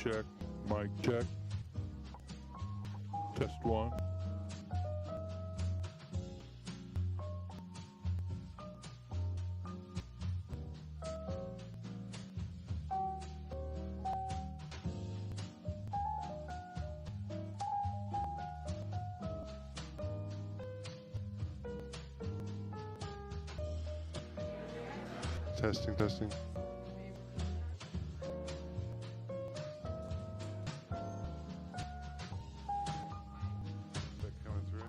check, mic check. Test one. Testing, testing. Is that coming through?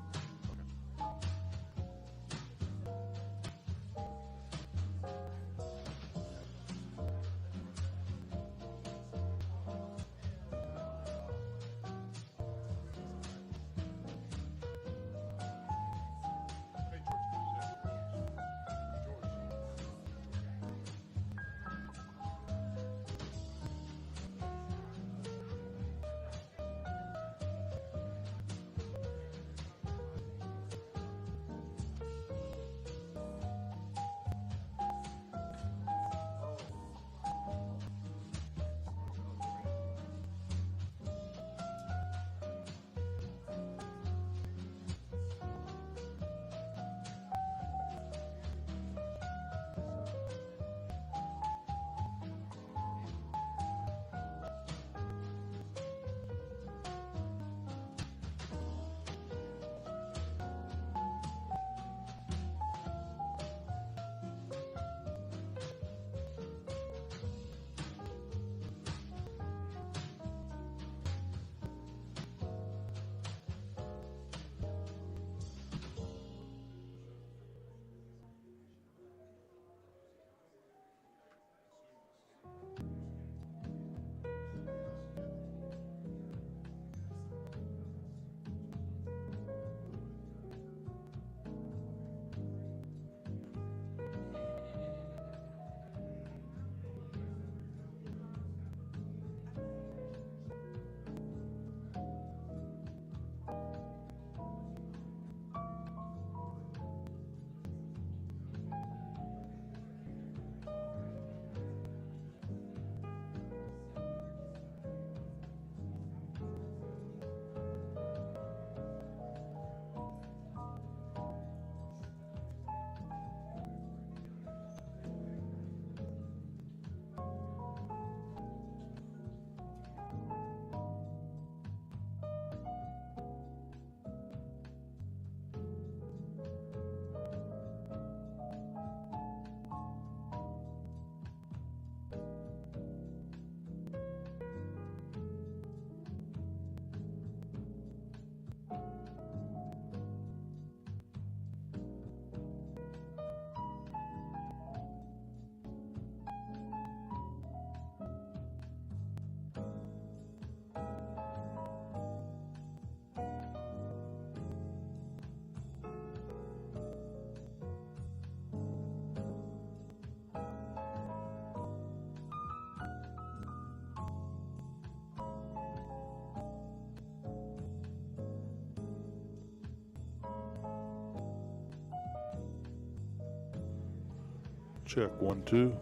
Check 1, 2.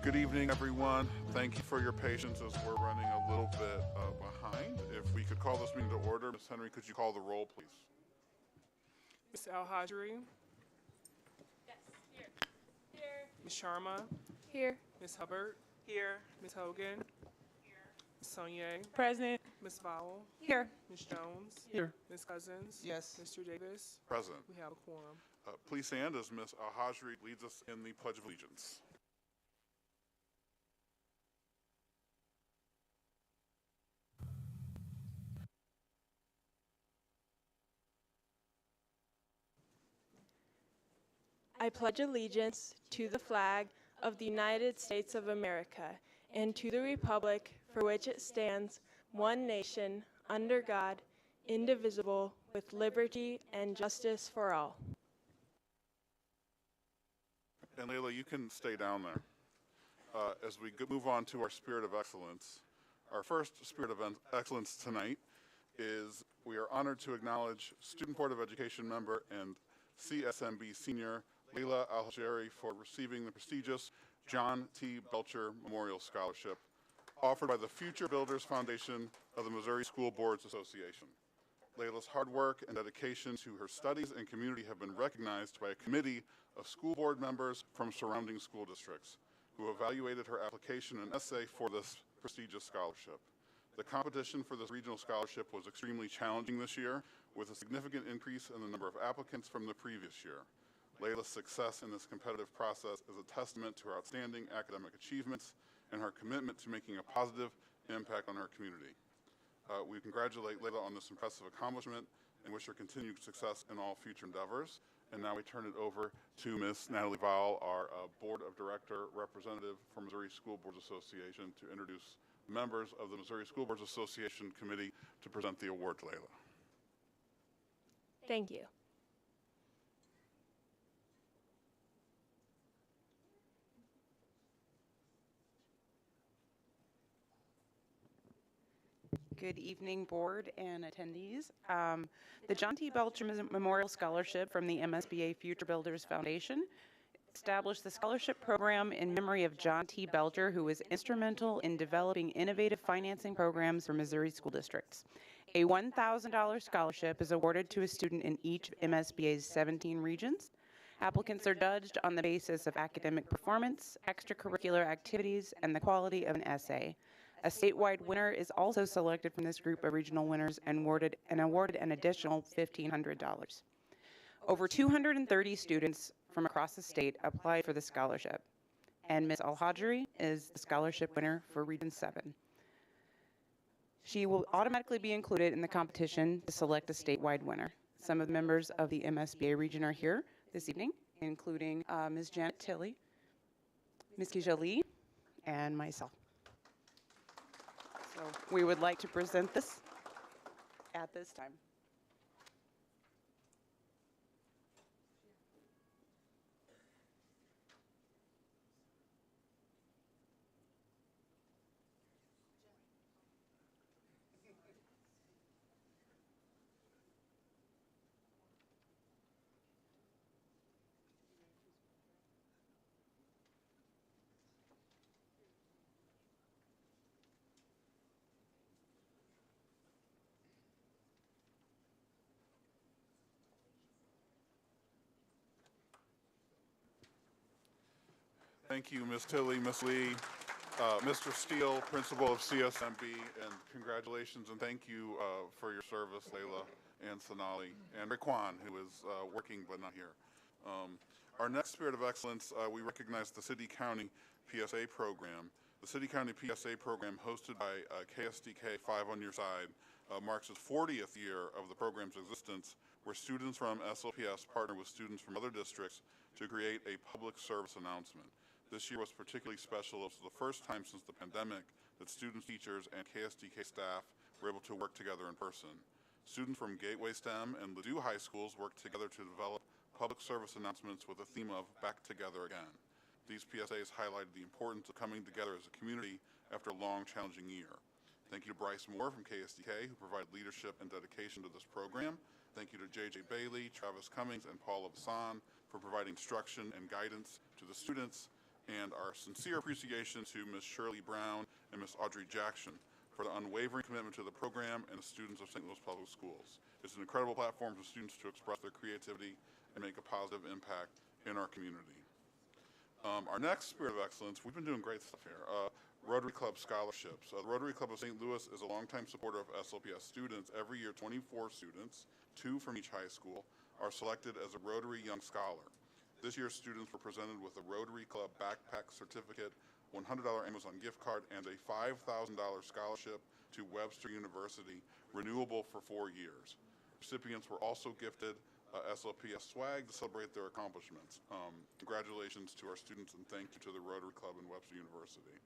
Good evening, everyone. Thank you for your patience as we're running a little bit behind. If we could call this meeting to order, Ms. Henry, could you call the roll, please? Ms. Al-Hajri, Yes, here. Here. Ms. Sharma, Here. Ms. Hubbard, Here. Ms. Hogan, Ms. Sonier, Present. Ms. Vowell, Here. Ms. Jones, Here. Ms. Cousins, Yes. Mr. Davis. Present. We have a quorum. Please stand as Ms. Al-Hajri leads us in the Pledge of Allegiance. I pledge allegiance to the flag of the United States of America and to the republic for which it stands, one nation, under God, indivisible, with liberty and justice for all. And Layla, you can stay down there. As we move on to our Spirit of Excellence, our first Spirit of Excellence tonight is we are honored to acknowledge Student Board of Education member and CSMB senior Layla Al-Hajri for receiving the prestigious John T. Belcher Memorial Scholarship offered by the Future Builders Foundation of the Missouri School Boards Association. Layla's hard work and dedication to her studies and community have been recognized by a committee of school board members from surrounding school districts who evaluated her application and essay for this prestigious scholarship. The competition for this regional scholarship was extremely challenging this year, with a significant increase in the number of applicants from the previous year. Layla's success in this competitive process is a testament to her outstanding academic achievements and her commitment to making a positive impact on her community. We congratulate Layla on this impressive accomplishment and wish her continued success in all future endeavors. And now we turn it over to Ms. Natalie Vowell, our Board of Director representative for Missouri School Boards Association, to introduce members of the Missouri School Boards Association Committee to present the award to Layla. Thank you. Good evening, board and attendees. The John T. Belcher Memorial Scholarship from the MSBA Future Builders Foundation established the scholarship program in memory of John T. Belcher, who was instrumental in developing innovative financing programs for Missouri school districts. A $1,000 scholarship is awarded to a student in each of MSBA's 17 regions. Applicants are judged on the basis of academic performance, extracurricular activities, and the quality of an essay. A statewide winner is also selected from this group of regional winners and awarded an additional $1,500. Over 230 students from across the state applied for the scholarship, and Ms. Al-Hajri is the scholarship winner for Region 7. She will automatically be included in the competition to select a statewide winner. Some of the members of the MSBA region are here this evening, including Ms. Janet Tilley, Ms. Keisha Lee, and myself. So we would like to present this at this time. Thank you, Ms. Tilley, Ms. Lee, Mr. Steele, Principal of CSMB, and congratulations and thank you for your service, Layla and Sonali, and Raquan, who is working but not here. Our next Spirit of Excellence, we recognize the City-County PSA program. The City-County PSA program, hosted by KSDK 5 on Your Side, marks its 40th year of the program's existence, where students from SLPS partner with students from other districts to create a public service announcement. This year was particularly special. It was the first time since the pandemic that students, teachers, and KSDK staff were able to work together in person. Students from Gateway STEM and Ladue High Schools worked together to develop public service announcements with the theme of Back Together Again. These PSAs highlighted the importance of coming together as a community after a long, challenging year. Thank you to Bryce Moore from KSDK, who provided leadership and dedication to this program. Thank you to JJ Bailey, Travis Cummings, and Paul Absan for providing instruction and guidance to the students. And our sincere appreciation to Ms. Shirley Brown and Ms. Audrey Jackson for the unwavering commitment to the program and the students of St. Louis Public Schools. It's an incredible platform for students to express their creativity and make a positive impact in our community. Our next Spirit of Excellence, we've been doing great stuff here. Rotary Club scholarships. The Rotary Club of St. Louis is a longtime supporter of SLPS students. Every year, 24 students, 2 from each high school, are selected as a Rotary Young Scholar. This year, students were presented with a Rotary Club backpack certificate, $100 Amazon gift card, and a $5,000 scholarship to Webster University, renewable for 4 years. Recipients were also gifted SLPS swag to celebrate their accomplishments. Congratulations to our students, and thank you to the Rotary Club and Webster University.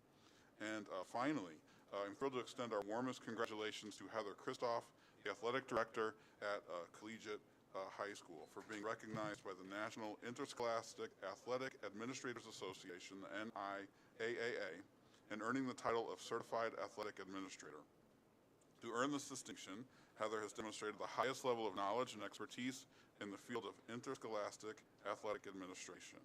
And finally, I'm thrilled to extend our warmest congratulations to Heather Kristoff, the athletic director at Collegiate High School, for being recognized by the National Interscholastic Athletic Administrators Association, the NIAAA, and earning the title of Certified Athletic Administrator. To earn this distinction, Heather has demonstrated the highest level of knowledge and expertise in the field of interscholastic athletic administration.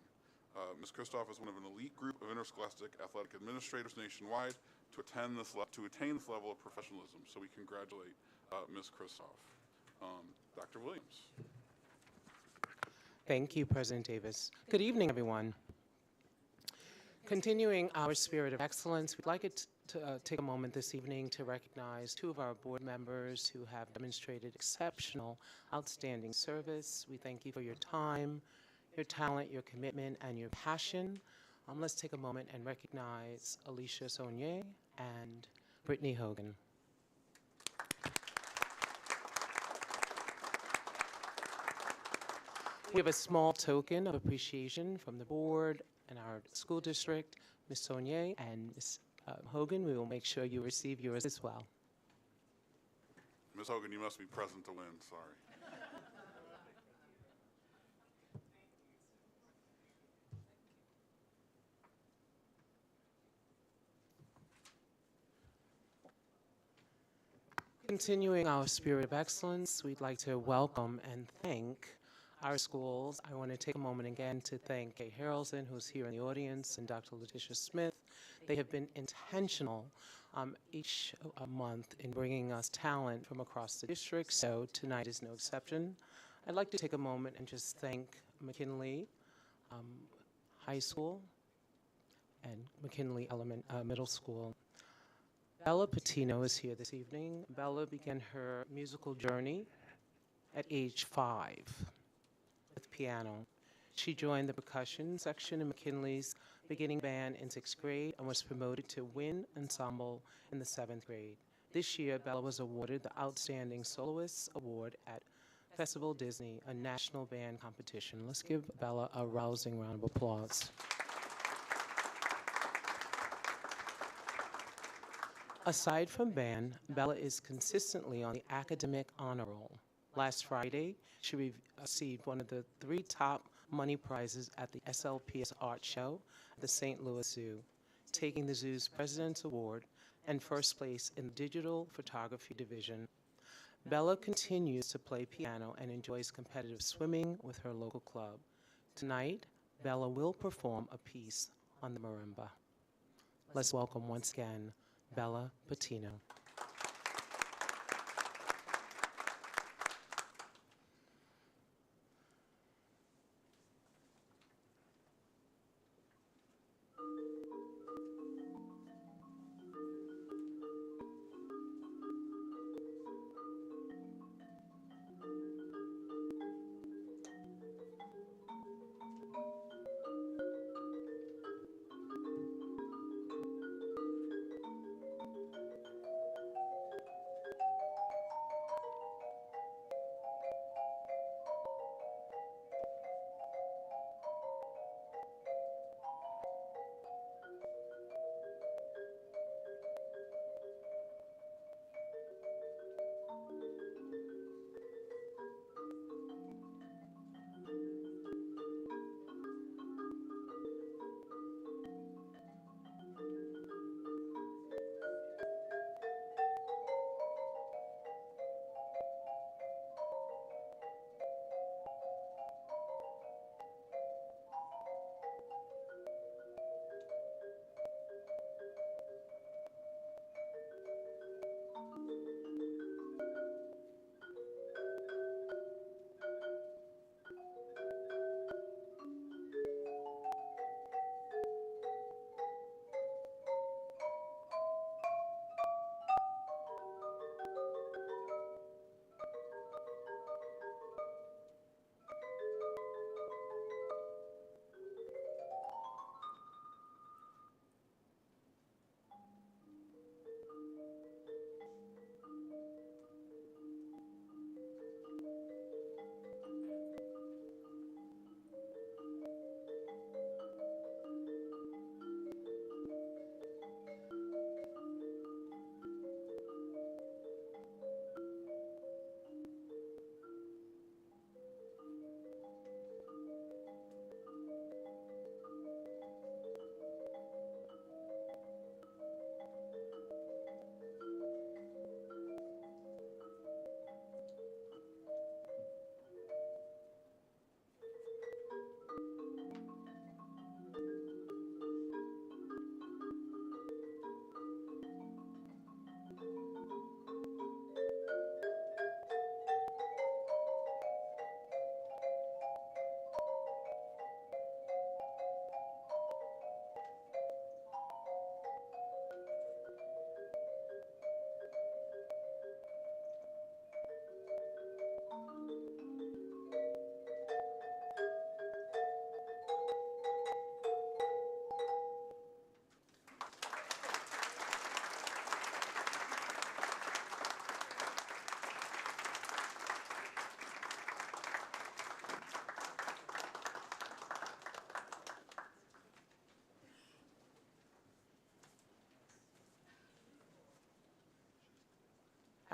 Ms. Kristoff is one of an elite group of interscholastic athletic administrators nationwide to attain this level of professionalism. So we congratulate Ms. Kristoff. Dr. Williams. Thank you, President Davis. Good evening, everyone. Continuing our spirit of excellence, we'd like to take a moment this evening to recognize 2 of our board members who have demonstrated exceptional, outstanding service. We thank you for your time, your talent, your commitment, and your passion. Let's take a moment and recognize Alicia Saunier and Brittany Hogan. We have a small token of appreciation from the board and our school district. Ms. Saunier and Ms. Hogan, we will make sure you receive yours as well. Ms. Hogan, you must be present to win, sorry. Continuing our spirit of excellence, we'd like to welcome and thank our schools. I want to take a moment again to thank Kay Harrelson, who's here in the audience, and Dr. Letitia Smith. They have been intentional each month in bringing us talent from across the district, so tonight is no exception. I'd like to take a moment and just thank McKinley High School and McKinley Middle School. Bella Patino is here this evening. Bella began her musical journey at age 5 with piano. She joined the percussion section in McKinley's beginning band in 6th grade and was promoted to wind ensemble in the 7th grade. This year, Bella was awarded the Outstanding Soloist Award at Festival Disney, a national band competition. Let's give Bella a rousing round of applause. Aside from band, Bella is consistently on the academic honor roll. Last Friday, she received one of the 3 top money prizes at the SLPS Art Show at the St. Louis Zoo, taking the zoo's President's Award and first place in the Digital Photography Division. Bella continues to play piano and enjoys competitive swimming with her local club. Tonight, Bella will perform a piece on the marimba. Let's welcome once again Bella Patino.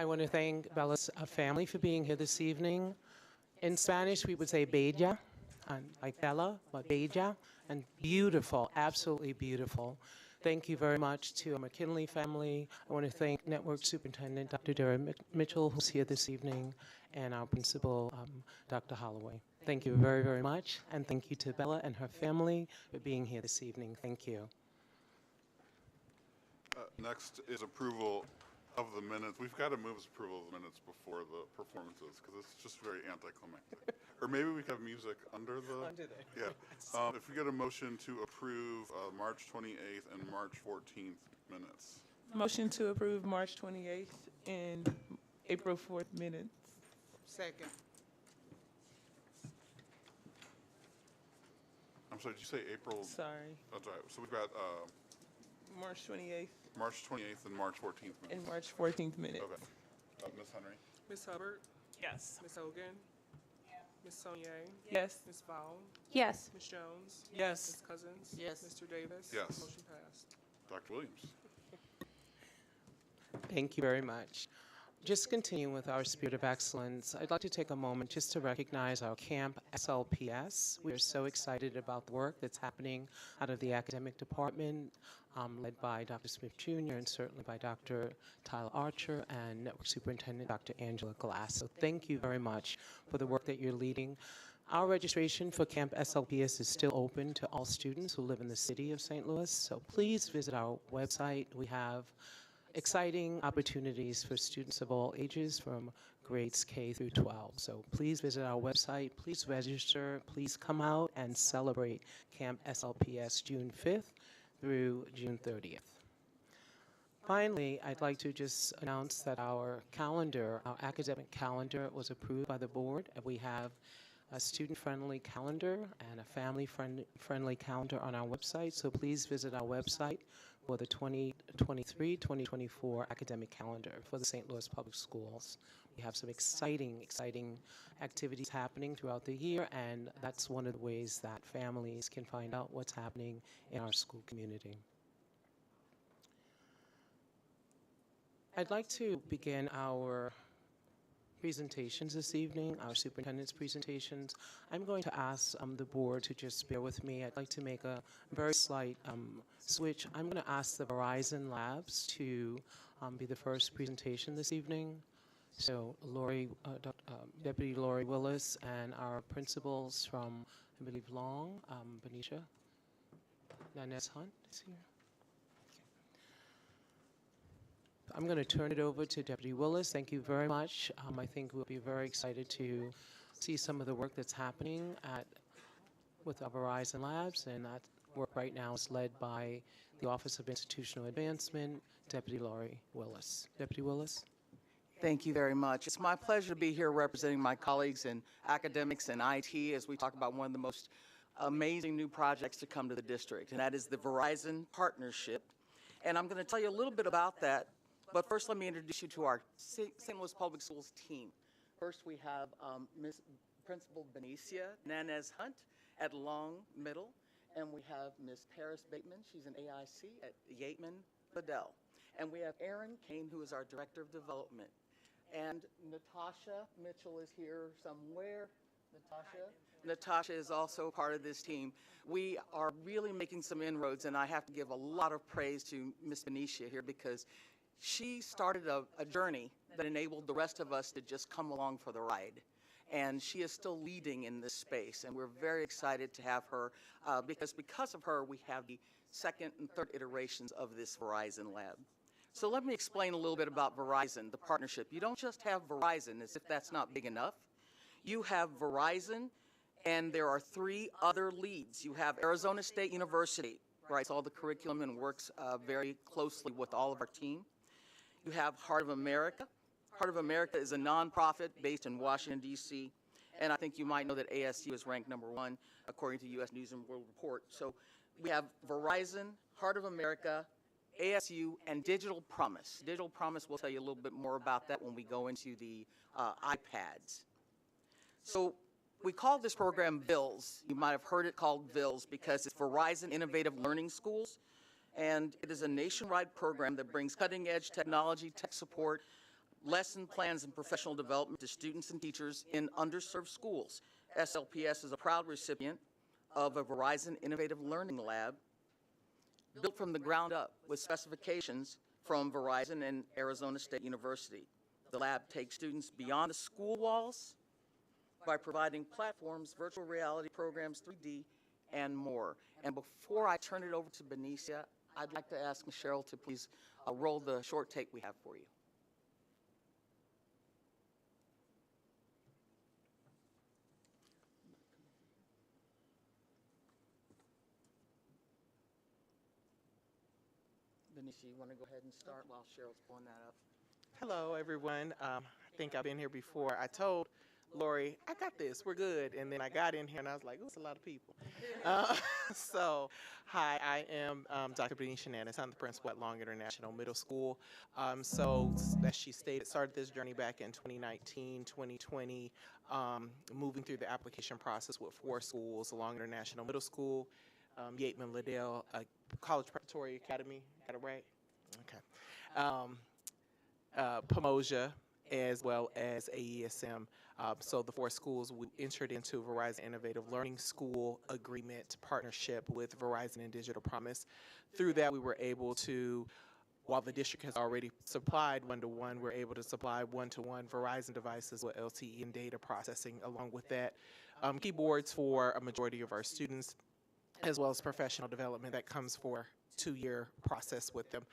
I want to thank Bella's family for being here this evening. In Spanish, we would say bella, and like Bella, but bella, and beautiful, absolutely beautiful. Thank you very much to our McKinley family. I want to thank Network Superintendent Dr. Darren Mitchell, who's here this evening, and our principal, Dr. Holloway. Thank you very, very much, and thank you to Bella and her family for being here this evening. Thank you. Next is approval of the minutes. We've got to move approval of the minutes before the performances because it's just very anticlimactic. Or maybe we could have music under the. Under there. Yeah. If we get a motion to approve March 28th and March 14th minutes. Motion to approve March 28th and April 4th minutes. Second. I'm sorry, did you say April? Sorry. That's right. So we've got March 28th March 28th and March 14th minutes. and March 14th minutes. Okay. Ms. Henry? Ms. Hubbard? Yes. Ms. Hogan? Ms. Saunier? Yes. Ms. Vaughn? Yes. Ms. Jones? Yes. Ms. Cousins? Yes. Mr. Davis? Yes. Motion passed. Dr. Williams? Thank you very much. Just continuing with our spirit of excellence, I'd like to take a moment just to recognize our Camp SLPS. We are so excited about the work that's happening out of the academic department, led by Dr. Smith Jr. and certainly by Dr. Tyler Archer and Network Superintendent Dr. Angela Glass. So thank you very much for the work that you're leading. Our registration for Camp SLPS is still open to all students who live in the city of St. Louis, so please visit our website. We have exciting opportunities for students of all ages from grades K through 12. So please visit our website, please register, please come out and celebrate Camp SLPS June 5th through June 30th. Finally, I'd like to just announce that our calendar, our academic calendar was approved by the board, and we have a student-friendly calendar and a family-friendly calendar on our website, so please visit our website for the 2023-2024 academic calendar for the St. Louis Public Schools. We have some exciting activities happening throughout the year, and that's one of the ways that families can find out what's happening in our school community. I'd like to begin our presentations this evening, our superintendent's presentations. I'm going to ask the board to just bear with me. I'd like to make a very slight switch. I'm going to ask the Verizon Labs to be the first presentation this evening. So Deputy Lori Willis and our principals from, I believe, Long, Benicia, Nanez Hunt is here. I'm going to turn it over to Deputy Willis. Thank you very much. I think we'll be very excited to see some of the work that's happening with our Verizon Labs, and that work right now is led by the Office of Institutional Advancement, Deputy Lori Willis. Deputy Willis. Thank you very much. It's my pleasure to be here representing my colleagues in academics and IT as we talk about one of the most amazing new projects to come to the district, and that is the Verizon partnership. And I'm going to tell you a little bit about that. But first, let me introduce you to our St. Louis Public Schools team. First, we have Ms. Principal Benicia Nanez Hunt at Long Middle, and we have Ms. Paris Bateman. She's an AIC at Yateman Liddell. And we have Erin Kane, who is our Director of Development. And Natasha Mitchell is here somewhere. Natasha is also part of this team. We are really making some inroads, and I have to give a lot of praise to Ms. Benicia here because she started a journey that enabled the rest of us to just come along for the ride. And she is still leading in this space, and we're very excited to have her because of her, we have the second and third iterations of this Verizon Lab. So let me explain a little bit about Verizon, the partnership. You don't just have Verizon, as if that's not big enough. You have Verizon, and there are three other leads. You have Arizona State University, writes all the curriculum and works very closely with all of our team. You have Heart of America. Heart of America is a nonprofit based in Washington, D.C., and I think you might know that ASU is ranked #1 according to U.S. News and World Report. So we have Verizon, Heart of America, ASU, and Digital Promise. Digital Promise, we'll tell you a little bit more about that when we go into the iPads. So we call this program VILS. You might have heard it called VILS because it's Verizon Innovative Learning Schools. And it is a nationwide program that brings cutting-edge technology, tech support, lesson plans and professional development to students and teachers in underserved schools. SLPS is a proud recipient of a Verizon Innovative Learning Lab built from the ground up with specifications from Verizon and Arizona State University. The lab takes students beyond the school walls by providing platforms, virtual reality programs, 3D, and more. And before I turn it over to Benicia, I'd like to ask Cheryl to please roll the short tape we have for you. Benicia, you want to go ahead and start while Cheryl's pulling that up? Hello, everyone. I think I've been here before. I told Lori, I got this, we're good. And then I got in here and I was like, oh, it's a lot of people. Hi, I am Dr. Benicia Hernandez. I'm the principal at Long International Middle School. So, as she stated, started this journey back in 2019, 2020, moving through the application process with 4 schools: Long International Middle School, Yateman Liddell College Preparatory Academy, got it right? Okay. Pomosia, as well as AESM. So the 4 schools, we entered into Verizon Innovative Learning School Agreement partnership with Verizon and Digital Promise. Through that, we were able to, while the district has already supplied one-to-one, we're able to supply one-to-one Verizon devices with LTE and data processing. Along with that, keyboards for a majority of our students, as well as professional development that comes for a 2-year process with them.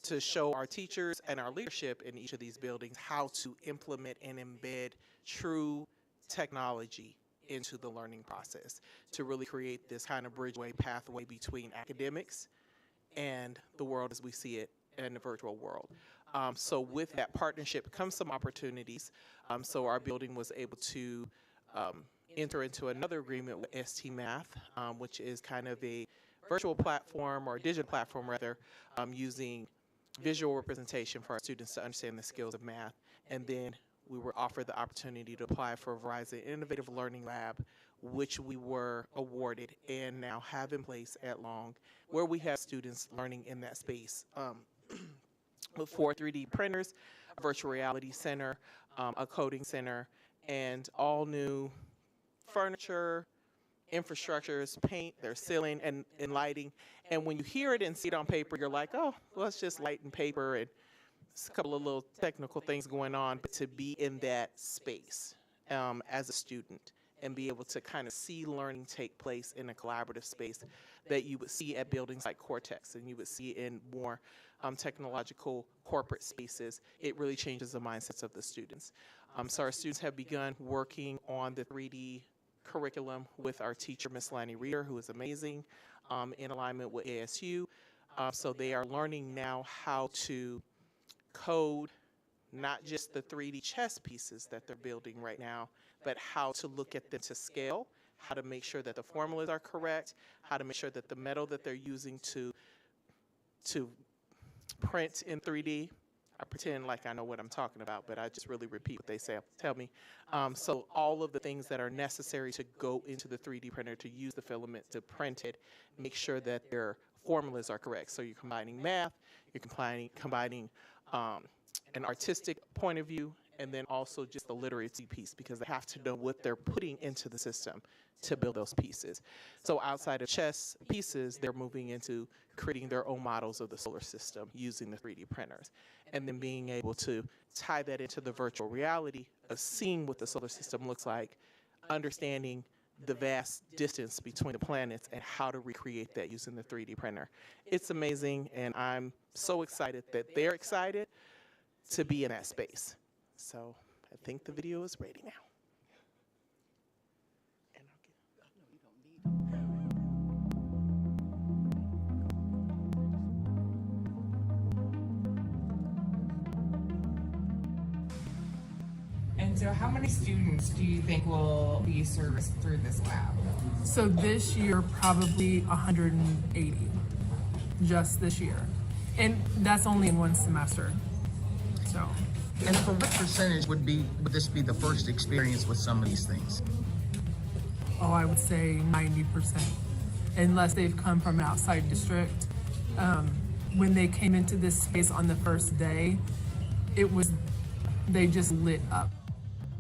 To show our teachers and our leadership in each of these buildings how to implement and embed true technology into the learning process, to really create this kind of bridgeway pathway between academics and the world as we see it in the virtual world. So with that partnership comes some opportunities. So our building was able to enter into another agreement with ST Math, which is kind of a virtual platform, or digital platform rather, using visual representation for our students to understand the skills of math. And then we were offered the opportunity to apply for Verizon Innovative Learning Lab, which we were awarded and now have in place at Long, where we have students learning in that space with 4 3D printers, a virtual reality center, a coding center, and all new furniture, infrastructures, paint, their ceiling, and lighting. And when you hear it and see it on paper, you're like, oh, well, it's just light and paper, and it's a couple of little technical things going on. But to be in that space as a student and be able to kind of see learning take place in a collaborative space that you would see at buildings like Cortex and you would see in more technological corporate spaces, it really changes the mindsets of the students. So our students have begun working on the 3D curriculum with our teacher, Miss Lanny Reeder, who is amazing, in alignment with ASU. So they are learning now how to code not just the 3D chess pieces that they're building right now, but how to look at them to scale, how to make sure that the formulas are correct, how to make sure that the metal that they're using to print in 3D, I pretend like I know what I'm talking about, but I just really repeat what they say, tell me. So all of the things that are necessary to go into the 3D printer to use the filament to print it, make sure that their formulas are correct. So you're combining math, you're combining an artistic point of view, and then also just the literacy piece, because they have to know what they're putting into the system to build those pieces. So outside of chess pieces, they're moving into creating their own models of the solar system using the 3D printers, and then being able to tie that into the virtual reality of seeing what the solar system looks like, understanding the vast distance between the planets and how to recreate that using the 3D printer. It's amazing, and I'm so excited that they're excited to be in that space. So I think the video is ready now. And so how many students do you think will be serviced through this lab? So this year, probably 180, just this year. And that's only in one semester, so. And for what percentage would this be the first experience with some of these things? Oh, I would say 90%, unless they've come from outside district. When they came into this space on the first day, they just lit up.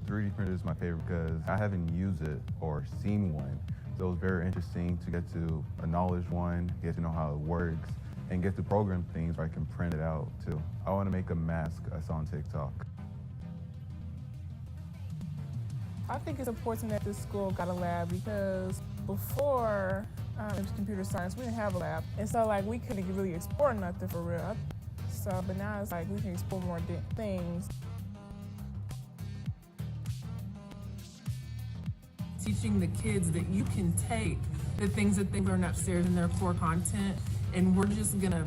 3D printer is my favorite because I haven't used it or seen one. So it was very interesting to get to acknowledge one, get to know how it works, and get to program things where I can print it out too. I want to make a mask I saw on TikTok. I think it's important that this school got a lab because before it was computer science, we didn't have a lab. And so like we couldn't really explore nothing for real. So, but now it's like we can explore more things. Teaching the kids that you can take the things that they learn upstairs in their core content, and we're just gonna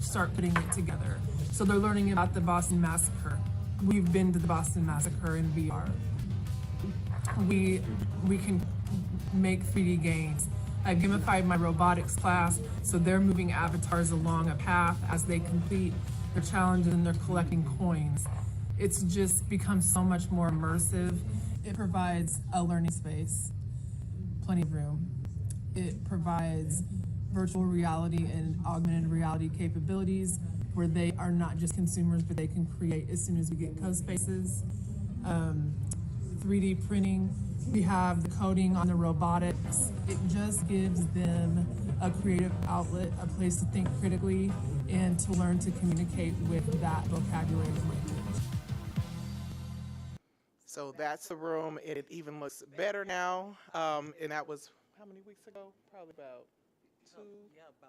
start putting it together. So they're learning about the Boston Massacre. We've been to the Boston Massacre in VR. We can make 3D games. I've gamified my robotics class, so they're moving avatars along a path as they complete their challenges and they're collecting coins. It's just become so much more immersive. It provides a learning space, plenty of room. It provides virtual reality and augmented reality capabilities where they are not just consumers, but they can create as soon as we get code spaces. 3D printing, we have the coding on the robotics. It just gives them a creative outlet, a place to think critically, and to learn to communicate with that vocabulary and language. So that's the room. It even looks better now. And that was how many weeks ago? Probably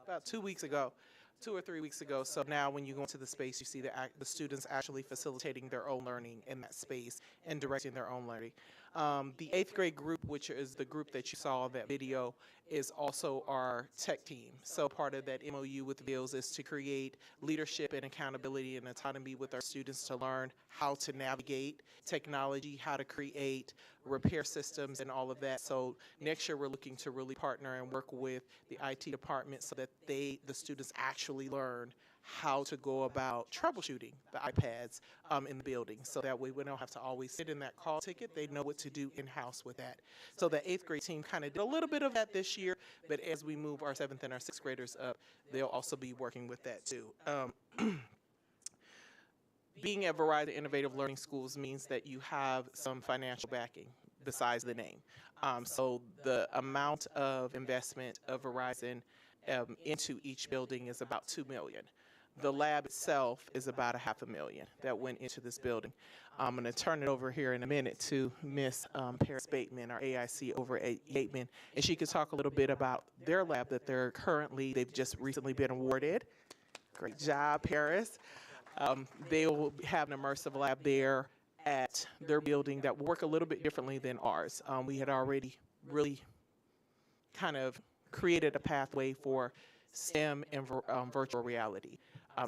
about 2 weeks ago. 2 or 3 weeks ago. So now when you go into the space, you see the students actually facilitating their own learning in that space and directing their own learning. The 8th grade group, which is the group that you saw in that video, is also our tech team. So part of that MOU with Bills is to create leadership and accountability and autonomy with our students to learn how to navigate technology, how to create repair systems and all of that. So next year we're looking to really partner and work with the IT department so that the students actually learn how to go about troubleshooting the iPads in the building. So that way we don't have to always sit in that call ticket. They know what to do in-house with that. So the 8th grade team kind of did a little bit of that this year, but as we move our 7th and our 6th graders up, they'll also be working with that too. Being at Verizon Innovative Learning Schools means that you have some financial backing besides the name. So the amount of investment of Verizon into each building is about $2 million. The lab itself is about $500,000 that went into this building. I'm going to turn it over here in a minute to Miss Paris Bateman, our AIC over at Yateman, and she could talk a little bit about their lab that they've just recently been awarded. Great job, Paris. They will have an immersive lab there at their building that will work a little bit differently than ours. We had already really kind of created a pathway for STEM and virtual reality.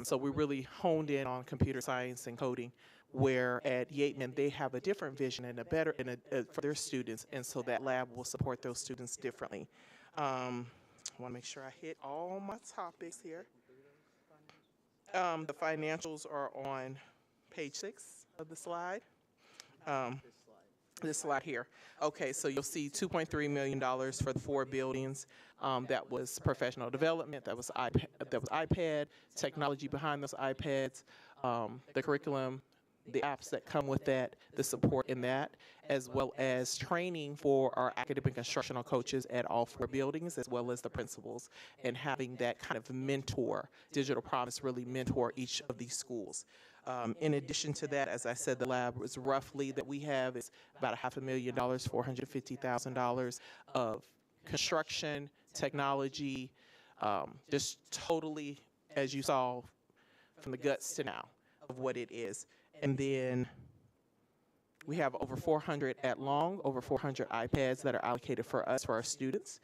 So we really honed in on computer science and coding, where at Yateman they have a different vision and for their students, and so that lab will support those students differently. I want to make sure I hit all my topics here. The financials are on page 6 of the slide. This slide here. Okay, so you'll see $2.3 million for the 4 buildings. That was professional development. That was iPad, technology behind those iPads, the curriculum, the apps that come with that, the support in that, as well as training for our academic instructional coaches at all 4 buildings, as well as the principals, and having that kind of mentor, Digital Promise really mentor each of these schools. In addition to that, as I said, the lab is roughly that we have is about $500,000, $450,000 of construction, technology, just totally, as you saw, from the guts to now of what it is. And then we have over 400 at Long, over 400 iPads that are allocated for us, for our students,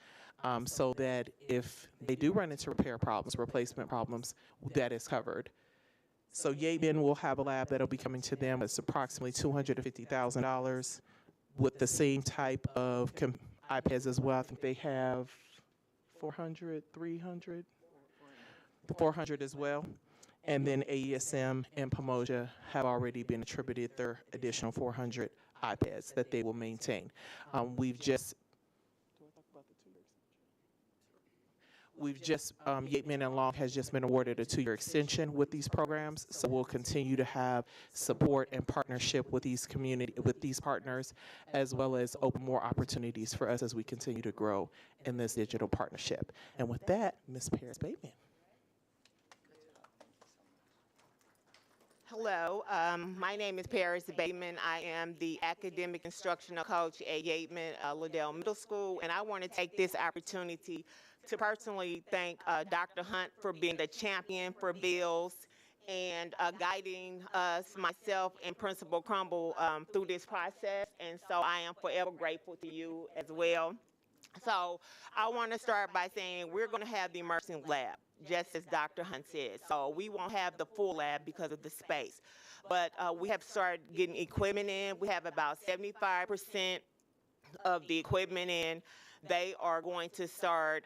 so that if they do run into repair problems, replacement problems, that is covered. So Yateman will have a lab that will be coming to them. It's approximately $250,000 with the same type of iPads as well. I think they have 400, 300, the 400 as well. And then AESM and Pomoja have already been attributed their additional 400 iPads that they will maintain. We've just, Yateman and Long has just been awarded a 2-year extension with these programs, so we'll continue to have support and partnership with these partners, as well as open more opportunities for us as we continue to grow in this digital partnership. And with that, Ms. Paris Bateman. Hello, my name is Paris Bateman. I am the academic instructional coach at Yateman Liddell Middle School, and I want to take this opportunity to personally thank Dr. Hunt for being the champion for bills and guiding us, myself, and Principal Crumble through this process, and so I am forever grateful to you as well. So I want to start by saying we're going to have the immersive lab, just as Dr. Hunt said. So we won't have the full lab because of the space. But we have started getting equipment in. We have about 75% of the equipment in. They are going to start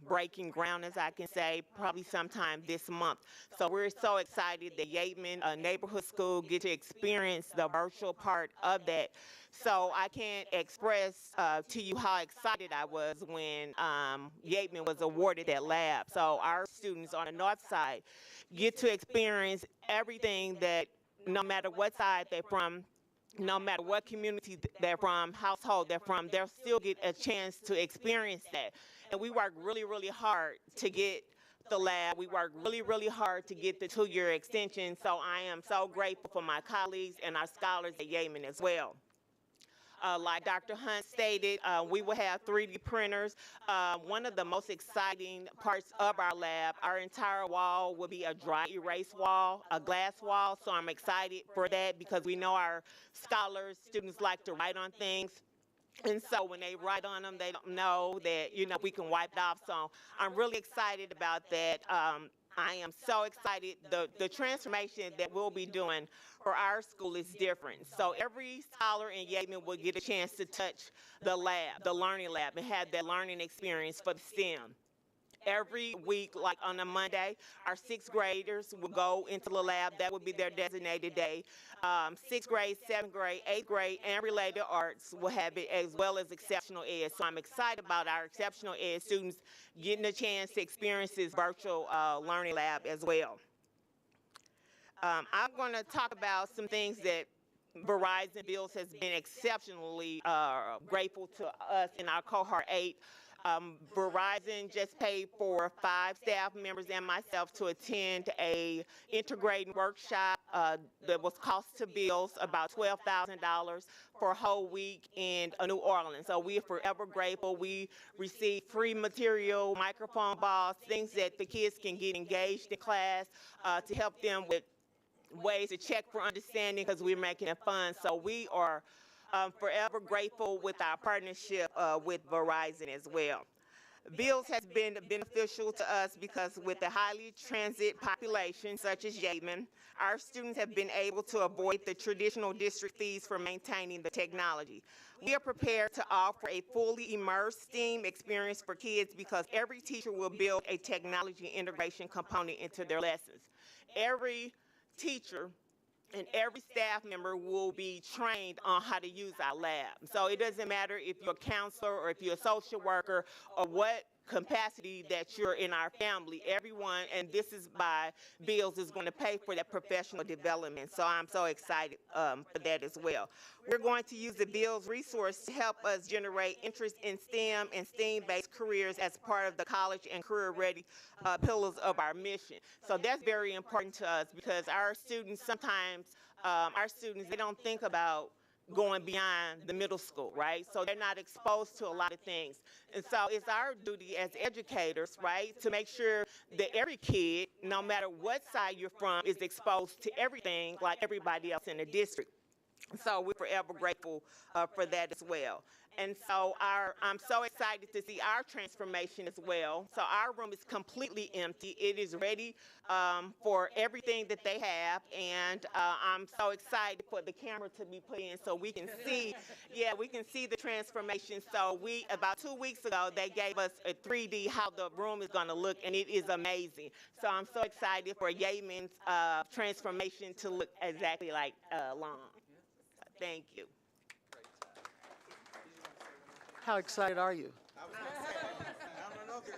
breaking ground, as I can say, probably sometime this month. So we're so excited that Yateman Neighborhood School get to experience the virtual part of that. So I can't express to you how excited I was when Yateman was awarded that lab. So our students on the north side get to experience everything that, no matter what side they're from, no matter what community they're from, household they're from, they'll still get a chance to experience that. And we work really, really hard to get the lab. We work really, really hard to get the 2-year extension. So I am so grateful for my colleagues and our scholars at Yateman as well. Like Dr. Hunt stated, we will have 3D printers. One of the most exciting parts of our lab, our entire wall will be a dry erase wall, a glass wall. So I'm excited for that because we know our scholars, students like to write on things. And so when they write on them, they don't know that, we can wipe it off. So I'm really excited about that. I am so excited. The transformation that we'll be doing for our school is different. So every scholar in Yateman will get a chance to touch the lab, the learning lab, and have that learning experience for the STEM. Every week, like on a Monday, our 6th graders will go into the lab. That would be their designated day. 6th grade, 7th grade, 8th grade, and related arts will have it, as well as exceptional ed. So I'm excited about our exceptional ed students getting a chance to experience this virtual learning lab as well. I'm going to talk about some things that Verizon Bills has been exceptionally grateful to us in our cohort 8. Verizon just paid for 5 staff members and myself to attend a integrating workshop that was cost to Bills about $12,000 for a whole week in New Orleans. So we are forever grateful. We received free material, microphone balls, things that the kids can get engaged in class to help them with ways to check for understanding because we're making it fun. So we are forever grateful with our partnership with Verizon as well. Bills has been beneficial to us because with the highly transit population such as Yateman, our students have been able to avoid the traditional district fees for maintaining the technology. We are prepared to offer a fully immersed STEAM experience for kids because every teacher will build a technology integration component into their lessons. Every teacher and every staff member will be trained on how to use our lab. So it doesn't matter if you're a counselor or if you're a social worker or what capacity that you're in our family, everyone, and this is by Bills, is going to pay for that professional development. So I'm so excited for that as well. We're going to use the Bills resource to help us generate interest in STEM and STEAM-based careers as part of the college and career-ready pillars of our mission. So that's very important to us because our students sometimes, they don't think about going beyond the middle school, right? So they're not exposed to a lot of things. And so it's our duty as educators, right, to make sure that every kid, no matter what side you're from, is exposed to everything like everybody else in the district. So we're forever grateful for that as well. And so I'm so excited to see our transformation as well. So our room is completely empty. It is ready for everything that they have. And I'm so excited for the camera to be put in so we can see, we can see the transformation. So about 2 weeks ago, they gave us a 3D how the room is going to look, and it is amazing. So I'm so excited for Yateman's transformation to look exactly like Long. Thank you. How excited are you?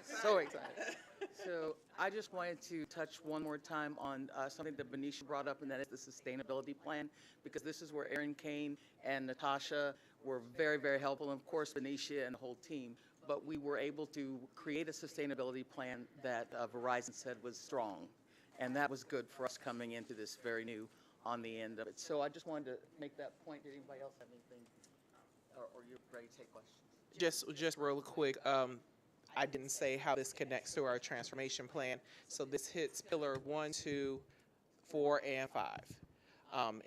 So excited. So I just wanted to touch one more time on something that Benicia brought up, and that is the sustainability plan, because this is where Erin Kane and Natasha were very, very helpful, and of course Benicia and the whole team. But we were able to create a sustainability plan that Verizon said was strong, and that was good for us coming into this very new on the end of it. So I just wanted to make that point. Did anybody else have anything, or you're ready to take questions? Just real quick, I didn't say how this connects to our transformation plan. So this hits pillar 1, 2, 4, and 5.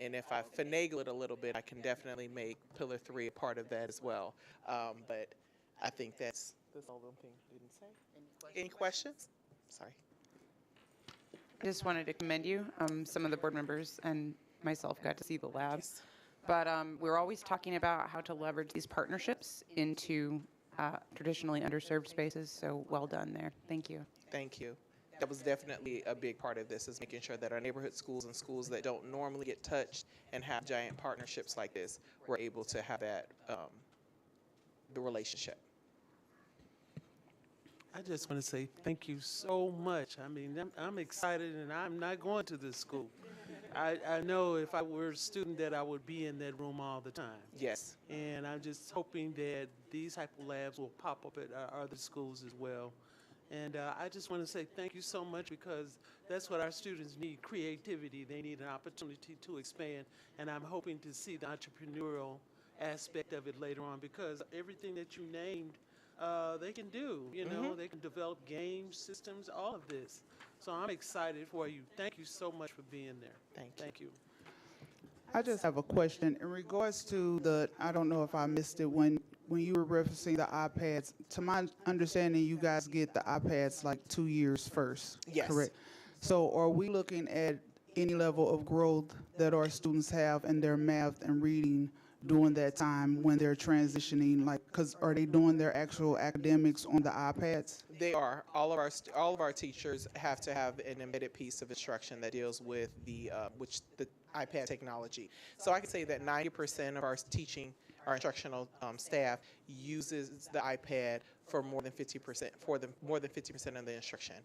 And if I finagle it a little bit, I can definitely make pillar 3 a part of that as well. But I think that's all the thing I didn't say. Any questions? Sorry. I just wanted to commend you. Some of the board members and myself got to see the lab. But we're always talking about how to leverage these partnerships into traditionally underserved spaces, so well done there. Thank you. Thank you. That was definitely a big part of this, is making sure that our neighborhood schools and schools that don't normally get touched and have giant partnerships like this, we're able to have that, the relationship. I just want to say thank you so much. I mean, I'm excited, and I'm not going to this school. I know if I were a student that I would be in that room all the time. Yes. And I'm just hoping that these type of labs will pop up at our other schools as well. And I just want to say thank you so much, because that's what our students need, creativity. They need an opportunity to expand, and I'm hoping to see the entrepreneurial aspect of it later on, because everything that you named, they can do, you know, they can develop game systems, all of this. So I'm excited for you. Thank you so much for being there. Thank you. I just have a question in regards to the, I don't know if I missed it when you were referencing the iPads. To my understanding, you guys get the iPads like 2 years first, yes. Correct? So are we looking at any level of growth that our students have in their math and reading during that time when they're transitioning? Like, because are they doing their actual academics on the iPads? They are. All of our teachers have to have an embedded piece of instruction that deals with the iPad technology. So I can say that 90% of our teaching, our instructional staff uses the iPad for more than 50% of the instruction.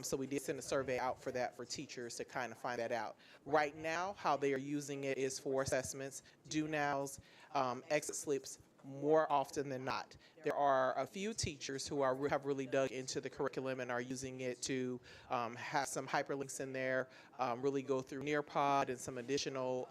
So we did send a survey out for that for teachers to kind of find that out. Right now, how they are using it is for assessments, do-nows, exit slips, more often than not. There are a few teachers who have really dug into the curriculum and are using it to have some hyperlinks in there, really go through Nearpod and some additional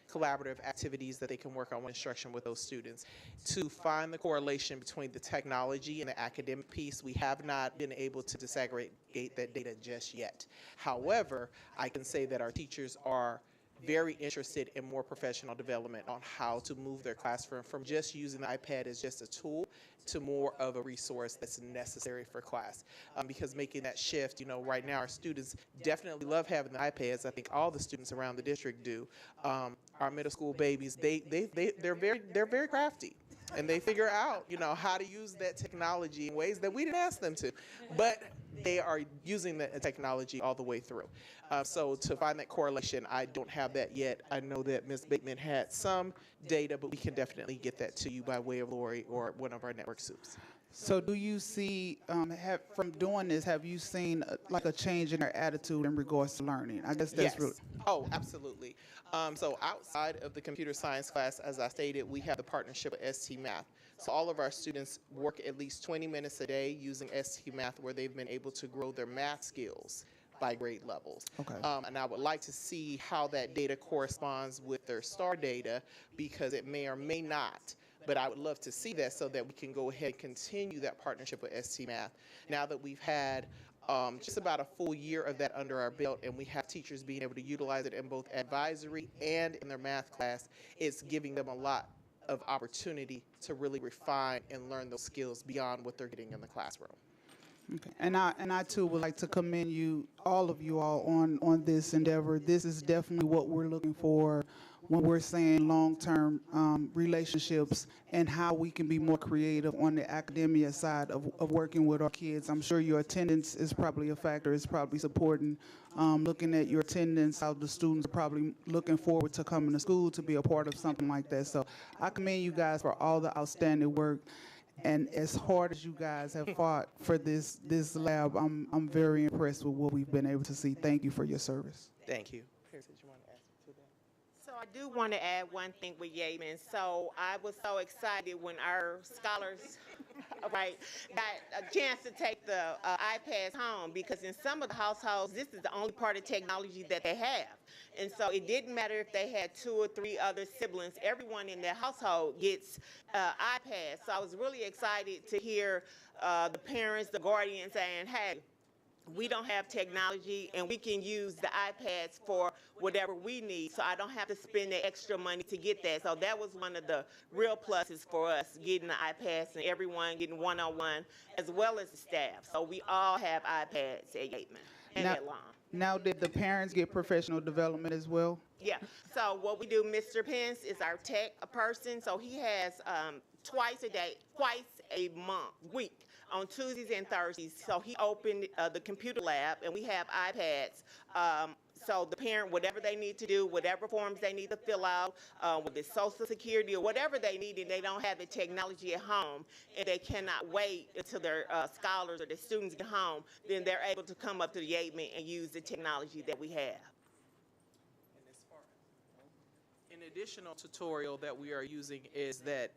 collaborative activities that they can work on with instruction with those students. To find the correlation between the technology and the academic piece, we have not been able to disaggregate that data just yet. However, I can say that our teachers are very interested in more professional development on how to move their classroom from just using the iPad as just a tool to more of a resource that's necessary for class. Because making that shift, you know, right now our students definitely love having the iPads. I think all the students around the district do. Our middle school babies, they're very crafty. And they figure out, you know, how to use that technology in ways that we didn't ask them to. But they are using the technology all the way through. So to find that correlation, I don't have that yet. I know that Ms. Bateman had some data, but we can definitely get that to you by way of Lori or one of our network soups. So do you see, from doing this, have you seen like a change in their attitude in regards to learning? I guess that's really. Oh, absolutely. So outside of the computer science class, as I stated, we have the partnership with ST Math. So all of our students work at least 20 minutes a day using ST Math, where they've been able to grow their math skills by grade levels. Okay. And I would like to see how that data corresponds with their STAR data, because it may or may not. But I would love to see that so that we can go ahead and continue that partnership with ST Math. Now that we've had just about a full year of that under our belt, and we have teachers being able to utilize it in both advisory and in their math class, it's giving them a lot of opportunity to really refine and learn those skills beyond what they're getting in the classroom. Okay. And I too would like to commend you, all of you all, on this endeavor. This is definitely what we're looking for when we're saying long-term relationships and how we can be more creative on the academia side of working with our kids. I'm sure your attendance is probably a factor. It's probably supporting, looking at your attendance, how the students are probably looking forward to coming to school to be a part of something like that. So I commend you guys for all the outstanding work. And as hard as you guys have fought for this lab, I'm very impressed with what we've been able to see. Thank you for your service. Thank you. Paris, did you want to add to that? So I do want to add one thing with Yeaman. So I was so excited when our scholars, right, got a chance to take the iPads home, because in some of the households, this is the only part of technology that they have. And so it didn't matter if they had 2 or 3 other siblings. Everyone in their household gets iPads. So I was really excited to hear the parents, the guardians saying, hey, we don't have technology and we can use the iPads for whatever we need, so I don't have to spend the extra money to get that. So that was one of the real pluses for us, getting the iPads and everyone getting one-on-one, as well as the staff. So we all have iPads at Yateman and at Long. Now, did the parents get professional development as well? Yeah, so what we do, Mr. Pence is our tech person, so he has twice a week, on Tuesdays and Thursdays. So he opened the computer lab, and we have iPads. So the parent, whatever they need to do, whatever forms they need to fill out, with the Social Security or whatever they need, and they don't have the technology at home, and they cannot wait until their scholars or the students get home, then they're able to come up to the Yateman and use the technology that we have. An additional tutorial that we are using is that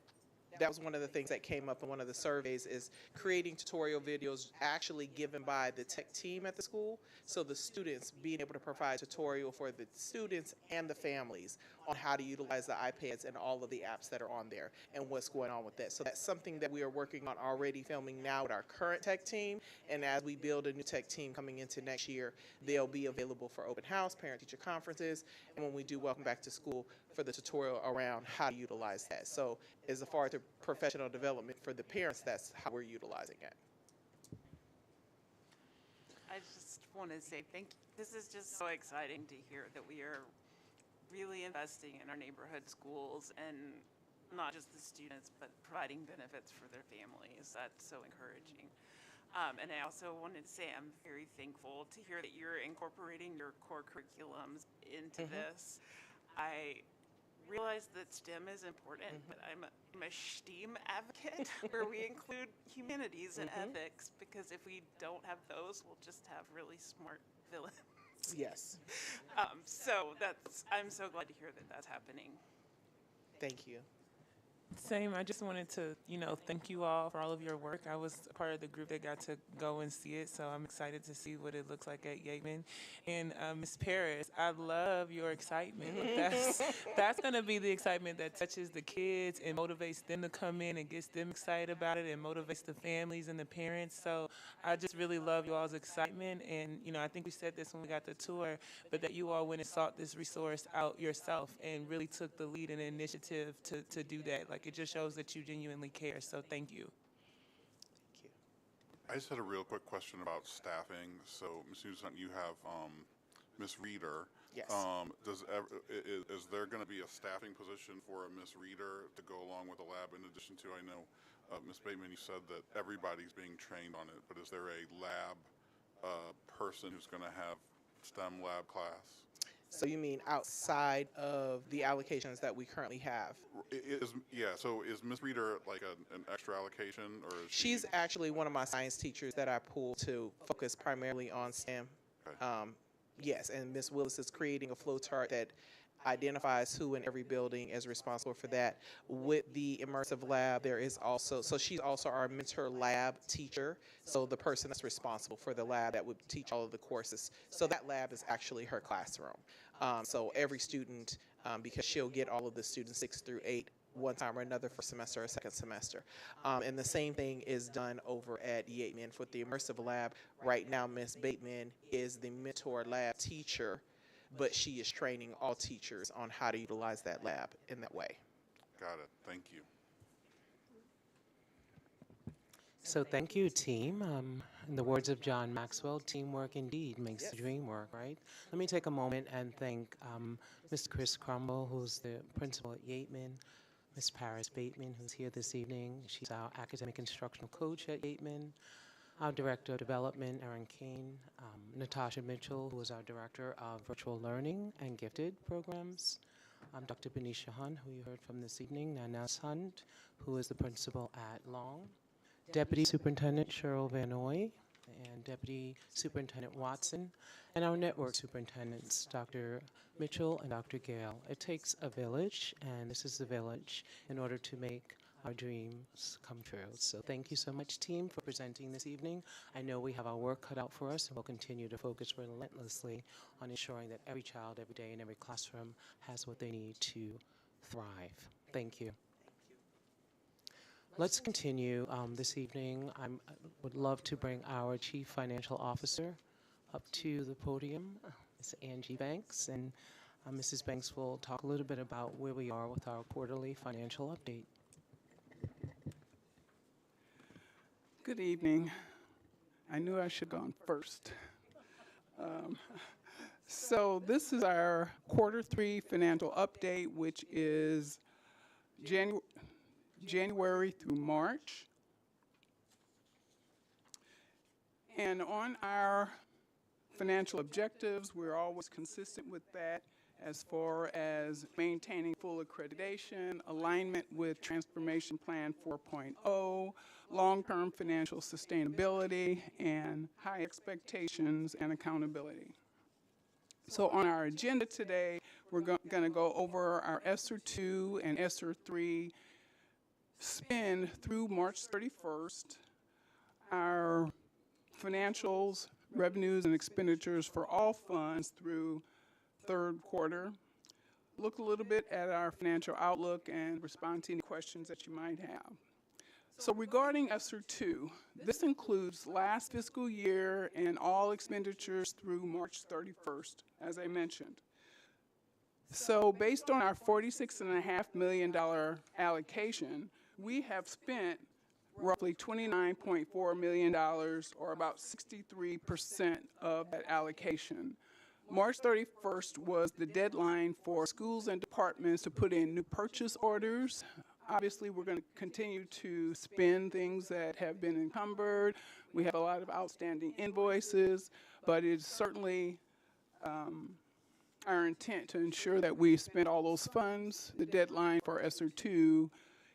was one of the things that came up in one of the surveys, is creating tutorial videos actually given by the tech team at the school. So the students being able to provide tutorial for the students and the families on how to utilize the iPads and all of the apps that are on there and what's going on with that. So that's something that we are working on already, filming now with our current tech team. And as we build a new tech team coming into next year, they'll be available for open house, parent-teacher conferences, and when we do Welcome Back to School, for the tutorial around how to utilize that. So as far as the professional development for the parents, that's how we're utilizing it. I just want to say thank you. This is just so exciting to hear that we are really investing in our neighborhood schools, and not just the students, but providing benefits for their families. That's so encouraging. And I also wanted to say I'm very thankful to hear that you're incorporating your core curriculums into this. I realize that STEM is important, but I'm a STEAM advocate where we include humanities and ethics, because if we don't have those, we'll just have really smart villains. Yes. So I'm so glad to hear that that's happening. Thank you. Same. I just wanted to, thank you all for all of your work. I was a part of the group that got to go and see it, so I'm excited to see what it looks like at Yateman. And Ms. Paris, I love your excitement. That's going to be the excitement that touches the kids and motivates them to come in and gets them excited about it and motivates the families and the parents. So I just really love you all's excitement. And, I think we said this when we got the tour, but that you all went and sought this resource out yourself and really took the lead and initiative to do that. Like, it just shows that you genuinely care. So thank you. I just had a real quick question about staffing. So, Ms. Newsom, you have Ms. Reader. Yes. Is there going to be a staffing position for a Ms. Reader to go along with the lab, in addition to, I know, Ms. Bateman, you said that everybody's being trained on it, but is there a lab person who's going to have STEM lab class? So you mean outside of the allocations that we currently have? So is Ms. Reader like an extra allocation, or is She's actually one of my science teachers that I pull to focus primarily on STEM. Okay. Yes, and Ms. Willis is creating a flow chart that identifies who in every building is responsible for that. With the immersive lab, there is also, so she's also our mentor lab teacher, so the person that's responsible for the lab that would teach all of the courses. So that lab is actually her classroom. So every student, because she'll get all of the students 6 through 8 one time or another, first semester or second semester. And the same thing is done over at Yateman with the immersive lab. Right now, Ms. Bateman is the mentor lab teacher, but she is training all teachers on how to utilize that lab in that way. Got it. Thank you. So thank you, team. In the words of John Maxwell, teamwork indeed makes the dream work, right? Let me take a moment and thank Mr. Chris Crumble, who's the principal at Yateman, Ms. Paris Bateman, who's here this evening. She's our academic instructional coach at Yateman. Our Director of Development, Erin Kane, Natasha Mitchell, who is our Director of Virtual Learning and Gifted Programs, Dr. Benicia Hunt, who you heard from this evening, Nanas Hunt, who is the principal at Long, Deputy Superintendent Cheryl Vanoy, and Deputy Superintendent Watson, and our network superintendents, Dr. Mitchell and Dr. Gale. It takes a village, and this is the village, in order to make our dreams come true. So thank you so much, team, for presenting this evening. I know we have our work cut out for us, and we'll continue to focus relentlessly on ensuring that every child, every day, in every classroom has what they need to thrive. Thank you. Let's continue this evening. I would love to bring our Chief Financial Officer up to the podium, Ms. Angie Banks, and Mrs. Banks will talk a little bit about where we are with our quarterly financial update. Good evening. I knew I should have gone first. So this is our quarter 3 financial update, which is January through March. And on our financial objectives, we're always consistent with that as far as maintaining full accreditation, alignment with Transformation Plan 4.0, long-term financial sustainability, and high expectations and accountability. So on our agenda today, we're going to go over our ESSER 2 and ESSER 3 spend through March 31st, our financials, revenues, and expenditures for all funds through third quarter, look a little bit at our financial outlook, and respond to any questions that you might have. So regarding ESSER 2, this includes last fiscal year and all expenditures through March 31st, as I mentioned. So based on our $46.5 million allocation, we have spent roughly $29.4 million, or about 63% of that allocation. March 31st was the deadline for schools and departments to put in new purchase orders. Obviously, we're going to continue to spend things that have been encumbered. We have a lot of outstanding invoices, but it's certainly our intent to ensure that we spend all those funds. The deadline for ESSER 2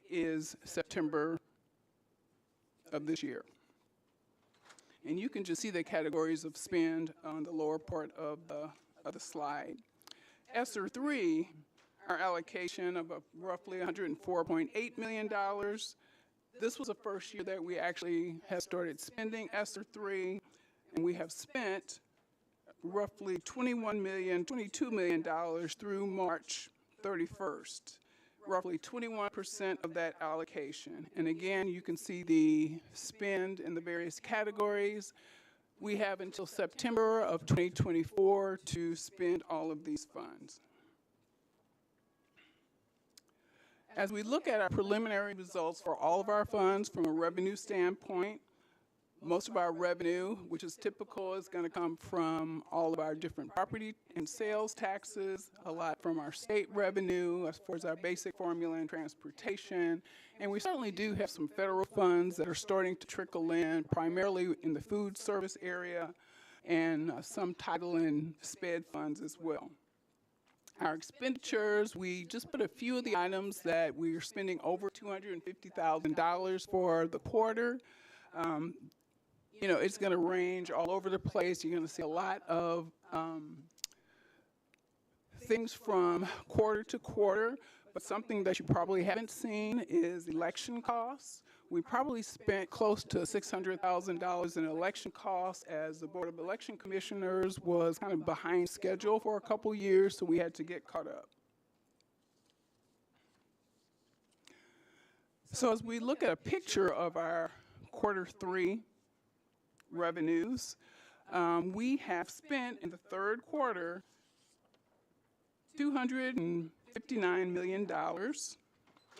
is September of this year. And you can just see the categories of spend on the lower part of the slide. ESSER 3, our allocation of roughly $104.8 million. This was the first year that we actually have started spending ESSER 3, and we have spent roughly $22 million through March 31st. Roughly 21% of that allocation. And again, you can see the spend in the various categories. We have until September of 2024 to spend all of these funds. As we look at our preliminary results for all of our funds from a revenue standpoint, most of our revenue, which is typical, is going to come from all of our different property and sales taxes, a lot from our state revenue as far as our basic formula and transportation. And we certainly do have some federal funds that are starting to trickle in, primarily in the food service area, and some title and SPED funds as well. Our expenditures, we just put a few of the items that we are spending over $250,000 for the quarter. You know, it's going to range all over the place. You're going to see a lot of things from quarter to quarter, but something that you probably haven't seen is election costs. We probably spent close to $600,000 in election costs, as the Board of Election Commissioners was kind of behind schedule for a couple years, so we had to get caught up. So as we look at a picture of our quarter 3 revenues, we have spent in the third quarter $259 million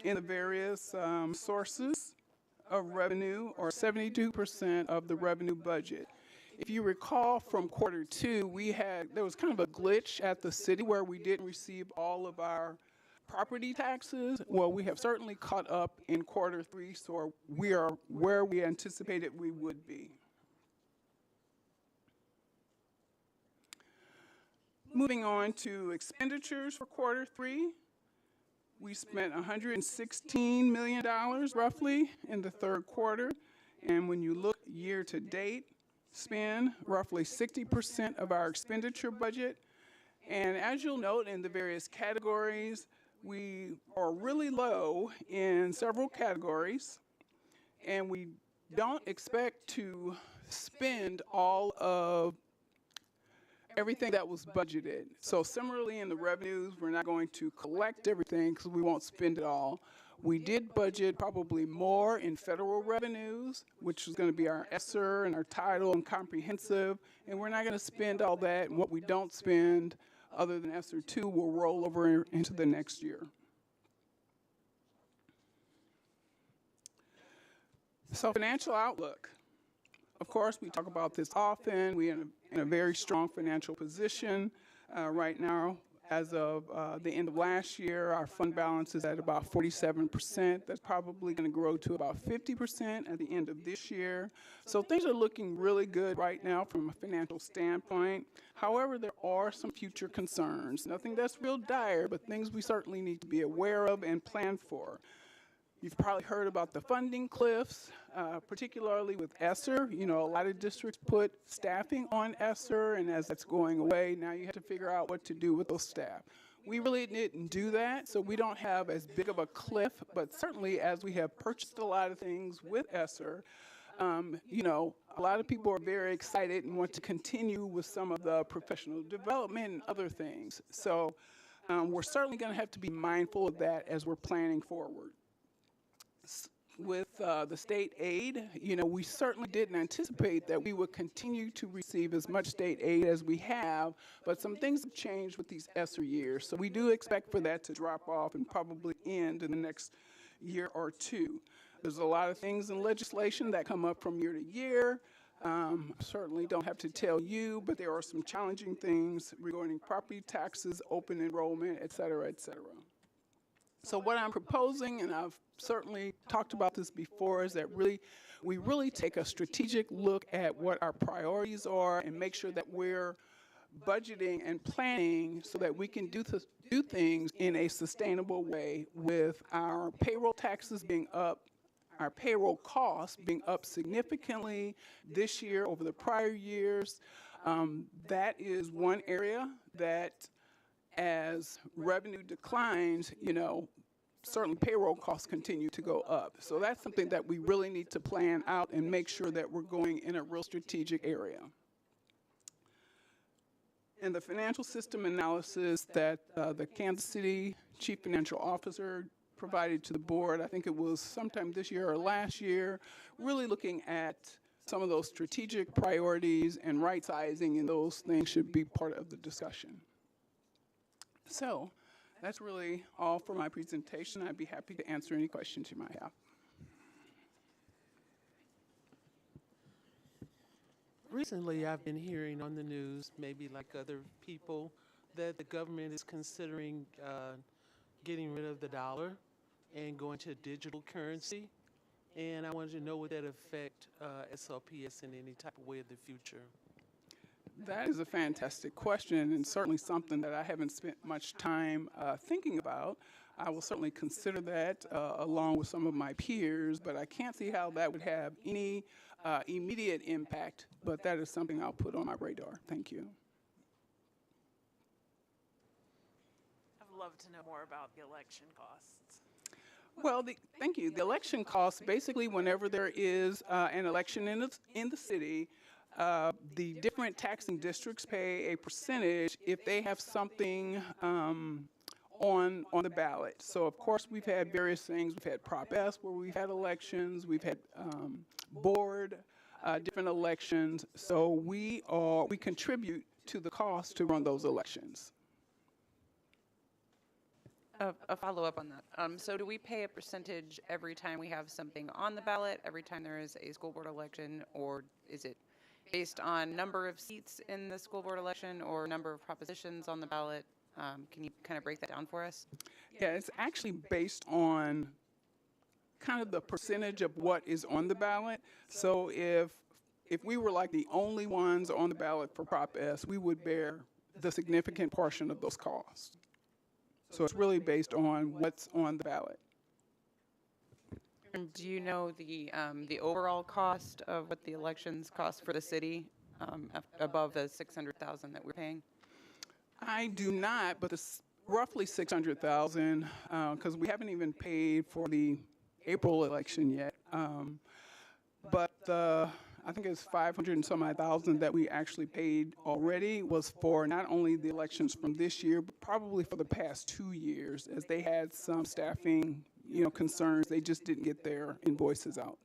in the various sources of revenue, or 72% of the revenue budget. If you recall from quarter 2, there was kind of a glitch at the city where we didn't receive all of our property taxes. Well, we have certainly caught up in quarter 3, so we are where we anticipated we would be. Moving on to expenditures for quarter 3, We spent $116 million roughly in the third quarter. And when you look year to date, spend roughly 60% of our expenditure budget. And as you'll note in the various categories, we are really low in several categories. And we don't expect to spend all of everything that was budgeted. So similarly in the revenues, we're not going to collect everything because we won't spend it all. We did budget probably more in federal revenues, which is going to be our ESSER and our title and comprehensive, and we're not going to spend all that. And what we don't spend, other than ESSER 2, will roll over into the next year. So financial outlook. Of course, we talk about this often. We're in a very strong financial position right now. As of the end of last year, our fund balance is at about 47%. That's probably going to grow to about 50% at the end of this year. So things are looking really good right now from a financial standpoint. However, there are some future concerns. Nothing that's real dire, but things we certainly need to be aware of and plan for. You've probably heard about the funding cliffs, particularly with ESSER. You know, a lot of districts put staffing on ESSER, and as that's going away, now you have to figure out what to do with those staff. We really didn't do that, so we don't have as big of a cliff, but certainly as we have purchased a lot of things with ESSER, you know, a lot of people are very excited and want to continue with some of the professional development and other things. So we're certainly going to have to be mindful of that as we're planning forward. With the state aid, you know, we certainly didn't anticipate that we would continue to receive as much state aid as we have, but some things have changed with these ESSER years. So we do expect for that to drop off and probably end in the next year or two. There's a lot of things in legislation that come up from year to year. Certainly don't have to tell you, but there are some challenging things regarding property taxes, open enrollment, et cetera, et cetera. So what I'm proposing, and I've certainly talked about this before, is that we really take a strategic look at what our priorities are and make sure that we're budgeting and planning so that we can do things in a sustainable way, with our payroll taxes being up, our payroll costs being up significantly this year over the prior years. That is one area that, as revenue declines, you know, certainly payroll costs continue to go up. So that's something that we really need to plan out and make sure that we're going in a real strategic area. And the financial system analysis that the Kansas City Chief Financial Officer provided to the board, I think it was sometime this year or last year, really looking at some of those strategic priorities and right sizing, and those things should be part of the discussion. So that's really all for my presentation. I'd be happy to answer any questions you might have. Recently, I've been hearing on the news, maybe like other people, that the government is considering getting rid of the dollar and going to digital currency. And I wanted to know, would that affect SLPS in any type of way in the future? That is a fantastic question, and certainly something that I haven't spent much time thinking about. I will certainly consider that along with some of my peers, but I can't see how that would have any immediate impact, but that is something I'll put on my radar. Thank you. I'd love to know more about the election costs. Well, thank you. The election costs, basically whenever there is an election in the city, the different taxing districts pay a percentage if they have something on the ballot. So of course we've had various things. We've had Prop S where we've had elections. We've had board different elections. So we contribute to the cost to run those elections. A follow-up on that. So do we pay a percentage every time we have something on the ballot, every time there is a school board election, or is it based on number of seats in the school board election or number of propositions on the ballot? Can you kind of break that down for us? Yeah, it's actually based on kind of the percentage of what is on the ballot. So if we were like the only ones on the ballot for Prop S, we would bear the significant portion of those costs. So it's really based on what's on the ballot. And do you know the overall cost of what the elections cost for the city above the 600,000 that we're paying? I do not, but it's roughly 600,000 because we haven't even paid for the April election yet. But I think it's 500 and some odd thousand that we actually paid already was for not only the elections from this year, but probably for the past 2 years, as they had some staffing, concerns. They just didn't get their invoices out.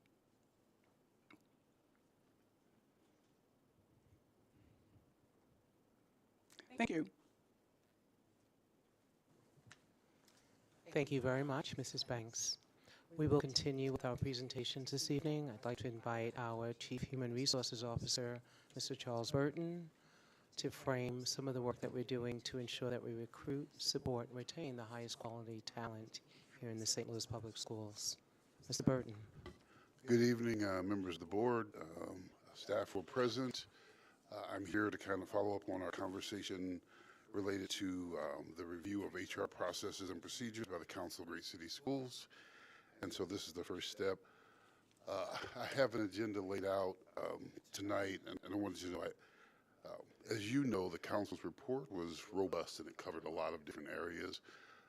Thank you. Thank you very much, Mrs. Banks. We will continue with our presentations this evening. I'd like to invite our Chief Human Resources Officer, Mr. Charles Burton, to frame some of the work that we're doing to ensure that we recruit, support, and retain the highest quality talent here in the St. Louis Public Schools. Mr. Burton. Good evening, members of the board, staff who are present. I'm here to kind of follow up on our conversation related to the review of HR processes and procedures by the Council of Great City Schools. And so this is the first step. I have an agenda laid out tonight, and I wanted you to know, as you know, the council's report was robust and it covered a lot of different areas.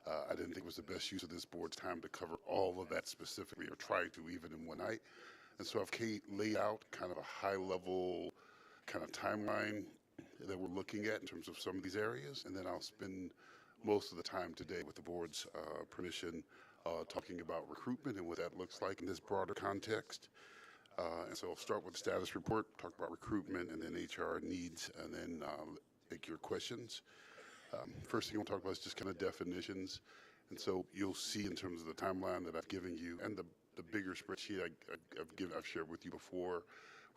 I didn't think it was the best use of this board's time to cover all of that specifically, or try to even in one night. And so I've laid out kind of a high-level kind of timeline that we're looking at in terms of some of these areas, and then I'll spend most of the time today, with the board's permission, talking about recruitment and what that looks like in this broader context. And so I'll start with the status report, talk about recruitment, and then HR needs, and then take your questions. First thing I'll talk about is just kind of definitions. And so you'll see in terms of the timeline that I've given you and the bigger spreadsheet I've shared with you before,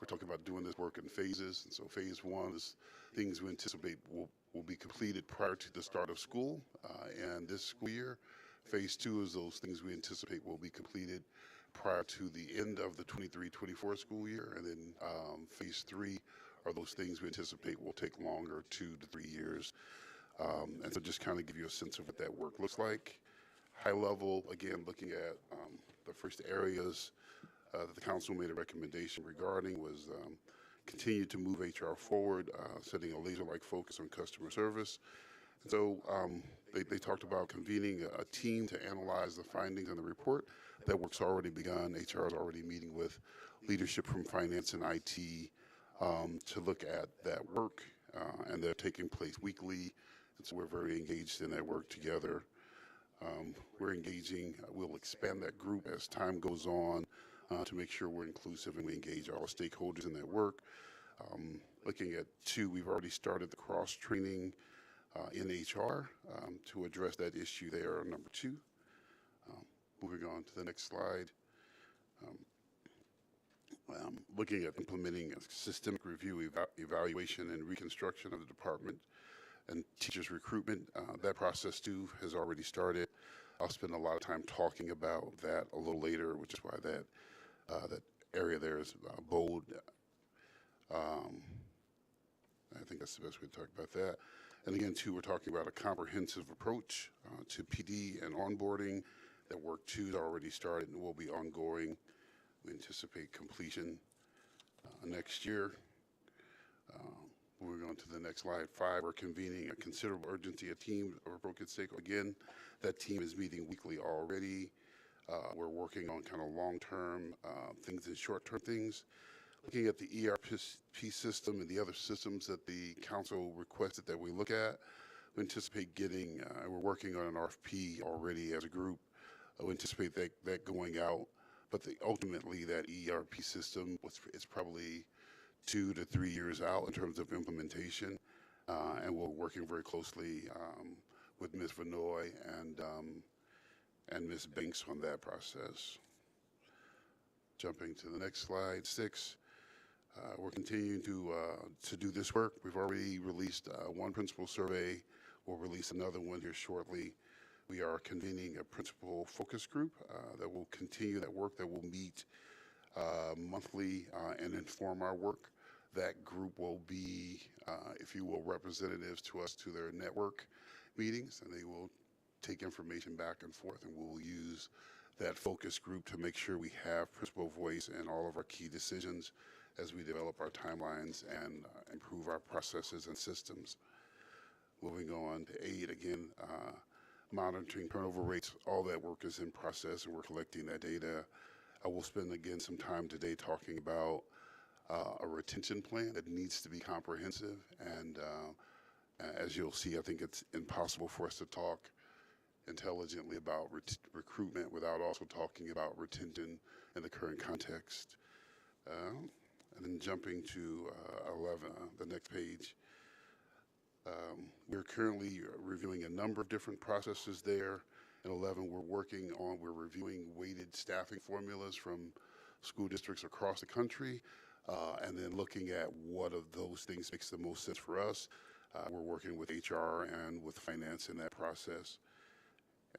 we're talking about doing this work in phases. And so phase one is things we anticipate will be completed prior to the start of school and this school year. Phase two is those things we anticipate will be completed prior to the end of the 23-24 school year. And then phase three are those things we anticipate will take longer, 2 to 3 years. And so just kind of give you a sense of what that work looks like. High level, again, looking at the first areas that the council made a recommendation regarding was continue to move HR forward, setting a laser-like focus on customer service. And so they talked about convening a team to analyze the findings in the report. That work's already begun. HR is already meeting with leadership from finance and IT to look at that work, and they're taking place weekly. And so we're very engaged in that work together. We're engaging, we'll expand that group as time goes on to make sure we're inclusive and we engage all stakeholders in that work. Looking at two, we've already started the cross-training in HR to address that issue there, number two. Moving on to the next slide. Looking at implementing a systemic review, evaluation, and reconstruction of the department and teachers recruitment. That process too has already started. I'll spend a lot of time talking about that a little later, which is why that area there is bold. I think that's the best way to talk about that. And again, too, we're talking about a comprehensive approach to PD and onboarding. That work too is already started and will be ongoing. We anticipate completion next year. Moving on to the next slide, 5, we're convening a considerable urgency, a team of appropriate stakeholders. Again, that team is meeting weekly already. We're working on kind of long-term things and short-term things. Looking at the ERP system and the other systems that the council requested that we look at, we anticipate getting, we're working on an RFP already as a group. We anticipate that going out, but ultimately that ERP system is probably 2 to 3 years out in terms of implementation, and we're working very closely with Ms. Vanoy and Ms. Banks on that process. Jumping to the next slide, 6. We're continuing to do this work. We've already released one principal survey. We'll release another one here shortly. We are convening a principal focus group that will continue that work, that will meet monthly and inform our work. That group will be, if you will, representatives to us to their network meetings, and they will take information back and forth, and we'll use that focus group to make sure we have principal voice in all of our key decisions as we develop our timelines and improve our processes and systems. Moving on to 8, again, monitoring turnover rates. All that work is in process, and we're collecting that data. I will spend, again, some time today talking about a retention plan that needs to be comprehensive. And as you'll see, I think it's impossible for us to talk intelligently about recruitment without also talking about retention in the current context. And then jumping to 11, the next page. We're currently reviewing a number of different processes there. In 11, we're reviewing weighted staffing formulas from school districts across the country, and then looking at what of those things makes the most sense for us. We're working with HR and with finance in that process.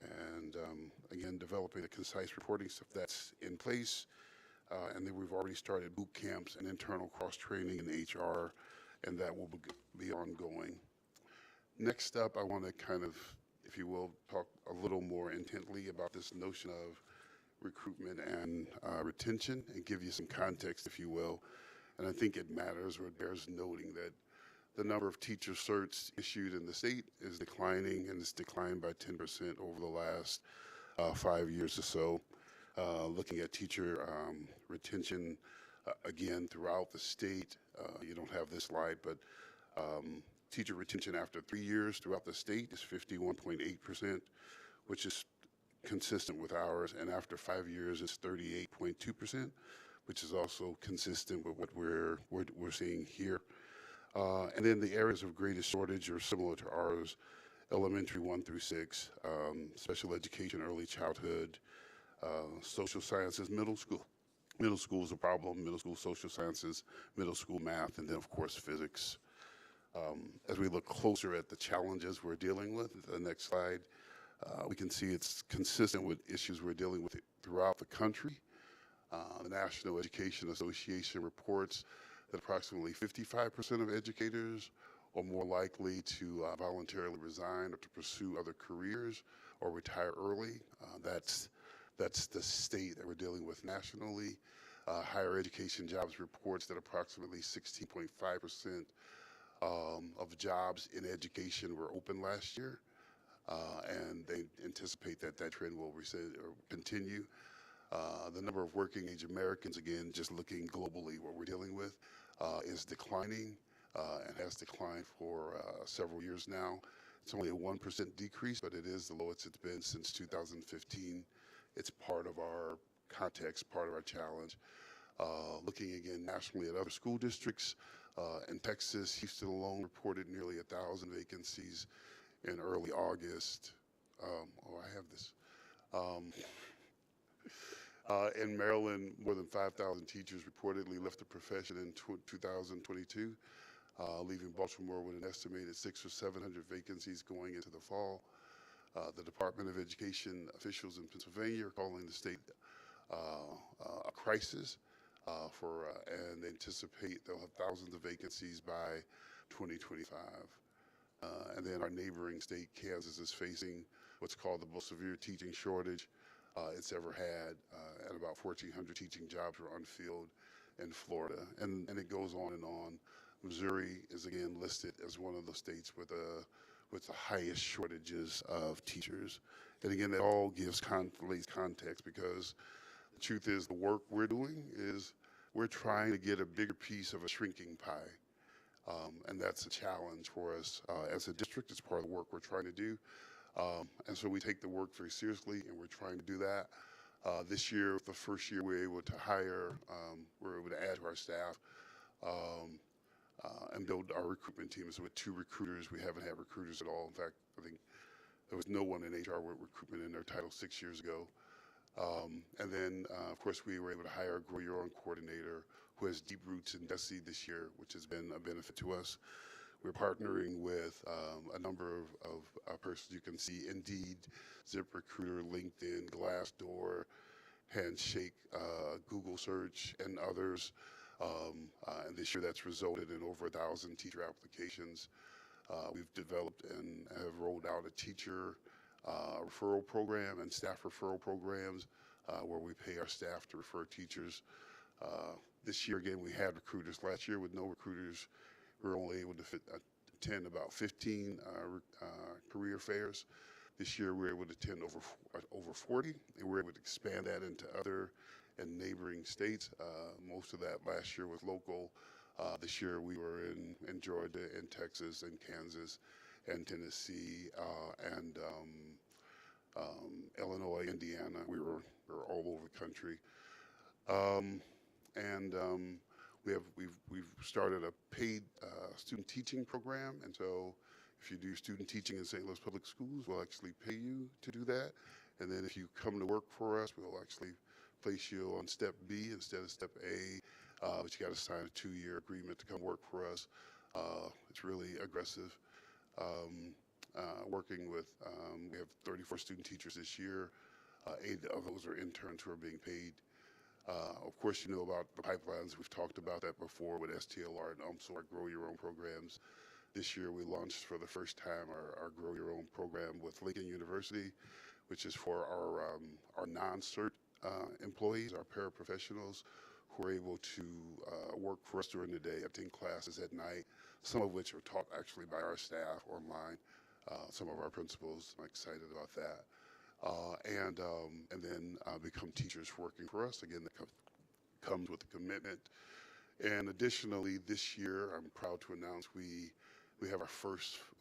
And again, developing a concise reporting stuff that's in place. And then we've already started boot camps and internal cross-training in HR, and that will be ongoing. Next up, I want to kind of, if you will, talk a little more intently about this notion of recruitment and retention and give you some context, if you will. And I think it matters, or it bears noting, that the number of teacher certs issued in the state is declining, and it's declined by 10% over the last 5 years or so. Looking at teacher retention, again, throughout the state, you don't have this slide, but teacher retention after 3 years throughout the state is 51.8%, which is consistent with ours, and after 5 years it's 38.2%, which is also consistent with what we're seeing here. And then the areas of greatest shortage are similar to ours: elementary 1 through 6, special education, early childhood, social sciences, middle school. Middle school is a problem, middle school social sciences, middle school math, and then of course physics. As we look closer at the challenges we're dealing with, the next slide, we can see it's consistent with issues we're dealing with throughout the country. The National Education Association reports that approximately 55% of educators are more likely to voluntarily resign or to pursue other careers or retire early. That's the state that we're dealing with nationally. Higher Education Jobs reports that approximately 16.5% of jobs in education were open last year, and they anticipate that that trend will continue. The number of working age Americans, again, just looking globally, what we're dealing with, is declining and has declined for several years now. It's only a 1% decrease, but it is the lowest it's been since 2015. It's part of our context, part of our challenge. Looking again nationally at other school districts, in Texas, Houston alone reported nearly 1,000 vacancies in early August. I have this. In Maryland, more than 5,000 teachers reportedly left the profession in 2022, leaving Baltimore with an estimated 600 or 700 vacancies going into the fall. The Department of Education officials in Pennsylvania are calling the state a crisis, and they anticipate they'll have thousands of vacancies by 2025. And then our neighboring state, Kansas, is facing what's called the most severe teaching shortage it's ever had, and about 1,400 teaching jobs were unfilled in Florida. And it goes on and on. Missouri is again listed as one of the states with the highest shortages of teachers. And again, that all gives context, because the truth is the work we're doing is we're trying to get a bigger piece of a shrinking pie. And that's a challenge for us as a district. It's part of the work we're trying to do. And so we take the work very seriously, and we're trying to do that. This year, the first year, we were able to hire, we were able to add to our staff and build our recruitment team. So with 2 recruiters, we haven't had recruiters at all. In fact, I think there was no one in HR with recruitment in their title 6 years ago. And then, of course, we were able to hire a Grow Your Own coordinator who has deep roots in DESE this year, which has been a benefit to us. We're partnering with a number of persons you can see: Indeed, ZipRecruiter, LinkedIn, Glassdoor, Handshake, Google Search, and others. And this year that's resulted in over 1,000 teacher applications. We've developed and have rolled out a teacher referral program and staff referral programs where we pay our staff to refer teachers. This year, again, we had recruiters. Last year, with no recruiters, we were only able to attend about 15 career fairs. This year, we were able to attend over 40, and we were able to expand that into other and neighboring states. Most of that last year was local. This year, we were in Georgia, and Texas, and Kansas, and Tennessee, and Illinois, Indiana. We were all over the country. We've started a paid student teaching program, and so if you do student teaching in St. Louis Public Schools, we'll actually pay you to do that. And then if you come to work for us, we'll actually place you on step B instead of step A, but you got to sign a 2-year agreement to come work for us. It's really aggressive. Working with, we have 34 student teachers this year. 8 of those are interns who are being paid. Of course, you know about the pipelines. We've talked about that before with STLR and UMSL, our Grow Your Own programs. This year, we launched for the first time our Grow Your Own program with Lincoln University, which is for our non-cert employees, our paraprofessionals, who are able to work for us during the day, attend classes at night, some of which are taught actually by our staff online, some of our principals. I'm excited about that. And then become teachers working for us. Again, that comes with a commitment. And additionally, this year, I'm proud to announce we have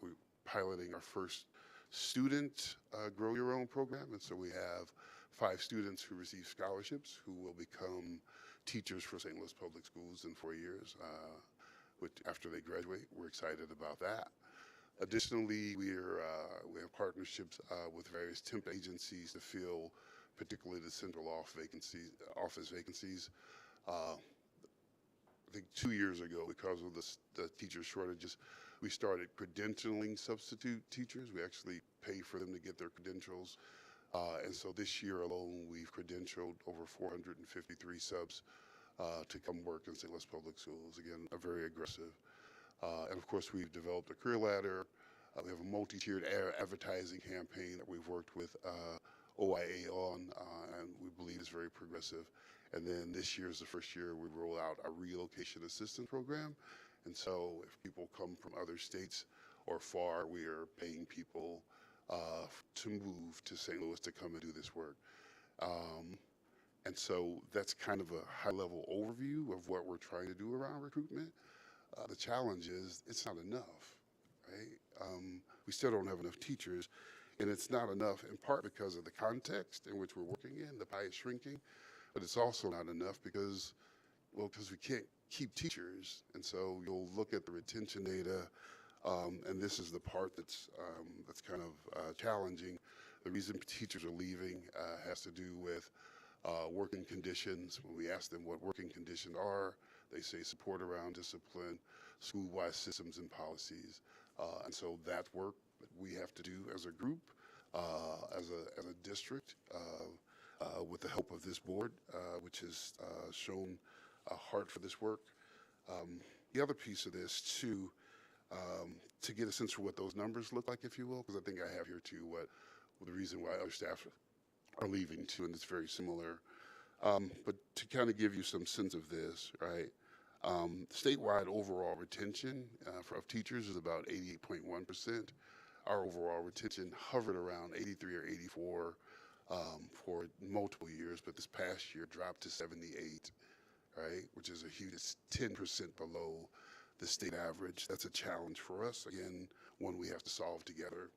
we're piloting our first student Grow Your Own program. And so we have 5 students who receive scholarships who will become teachers for St. Louis Public Schools in 4 years. After they graduate, we're excited about that. Additionally, we have partnerships with various temp agencies to fill particularly the central office vacancies. I think 2 years ago, because of the teacher shortages, we started credentialing substitute teachers. We actually pay for them to get their credentials. And so this year alone, we've credentialed over 453 subs to come work in St. Louis Public Schools. Again, a very aggressive. And of course, we've developed a career ladder. We have a multi-tiered advertising campaign that we've worked with OIA on, and we believe is very progressive. And then this year is the first year we roll out a relocation assistance program. And so if people come from other states or far, we are paying people to move to St. Louis to come and do this work. And so that's kind of a high-level overview of what we're trying to do around recruitment. The challenge is it's not enough, right? We still don't have enough teachers, and it's not enough in part because of the context in which we're working in. The pie is shrinking, but it's also not enough because we can't keep teachers. And so you'll look at the retention data, and this is the part that's kind of challenging. The reason teachers are leaving has to do with working conditions. When we ask them what working conditions are, they say support around discipline, school-wide systems and policies. And so that work that we have to do as a group, as a district, with the help of this board, which has shown a heart for this work. The other piece of this, too, to get a sense for what those numbers look like, if you will, because I think I have here, too, what the reason why other staff are leaving, too, and it's very similar. But to kind of give you some sense of this, right, statewide overall retention of teachers is about 88.1%. Our overall retention hovered around 83 or 84 for multiple years, but this past year dropped to 78, right, which is a huge, it's 10% below the state average. That's a challenge for us, again, one we have to solve together.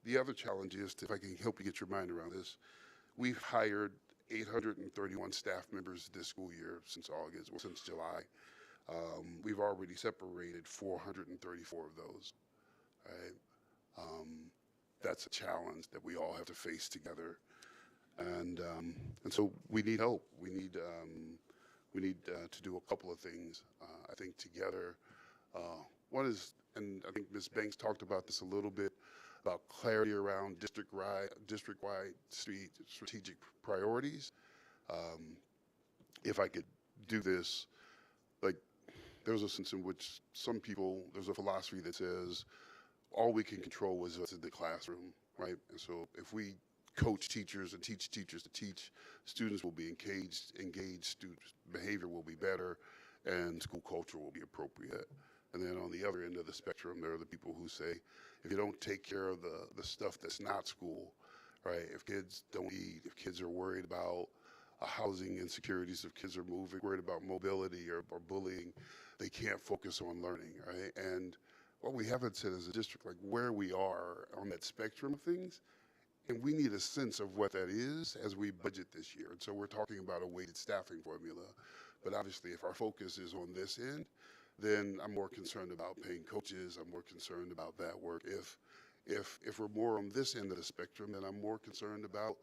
The other challenge is, if I can help you get your mind around this, we've hired 831 staff members this school year since July. We've already separated 434 of those, right? That's a challenge that we all have to face together. And so we need help. We need to do a couple of things, I think, together. One is, and I think Ms. Banks talked about this a little bit, about clarity around district-wide strategic priorities. If I could do this, like, there's a sense in which some people, there's a philosophy that says all we can control is what's in the classroom, right? And so if we coach teachers and teach teachers to teach, students will be engaged, student behavior will be better, and school culture will be appropriate. And then on the other end of the spectrum, there are the people who say, if you don't take care of the stuff that's not school, right? If kids don't eat, if kids are worried about housing insecurities, if kids are worried about mobility or bullying, they can't focus on learning, right? And what we haven't said as a district, like where we are on that spectrum of things, and we need a sense of what that is as we budget this year. And so we're talking about a weighted staffing formula. But obviously, if our focus is on this end, then I'm more concerned about paying coaches. I'm more concerned about that work. If we're more on this end of the spectrum, then I'm more concerned about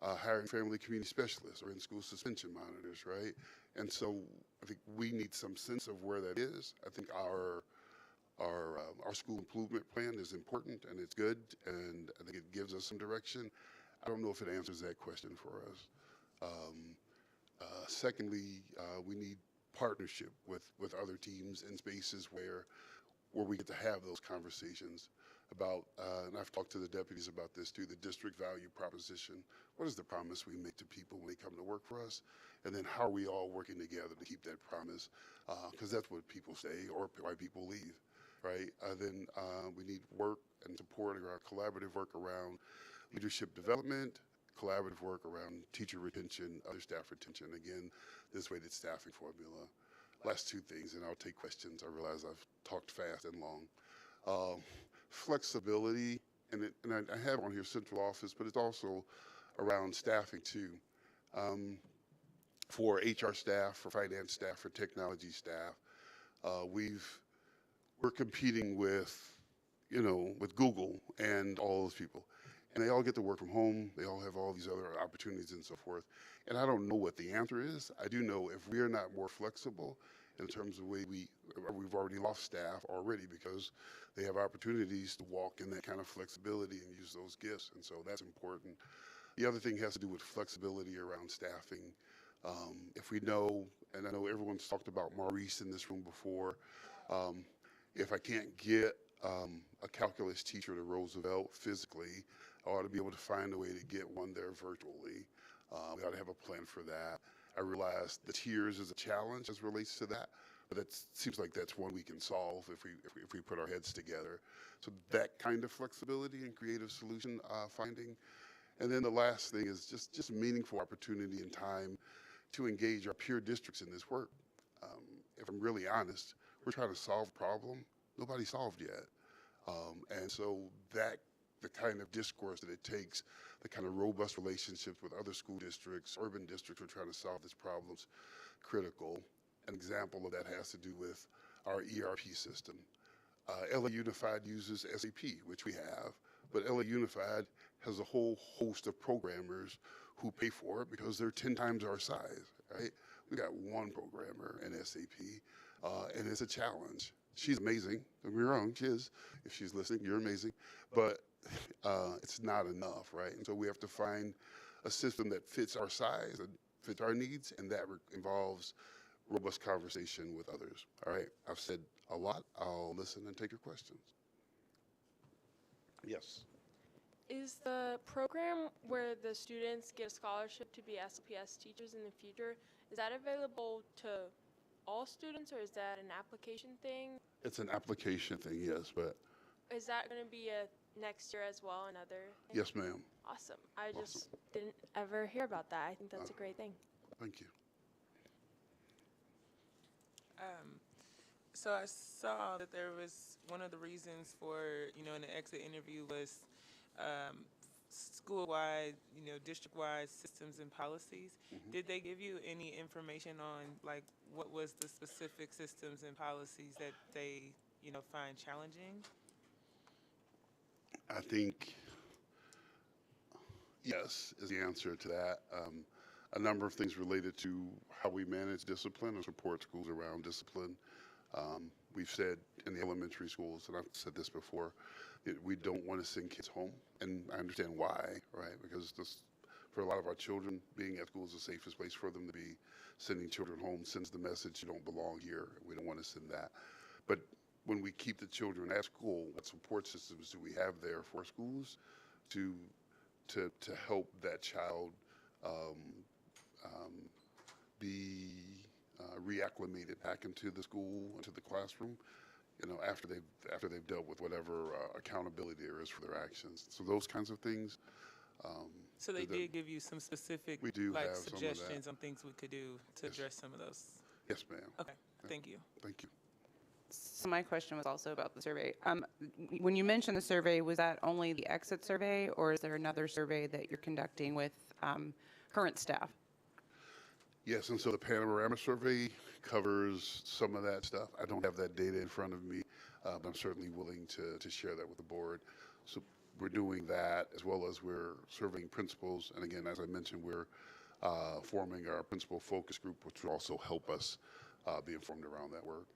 hiring family community specialists or in-school suspension monitors, right? And so I think we need some sense of where that is. I think our school improvement plan is important and it's good, and I think it gives us some direction. I don't know if it answers that question for us. Secondly, we need partnership with other teams in spaces where we get to have those conversations about, and I've talked to the deputies about this too, the district value proposition. What is the promise we make to people when they come to work for us? And then how are we all working together to keep that promise? Because that's what people say or why people leave, right? Then we need work and support around collaborative work around leadership development, collaborative work around teacher retention, other staff retention. Again, this weighted staffing formula. Last two things, and I'll take questions. I realize I've talked fast and long. Flexibility, and I have on here central office, but it's also around staffing too. For HR staff, for finance staff, for technology staff, we're competing with Google and all those people. And they all get to work from home. They all have all these other opportunities and so forth. And I don't know what the answer is. I do know if we are not more flexible in terms of the way we've already lost staff already because they have opportunities to walk in that kind of flexibility and use those gifts. And so that's important. The other thing has to do with flexibility around staffing. If we know, and I know everyone's talked about Maurice in this room before, if I can't get a calculus teacher to Roosevelt physically, I ought to be able to find a way to get one there virtually. We ought to have a plan for that. I realize the tiers is a challenge as relates to that, but it seems like that's one we can solve if we put our heads together. So that kind of flexibility and creative solution finding. And then the last thing is just meaningful opportunity and time to engage our peer districts in this work. If I'm really honest, we're trying to solve a problem nobody solved yet. And so the kind of discourse that it takes, the kind of robust relationships with other school districts, urban districts who are trying to solve this problem's critical. An example of that has to do with our ERP system. LA Unified uses SAP, which we have, but LA Unified has a whole host of programmers who pay for it because they're 10 times our size, right? We got one programmer in SAP, and it's a challenge. She's amazing, don't get me wrong, she is. If she's listening, you're amazing, but it's not enough, right? And so we have to find a system that fits our size and fits our needs, and that involves robust conversation with others, all right? I've said a lot. I'll listen and take your questions. Yes. Is the program where the students get a scholarship to be SLPS teachers in the future, is that available to all students, or is that an application thing? It's an application thing, yes, but. Is that going to be a next year as well, another thing? Yes, ma'am. Awesome. I just didn't ever hear about that. I think that's a great thing. Thank you. So I saw that there was one of the reasons for, in the exit interview was school-wide, district-wide systems and policies. Mm-hmm. Did they give you any information on, like, what was the specific systems and policies that they, find challenging? I think yes is the answer to that. A number of things related to how we manage discipline and support schools around discipline. We've said in the elementary schools, and I've said this before, we don't want to send kids home, and I understand why, right? Because for a lot of our children, being at school is the safest place for them to be. Sending children home sends the message you don't belong here. We don't want to send that. But when we keep the children at school, what support systems do we have there for schools to help that child be reacclimated back into the school, into the classroom, after they've dealt with whatever accountability there is for their actions. So those kinds of things. So they did give you some specific We do like have some of that. suggestions on things we could do to address some of those. Yes, ma'am. Okay, thank you. Thank you. So my question was also about the survey. When you mentioned the survey, was that only the exit survey, or is there another survey that you're conducting with current staff? Yes, and so the panorama survey covers some of that stuff. I don't have that data in front of me, but I'm certainly willing to share that with the board. So we're doing that, as well as we're surveying principals. And again, as I mentioned, we're forming our principal focus group, which will also help us be informed around that work.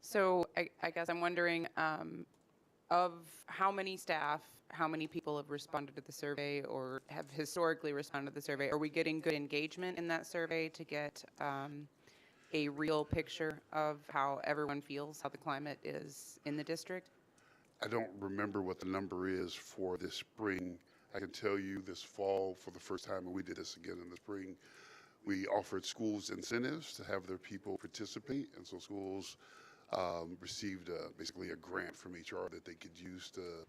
So I guess I'm wondering, of how many staff, how many people have responded to the survey or have historically responded to the survey? Are we getting good engagement in that survey to get a real picture of how everyone feels, how the climate is in the district? I don't remember what the number is for this spring. I can tell you this fall, for the first time, and we did this again in the spring, we offered schools incentives to have their people participate, and so schools received basically a grant from HR that they could use to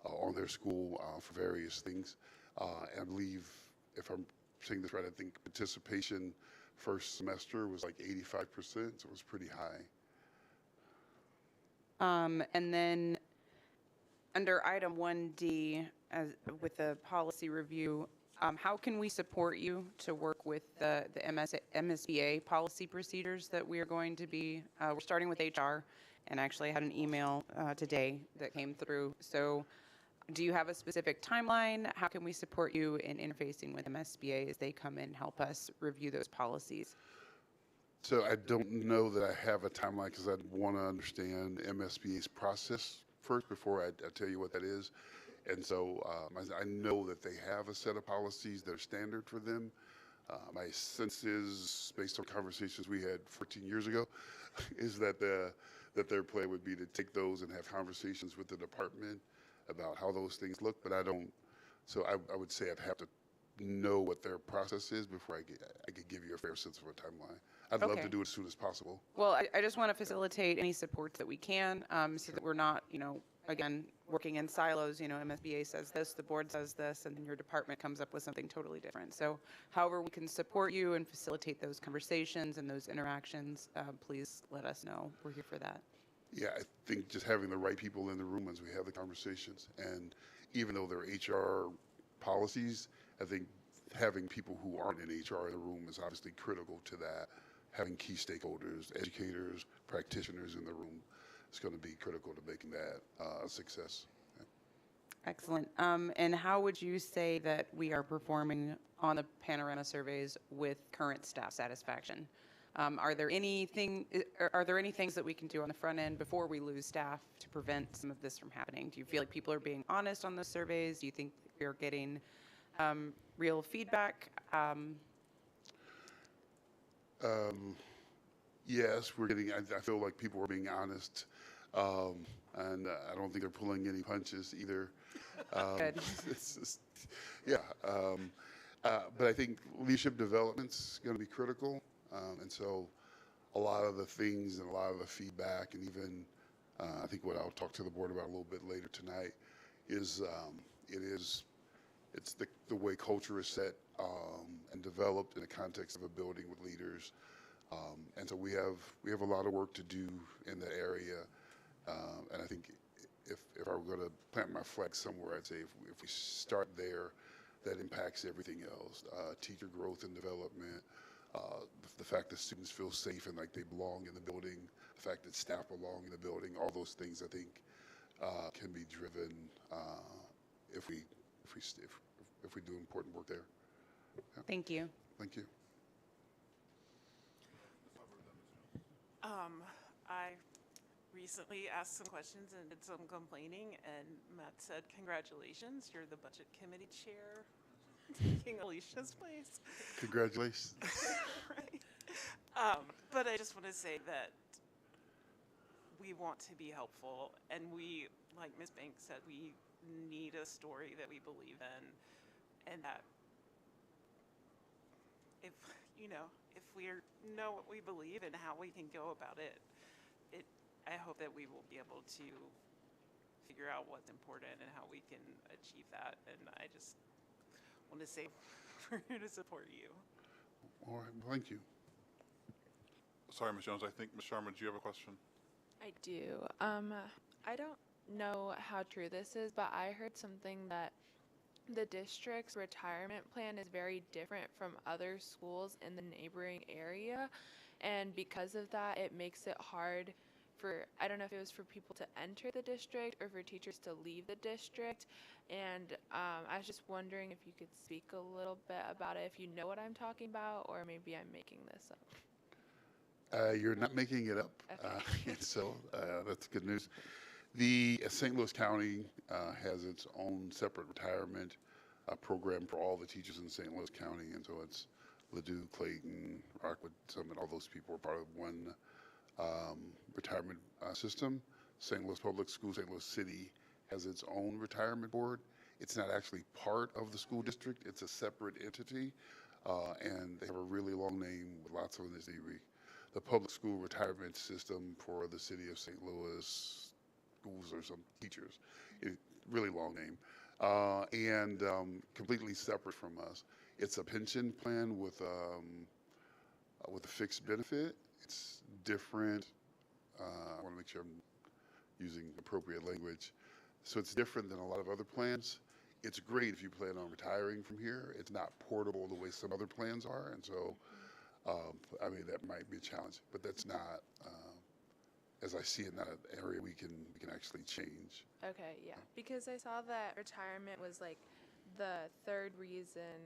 on their school for various things. And I believe, if I'm saying this right, I think participation first semester was like 85%, so it was pretty high. And then under item 1D, with the policy review, how can we support you to work with the MSBA policy procedures that we are going to be, we're starting with HR, and actually I had an email today that came through. So do you have a specific timeline? How can we support you in interfacing with MSBA as they come in and help us review those policies? So I don't know that I have a timeline, because I'd want to understand MSBA's process first before I tell you what that is. And so I know that they have a set of policies that are standard for them. My sense is, based on conversations we had 14 years ago, is that their plan would be to take those and have conversations with the department about how those things look. But I don't, so I would say I'd have to know what their process is before I could give you a fair sense of a timeline. I'd love to do it as soon as possible. Well, I just want to facilitate any support that we can, so that we're not, again, working in silos. MSBA says this, the board says this, and then your department comes up with something totally different. So however we can support you and facilitate those conversations and those interactions, please let us know. We're here for that. Yeah, I think just having the right people in the room as we have the conversations, and even though they're HR policies, I think having people who aren't in HR in the room is obviously critical to that. Having key stakeholders, educators, practitioners in the room is going to be critical to making that a success. Yeah. Excellent. And how would you say that we are performing on the panorama surveys with current staff satisfaction? Are there any things that we can do on the front end before we lose staff to prevent some of this from happening? Do you feel like people are being honest on those surveys? Do you think we are getting real feedback? Yes, we're getting, I feel like people are being honest, and I don't think they're pulling any punches either. Good. It's just, yeah, but I think leadership development's going to be critical, and so a lot of the things and a lot of the feedback, and even I think what I'll talk to the board about a little bit later tonight is it's the way culture is set and developed in the context of a building with leaders, and so we have a lot of work to do in that area, and I think if I were going to plant my flag somewhere, I'd say if we start there, that impacts everything else. Teacher growth and development, the fact that students feel safe and like they belong in the building, the fact that staff belong in the building, all those things I think can be driven if we do important work there. Yeah. Thank you. Thank you. I recently asked some questions and did some complaining, and Matt said, "Congratulations, you're the budget committee chair, taking Alicia's place." Congratulations. Right. But I just want to say that we want to be helpful, and we, like Ms. Banks said, we need a story that we believe in, and that if, if we know what we believe and how we can go about it, I hope that we will be able to figure out what's important and how we can achieve that. And I just want to say we're here to support you. All right, thank you. Sorry, Ms. Jones, I think, Ms. Sharma, do you have a question? I do. I don't know how true this is, but I heard something that the district's retirement plan is very different from other schools in the neighboring area. And because of that, it makes it hard for, I don't know if it was for people to enter the district or for teachers to leave the district. And I was just wondering if you could speak a little bit about it, if you know what I'm talking about, or maybe I'm making this up. You're not making it up, Okay. so that's good news. The St. Louis County has its own separate retirement program for all the teachers in St. Louis County, and so it's Ladue, Clayton, Rockwood, Summit, all those people are part of one retirement system. St. Louis Public Schools, St. Louis City has its own retirement board. It's not actually part of the school district, it's a separate entity, and they have a really long name with lots of initiatives. The public school retirement system for the city of St. Louis schools or some teachers, really long name, and completely separate from us. It's a pension plan with a fixed benefit. It's different. I want to make sure I'm using appropriate language. So it's different than a lot of other plans. It's great if you plan on retiring from here. It's not portable the way some other plans are, and so I mean that might be a challenge, but that's not, as I see it, not an area we can actually change. Okay, yeah, because I saw that retirement was like the third reason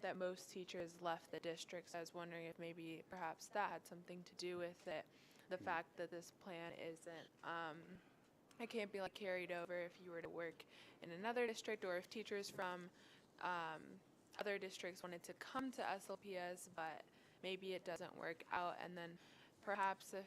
that most teachers left the district. So I was wondering if maybe perhaps that had something to do with it. The fact that this plan isn't, it can't be like carried over if you were to work in another district, or if teachers from other districts wanted to come to SLPS, but maybe it doesn't work out. And then perhaps if,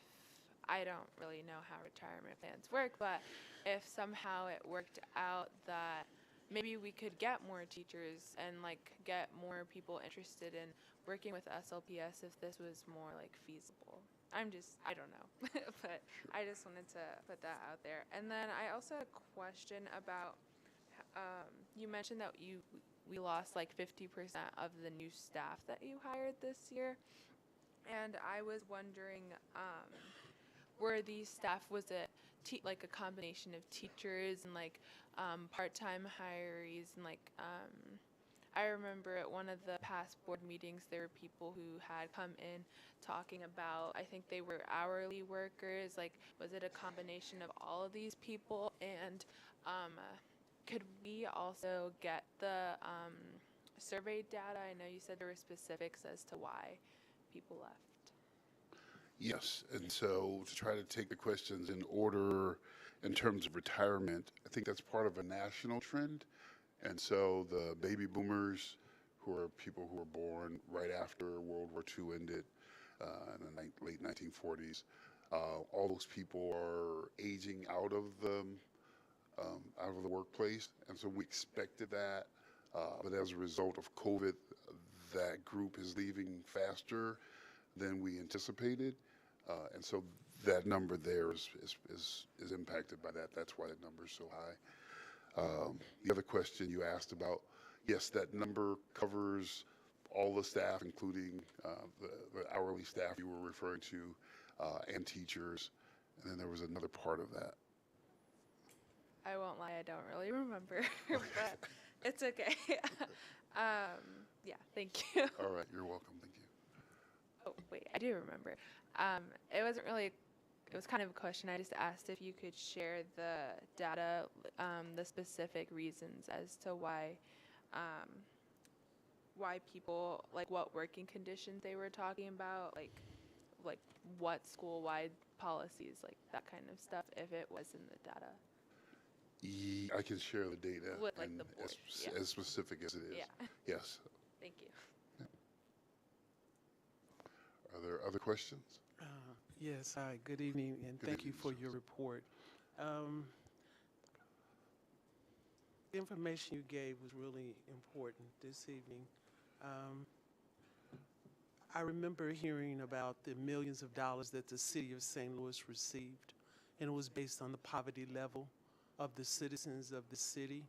I don't really know how retirement plans work, but if somehow it worked out that maybe we could get more teachers and like get more people interested in working with SLPS if this was more like feasible. I don't know, but I just wanted to put that out there. And then I also had a question about, you mentioned that we lost like 50% of the new staff that you hired this year. And I was wondering, were these staff, was it like a combination of teachers and like part-time hirees and like, I remember at one of the past board meetings, there were people who had come in talking about, I think they were hourly workers. Like, was it a combination of all of these people? And could we also get the survey data? I know you said there were specifics as to why people left. Yes, and so to try to take the questions in order in terms of retirement, I think that's part of a national trend. And so the baby boomers, who are people who were born right after World War II ended in the late 1940s, all those people are aging out of the workplace, and so we expected that. But as a result of COVID, that group is leaving faster than we anticipated, and so that number there is impacted by that. That's why that number is so high. The other question you asked about, yes, that number covers all the staff, including the hourly staff you were referring to, and teachers. And then there was another part of that. I won't lie, I don't really remember, but it's okay. Yeah, thank you. All right, you're welcome. Thank you. Oh, wait, I do remember. It wasn't really, it was kind of a question. I just asked if you could share the data, the specific reasons as to why people, like what working conditions they were talking about, like what school-wide policies, like that kind of stuff, if it was in the data. I can share the data, With, like, and the board, as specific as it is. Yeah. Yes. Thank you. Are there other questions? Yes, hi, good evening, and thank you for your report. The information you gave was really important this evening. I remember hearing about the millions of dollars that the city of St. Louis received, and it was based on the poverty level of the citizens of the city.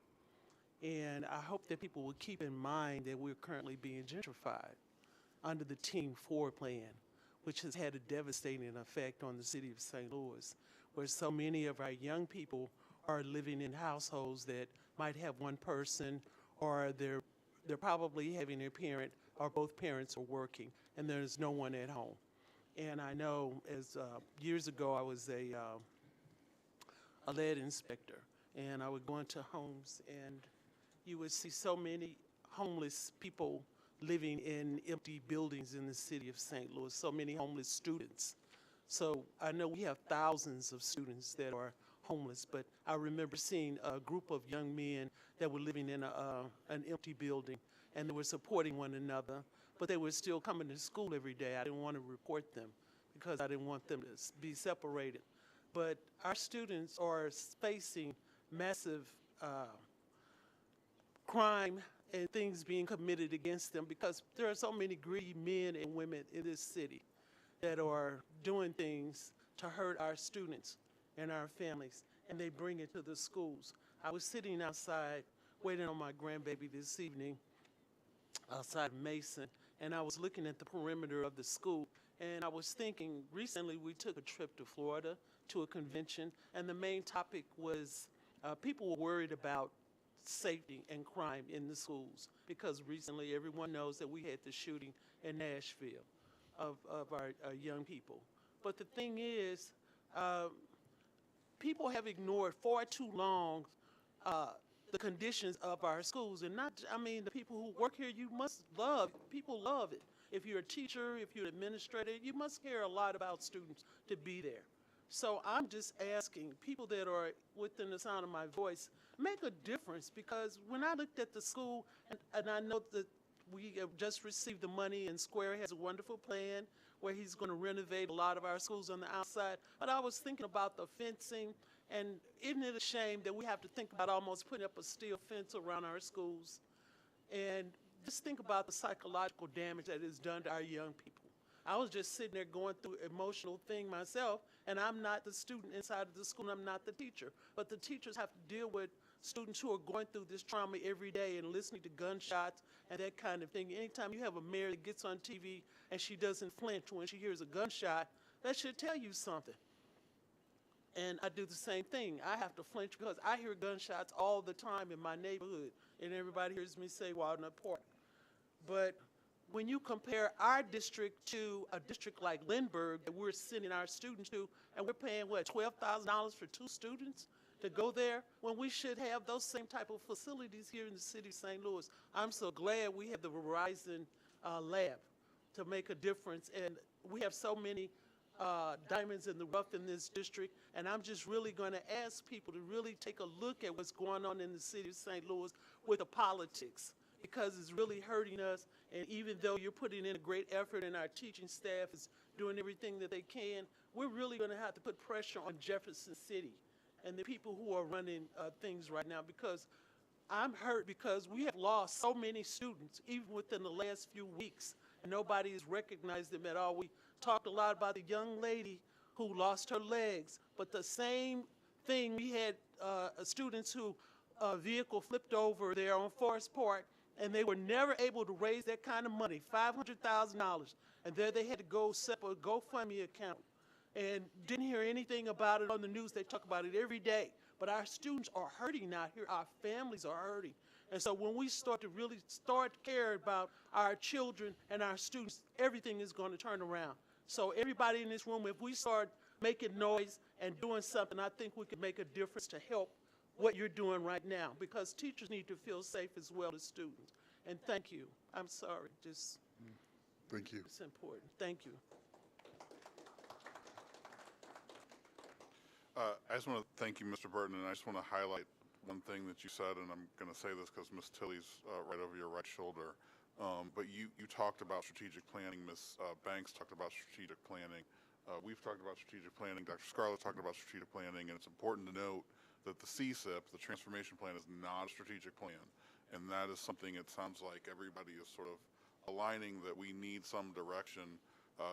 And I hope that people will keep in mind that we're currently being gentrified under the Team 4 plan, which has had a devastating effect on the city of St. Louis, where so many of our young people are living in households that might have one person, or they're probably having their parent or both parents are working, and there's no one at home. And I know as years ago I was a lead inspector, and I would go into homes and you would see so many homeless people living in empty buildings in the city of St. Louis, so many homeless students. So I know we have thousands of students that are homeless, but I remember seeing a group of young men that were living in an empty building, and they were supporting one another, but they were still coming to school every day. I didn't want to report them because I didn't want them to be separated. But our students are facing massive crime and things being committed against them because there are so many greedy men and women in this city that are doing things to hurt our students and our families, and they bring it to the schools. I was sitting outside waiting on my grandbaby this evening outside Mason, and I was looking at the perimeter of the school, and I was thinking, recently we took a trip to Florida to a convention, and the main topic was people were worried about safety and crime in the schools because recently everyone knows that we had the shooting in Nashville of our young people. But the thing is, people have ignored far too long the conditions of our schools, and not, I mean, the people who work here, you must love, people love it. If you're a teacher, if you're an administrator, you must care a lot about students to be there. So I'm just asking people that are within the sound of my voice, make a difference, because when I looked at the school, and I know that we have just received the money, and Square has a wonderful plan where he's going to renovate a lot of our schools on the outside, but I was thinking about the fencing, and isn't it a shame that we have to think about almost putting up a steel fence around our schools? And just think about the psychological damage that is done to our young people. I was just sitting there going through an emotional thing myself, and I'm not the student inside of the school, and I'm not the teacher. But the teachers have to deal with students who are going through this trauma every day and listening to gunshots and that kind of thing. Anytime you have a mayor that gets on TV and she doesn't flinch when she hears a gunshot, that should tell you something. And I do the same thing. I have to flinch because I hear gunshots all the time in my neighborhood, and everybody hears me say Walnut Park. But when you compare our district to a district like Lindbergh that we're sending our students to, and we're paying, what, $12,000 for 2 students to go there, when we should have those same type of facilities here in the city of St. Louis. I'm so glad we have the Verizon lab to make a difference, and we have so many diamonds in the rough in this district, and I'm just really going to ask people to really take a look at what's going on in the city of St. Louis with the politics, because it's really hurting us. And even though you're putting in a great effort and our teaching staff is doing everything that they can, we're really going to have to put pressure on Jefferson City and the people who are running things right now, because I'm hurt because we have lost so many students even within the last few weeks, and nobody has recognized them at all. We talked a lot about the young lady who lost her legs, but the same thing, we had students who vehicle flipped over there on Forest Park, and they were never able to raise that kind of money, $500,000, and there they had to go set up a GoFundMe account, and didn't hear anything about it on the news. They talk about it every day, but our students are hurting out here. Our families are hurting. And so when we start to really care about our children and our students, everything is going to turn around. So everybody in this room, if we start making noise and doing something, I think we can make a difference to help what you're doing right now, because teachers need to feel safe as well as students. And thank you. I'm sorry. Thank you. It's important. Thank you. I just want to thank you, Mr. Burton, and I just want to highlight one thing that you said, and I'm going to say this because Ms. Tilley's right over your right shoulder. But you talked about strategic planning. Ms. Banks talked about strategic planning. we've talked about strategic planning. Dr. Scarlett talked about strategic planning, and it's important to note that the CSIP, the transformation plan, is not a strategic plan. And that is something it sounds like everybody is sort of aligning that we need some direction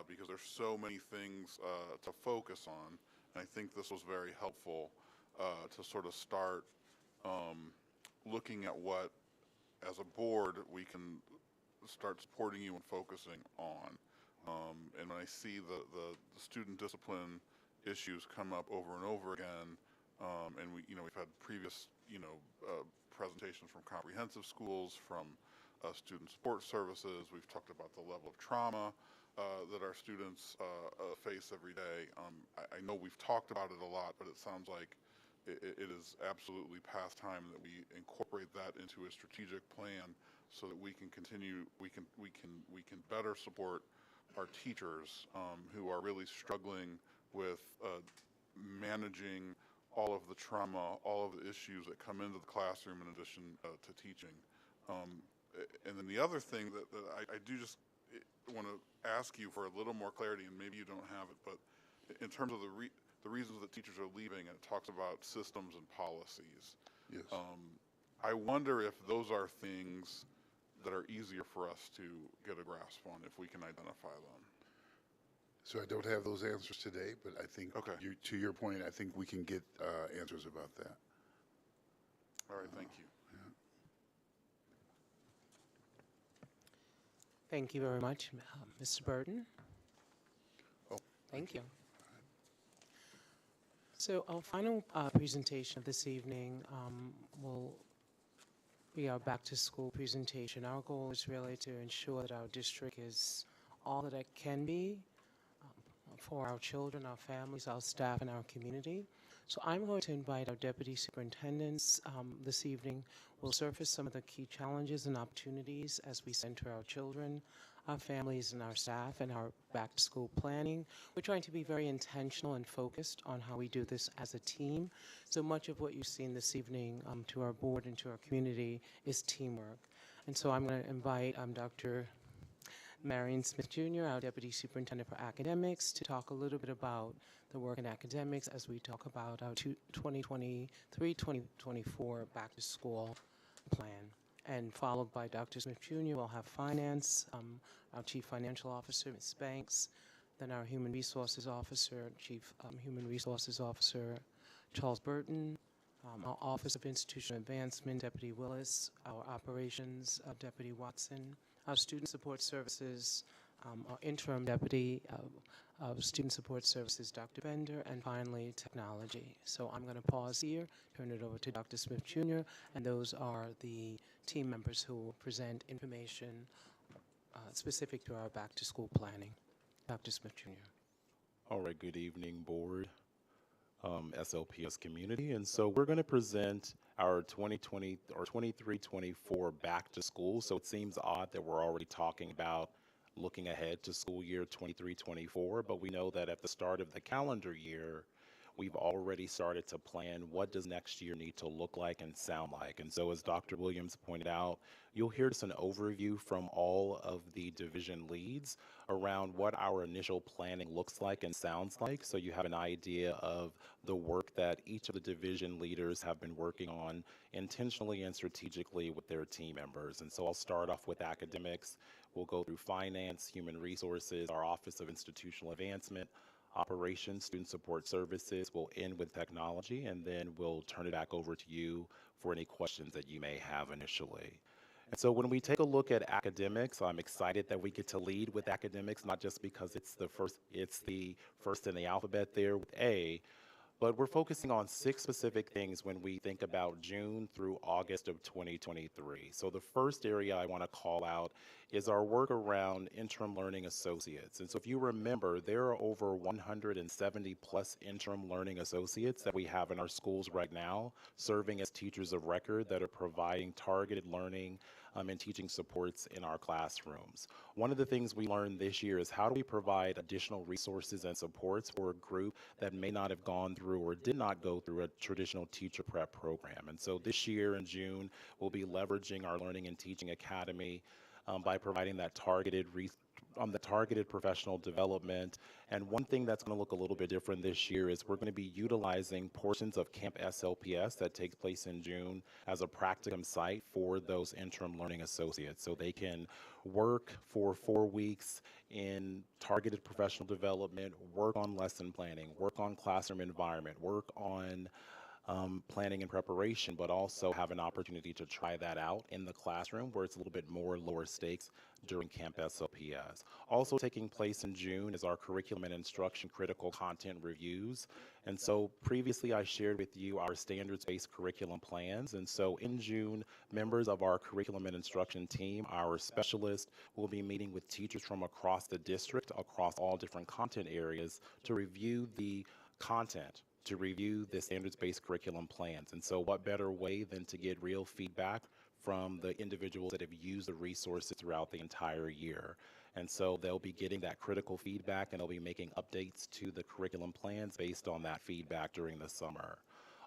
because there's so many things to focus on. And I think this was very helpful to sort of start looking at what, as a board, we can start supporting you and focusing on. And when I see the student discipline issues come up over and over again, and we've had previous, presentations from comprehensive schools, from student support services. We've talked about the level of trauma that our students face every day. I know we've talked about it a lot, but it sounds like it is absolutely past time that we incorporate that into a strategic plan so that we can continue, we can better support our teachers who are really struggling with managing all of the trauma, all of the issues that come into the classroom in addition to teaching. And then the other thing that I do just want to ask you for a little more clarity, and maybe you don't have it, but in terms of the reasons that teachers are leaving, and it talks about systems and policies. Yes. I wonder if those are things that are easier for us to get a grasp on if we can identify them. So I don't have those answers today, but I think, to your point, I think we can get answers about that. All right, thank you. Thank you very much, Mr. Burton. Oh, thank you. So our final presentation of this evening will be our back to school presentation. Our goal is really to ensure that our district is all that it can be for our children, our families, our staff, and our community. So I'm going to invite our deputy superintendents this evening. We'll surface some of the key challenges and opportunities as we center our children, our families, and our staff in our back-to-school planning. We're trying to be very intentional and focused on how we do this as a team. So much of what you've seen this evening to our board and to our community is teamwork. And so I'm going to invite Dr. Marion Smith Jr., our Deputy Superintendent for Academics, to talk a little bit about the work in academics as we talk about our 2023-2024 back-to-school plan. And followed by Dr. Smith Jr., we'll have finance, our Chief Financial Officer, Ms. Banks, then our Human Resources Officer, Chief Human Resources Officer, Charles Burton, our Office of Institutional Advancement, Deputy Willis, our Operations, Deputy Watson, our Student Support Services, our Interim Deputy of Student Support Services, Dr. Bender, and finally, Technology. So I'm going to pause here, turn it over to Dr. Smith Jr., and those are the team members who will present information specific to our back-to-school planning. Dr. Smith Jr. All right, good evening, board, SLPS community. And so we're going to present our 2020 or 23-24 back to school. So it seems odd that we're already talking about looking ahead to school year 23-24, but we know that at the start of the calendar year, we've already started to plan what does next year need to look like and sound like. And so as Dr. Williams pointed out, you'll hear just an overview from all of the division leads around what our initial planning looks like and sounds like, so you have an idea of the work that each of the division leaders have been working on intentionally and strategically with their team members. And so I'll start off with academics. We'll go through finance, human resources, our Office of Institutional Advancement, operations, student support services. We'll end with technology, and then we'll turn it back over to you for any questions that you may have initially. And so when we take a look at academics, I'm excited that we get to lead with academics, not just because it's the first in the alphabet there with A, but we're focusing on 6 specific things when we think about June through August of 2023. So the first area I want to call out is our work around interim learning associates. And so if you remember, there are over 170 plus interim learning associates that we have in our schools right now, serving as teachers of record that are providing targeted learning and teaching supports in our classrooms. One of the things we learned this year is how do we provide additional resources and supports for a group that may not have gone through or did not go through a traditional teacher prep program. And so this year in June, we'll be leveraging our Learning and Teaching Academy by providing that targeted on the targeted professional development. And one thing that's going to look a little bit different this year is we're going to be utilizing portions of Camp SLPS that takes place in June as a practicum site for those interim learning associates. So they can work for 4 weeks in targeted professional development, work on lesson planning, work on classroom environment, work on planning and preparation, but also have an opportunity to try that out in the classroom where it's a little bit more lower stakes during Camp SLPS. Also taking place in June is our curriculum and instruction critical content reviews. And so previously I shared with you our standards-based curriculum plans. And so in June, members of our curriculum and instruction team, our specialists, will be meeting with teachers from across the district, across all different content areas to review the content, to review the standards-based curriculum plans. And so what better way than to get real feedback from the individuals that have used the resources throughout the entire year. And so they'll be getting that critical feedback and they'll be making updates to the curriculum plans based on that feedback during the summer.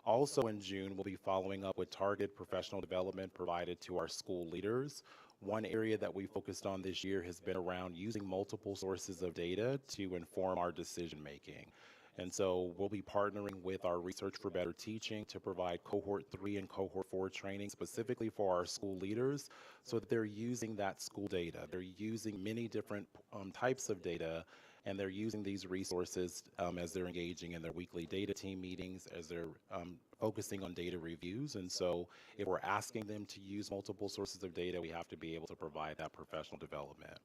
Also in June, we'll be following up with targeted professional development provided to our school leaders. One area that we focused on this year has been around using multiple sources of data to inform our decision making. And so we'll be partnering with our Research for Better Teaching to provide Cohort 3 and Cohort 4 training specifically for our school leaders so that they're using that school data. They're using many different types of data, and they're using these resources as they're engaging in their weekly data team meetings, as they're focusing on data reviews. And so if we're asking them to use multiple sources of data, we have to be able to provide that professional development.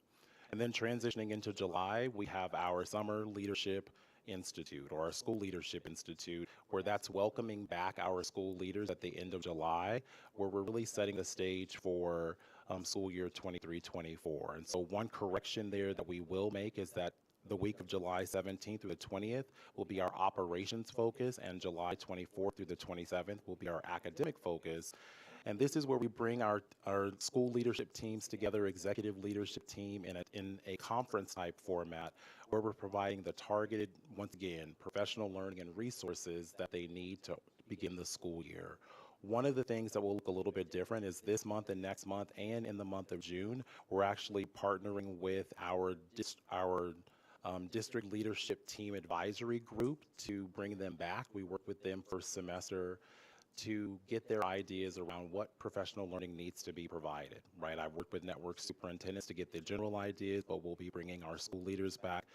And then transitioning into July, we have our Summer Leadership Institute, or our School Leadership Institute, where that's welcoming back our school leaders at the end of July, where we're really setting the stage for school year 23-24. And so one correction there that we will make is that the week of July 17th through the 20th will be our operations focus, and July 24th through the 27th will be our academic focus. And this is where we bring our school leadership teams together, executive leadership team in a conference type format, where we're providing the targeted, once again, professional learning and resources that they need to begin the school year. One of the things that will look a little bit different is this month and next month and in the month of June, we're actually partnering with our district leadership team advisory group to bring them back. We work with them first semester to get their ideas around what professional learning needs to be provided, right? I've worked with network superintendents to get the general ideas, but we'll be bringing our school leaders back,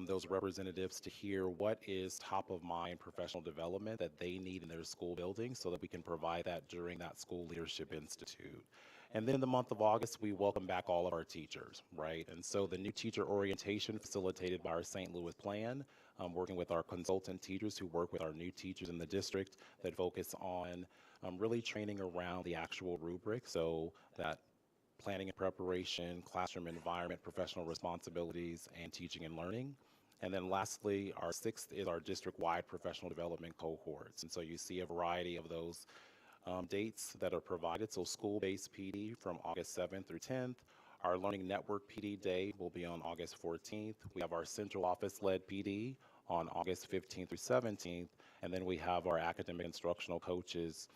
those representatives, to hear what is top of mind professional development that they need in their school building so that we can provide that during that School Leadership Institute. And then in the month of August, we welcome back all of our teachers, right? And so the new teacher orientation facilitated by our St. Louis plan, working with our consultant teachers who work with our new teachers in the district that focus on really training around the actual rubric, so that planning and preparation, classroom environment, professional responsibilities, and teaching and learning. And then lastly, our sixth is our district-wide professional development cohorts. And so you see a variety of those dates that are provided. So school-based PD from August 7th through 10th. Our Learning Network PD Day will be on August 14th. We have our central office-led PD on August 15th through 17th. And then we have our academic instructional coaches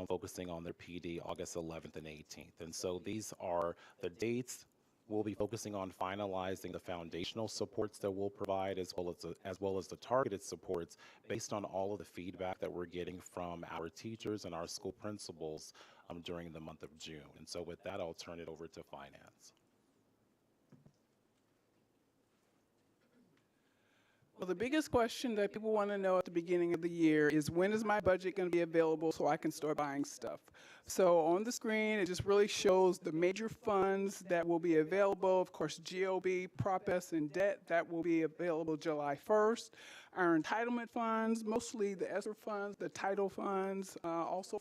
focusing on their PD August 11th and 18th. And so these are the dates. We'll be focusing on finalizing the foundational supports that we'll provide, as well as the targeted supports based on all of the feedback that we're getting from our teachers and our school principals during the month of June. And so with that, I'll turn it over to finance. Well, the biggest question that people want to know at the beginning of the year is, when is my budget going to be available so I can start buying stuff? So on the screen, it just really shows the major funds that will be available. Of course, GOB, Prop S, and debt, that will be available July 1st. Our entitlement funds, mostly the ESSER funds, the title funds, also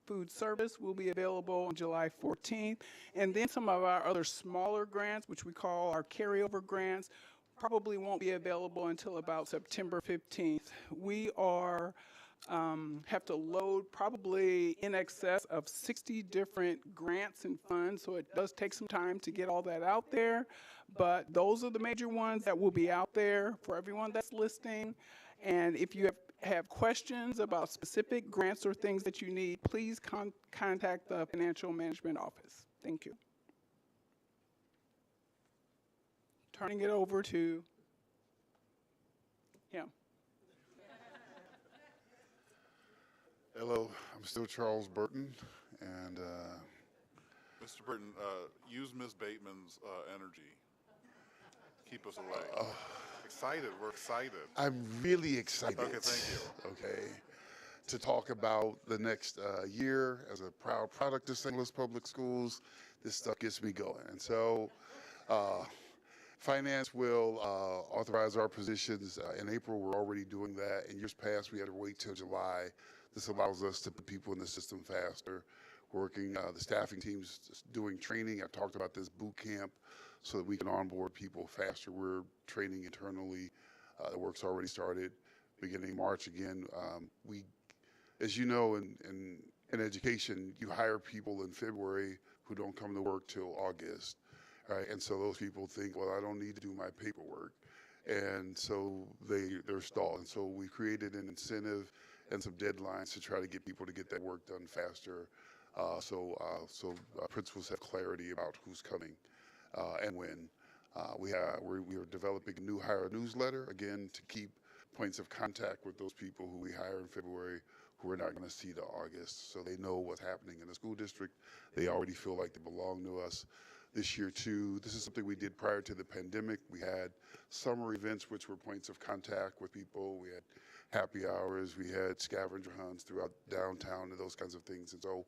food service will be available on July 14th. And then some of our other smaller grants, which we call our carryover grants, probably won't be available until about September 15th. We have to load probably in excess of 60 different grants and funds, so it does take some time to get all that out there. But those are the major ones that will be out there for everyone that's listening. And if you have questions about specific grants or things that you need, please contact the Financial Management Office. Thank you. turning it over to him. Hello, I'm still Charles Burton, and Mr. Burton, use Ms. Bateman's energy. Keep us away. Excited. We're excited. I'm really excited. Okay, thank you. Okay, to talk about the next year as a proud product of St. Louis Public Schools. This stuff gets me going, and so finance will authorize our positions in April. We're already doing that. In years past, we had to wait till July. This allows us to put people in the system faster. Working the staffing teams doing training. I talked about this boot camp so that we can onboard people faster. We're training internally. The work's already started. Beginning March again. As you know, in education, you hire people in February who don't come to work till August, right? And so those people think, well, I don't need to do my paperwork, and so they're stalled. And so we created an incentive and some deadlines to try to get people to get that work done faster. So principals have clarity about who's coming and when. We are developing a new hire newsletter, again, to keep points of contact with those people who we hire in February who we're not going to see till August, so they know what's happening in the school district. They already feel like they belong to us. This year, too, this is something we did prior to the pandemic. We had summer events, which were points of contact with people. We had happy hours. We had scavenger hunts throughout downtown and those kinds of things. And so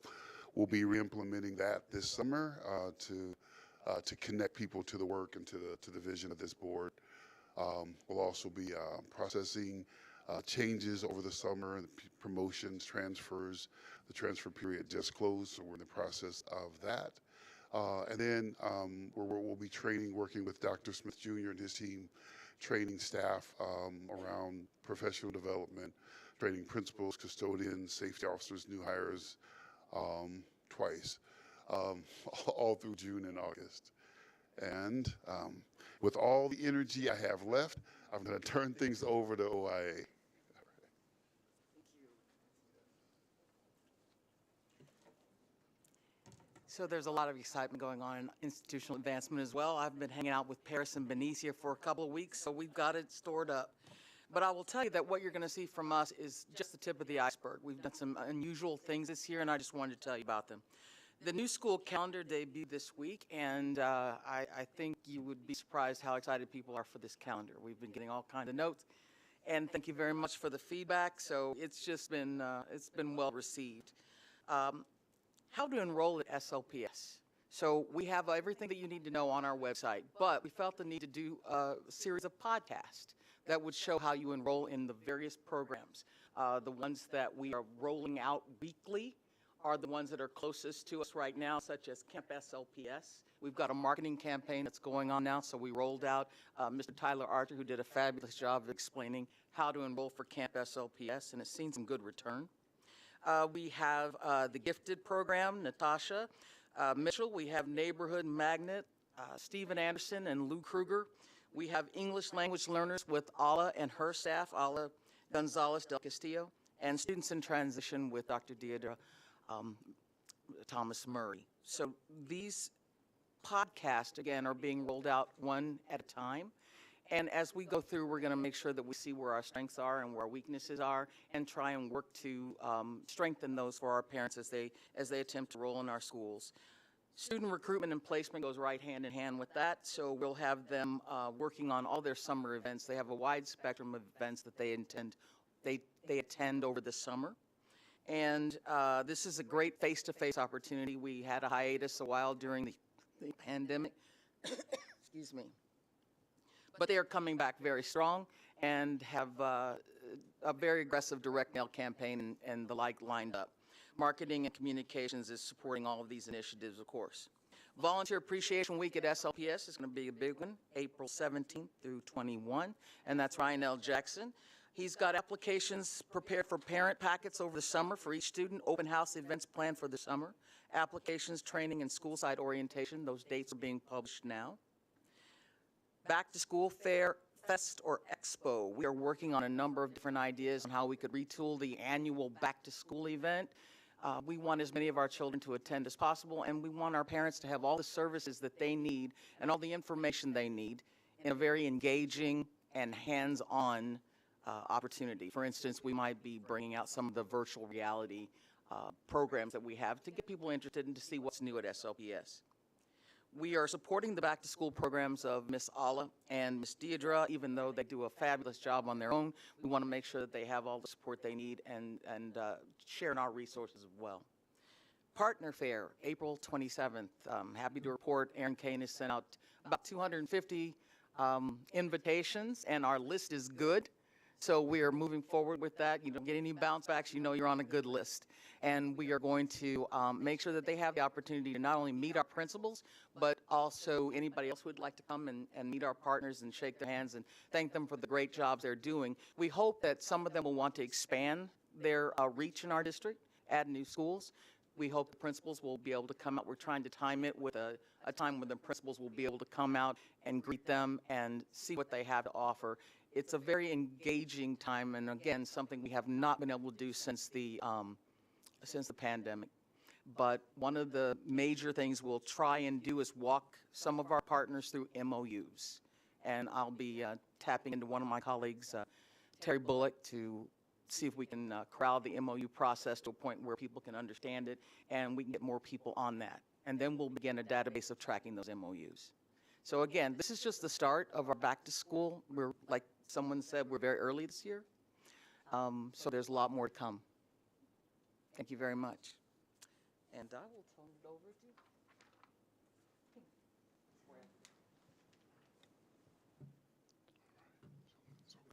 we'll be re-implementing that this summer to connect people to the work and to the vision of this board. We'll also be processing changes over the summer, promotions, transfers. The transfer period just closed, so we're in the process of that. And then we'll be working with Dr. Smith Jr. and his team, training staff around professional development, training principals, custodians, safety officers, new hires twice, all through June and August. And with all the energy I have left, I'm going to turn things over to OIA. So there's a lot of excitement going on in institutional advancement as well. I've been hanging out with Paris and Benicia for a couple of weeks, so we've got it stored up. But I will tell you that what you're going to see from us is just the tip of the iceberg. We've done some unusual things this year, and I just wanted to tell you about them. The new school calendar debuted this week, and I think you would be surprised how excited people are for this calendar. We've been getting all kinds of notes, and thank you very much for the feedback. So it's just been well received. How to enroll at SLPS. So we have everything that you need to know on our website, but we felt the need to do a series of podcasts that would show how you enroll in the various programs. The ones that we are rolling out weekly are the ones that are closest to us right now, such as Camp SLPS. We've got a marketing campaign that's going on now, so we rolled out Mr. Tyler Archer, who did a fabulous job of explaining how to enroll for Camp SLPS, and it's seen some good return. We have the Gifted program, Natasha Mitchell. We have Neighborhood Magnet, Stephen Anderson and Lou Kruger. We have English language learners with Ala and her staff, Ala Gonzalez del Castillo, and Students in Transition with Dr. Deidre Thomas Murray. So these podcasts, again, are being rolled out one at a time. And as we go through, we're going to make sure that we see where our strengths are and where our weaknesses are, and try and work to strengthen those for our parents as they attempt to roll in our schools. Student recruitment and placement goes right hand in hand with that, so we'll have them working on all their summer events. They have a wide spectrum of events that they attend over the summer. And this is a great face-to-face opportunity. We had a hiatus a while during the pandemic. Excuse me. But they are coming back very strong and have a very aggressive direct mail campaign and the like lined up. Marketing and communications is supporting all of these initiatives, of course. Volunteer Appreciation Week at SLPS is going to be a big one, April 17th through 21, and that's Ryan L. Jackson. He's got applications prepared for parent packets over the summer for each student, open house events planned for the summer, applications, training, and school site orientation. Those dates are being published now. Back to School Fair, Fest, or Expo. We are working on a number of different ideas on how we could retool the annual back to school event. We want as many of our children to attend as possible, and we want our parents to have all the services that they need and all the information they need in a very engaging and hands-on opportunity. For instance, we might be bringing out some of the virtual reality programs that we have to get people interested and to see what's new at SLPS. We are supporting the back-to-school programs of Miss Alla and Miss Deidre. Even though they do a fabulous job on their own, we want to make sure that they have all the support they need and sharing our resources as well. Partner Fair, April 27th. Happy to report Aaron Kane has sent out about 250 invitations, and our list is good. So we are moving forward with that. You don't get any bounce backs, you know you're on a good list. And we are going to make sure that they have the opportunity to not only meet our principals, but also anybody else who would like to come and meet our partners and shake their hands and thank them for the great jobs they're doing. We hope that some of them will want to expand their reach in our district, add new schools. We hope the principals will be able to come out. We're trying to time it with a time when the principals will be able to come out and greet them and see what they have to offer. It's a very engaging time, and again, something we have not been able to do since the pandemic. But one of the major things we'll try and do is walk some of our partners through MOUs. And I'll be tapping into one of my colleagues, Terry Bullock, to see if we can corral the MOU process to a point where people can understand it and we can get more people on that. And then we'll begin a database of tracking those MOUs. So again, this is just the start of our back to school. We're, like someone said, we're very early this year. So there's a lot more to come. Thank you very much. And I will turn it over to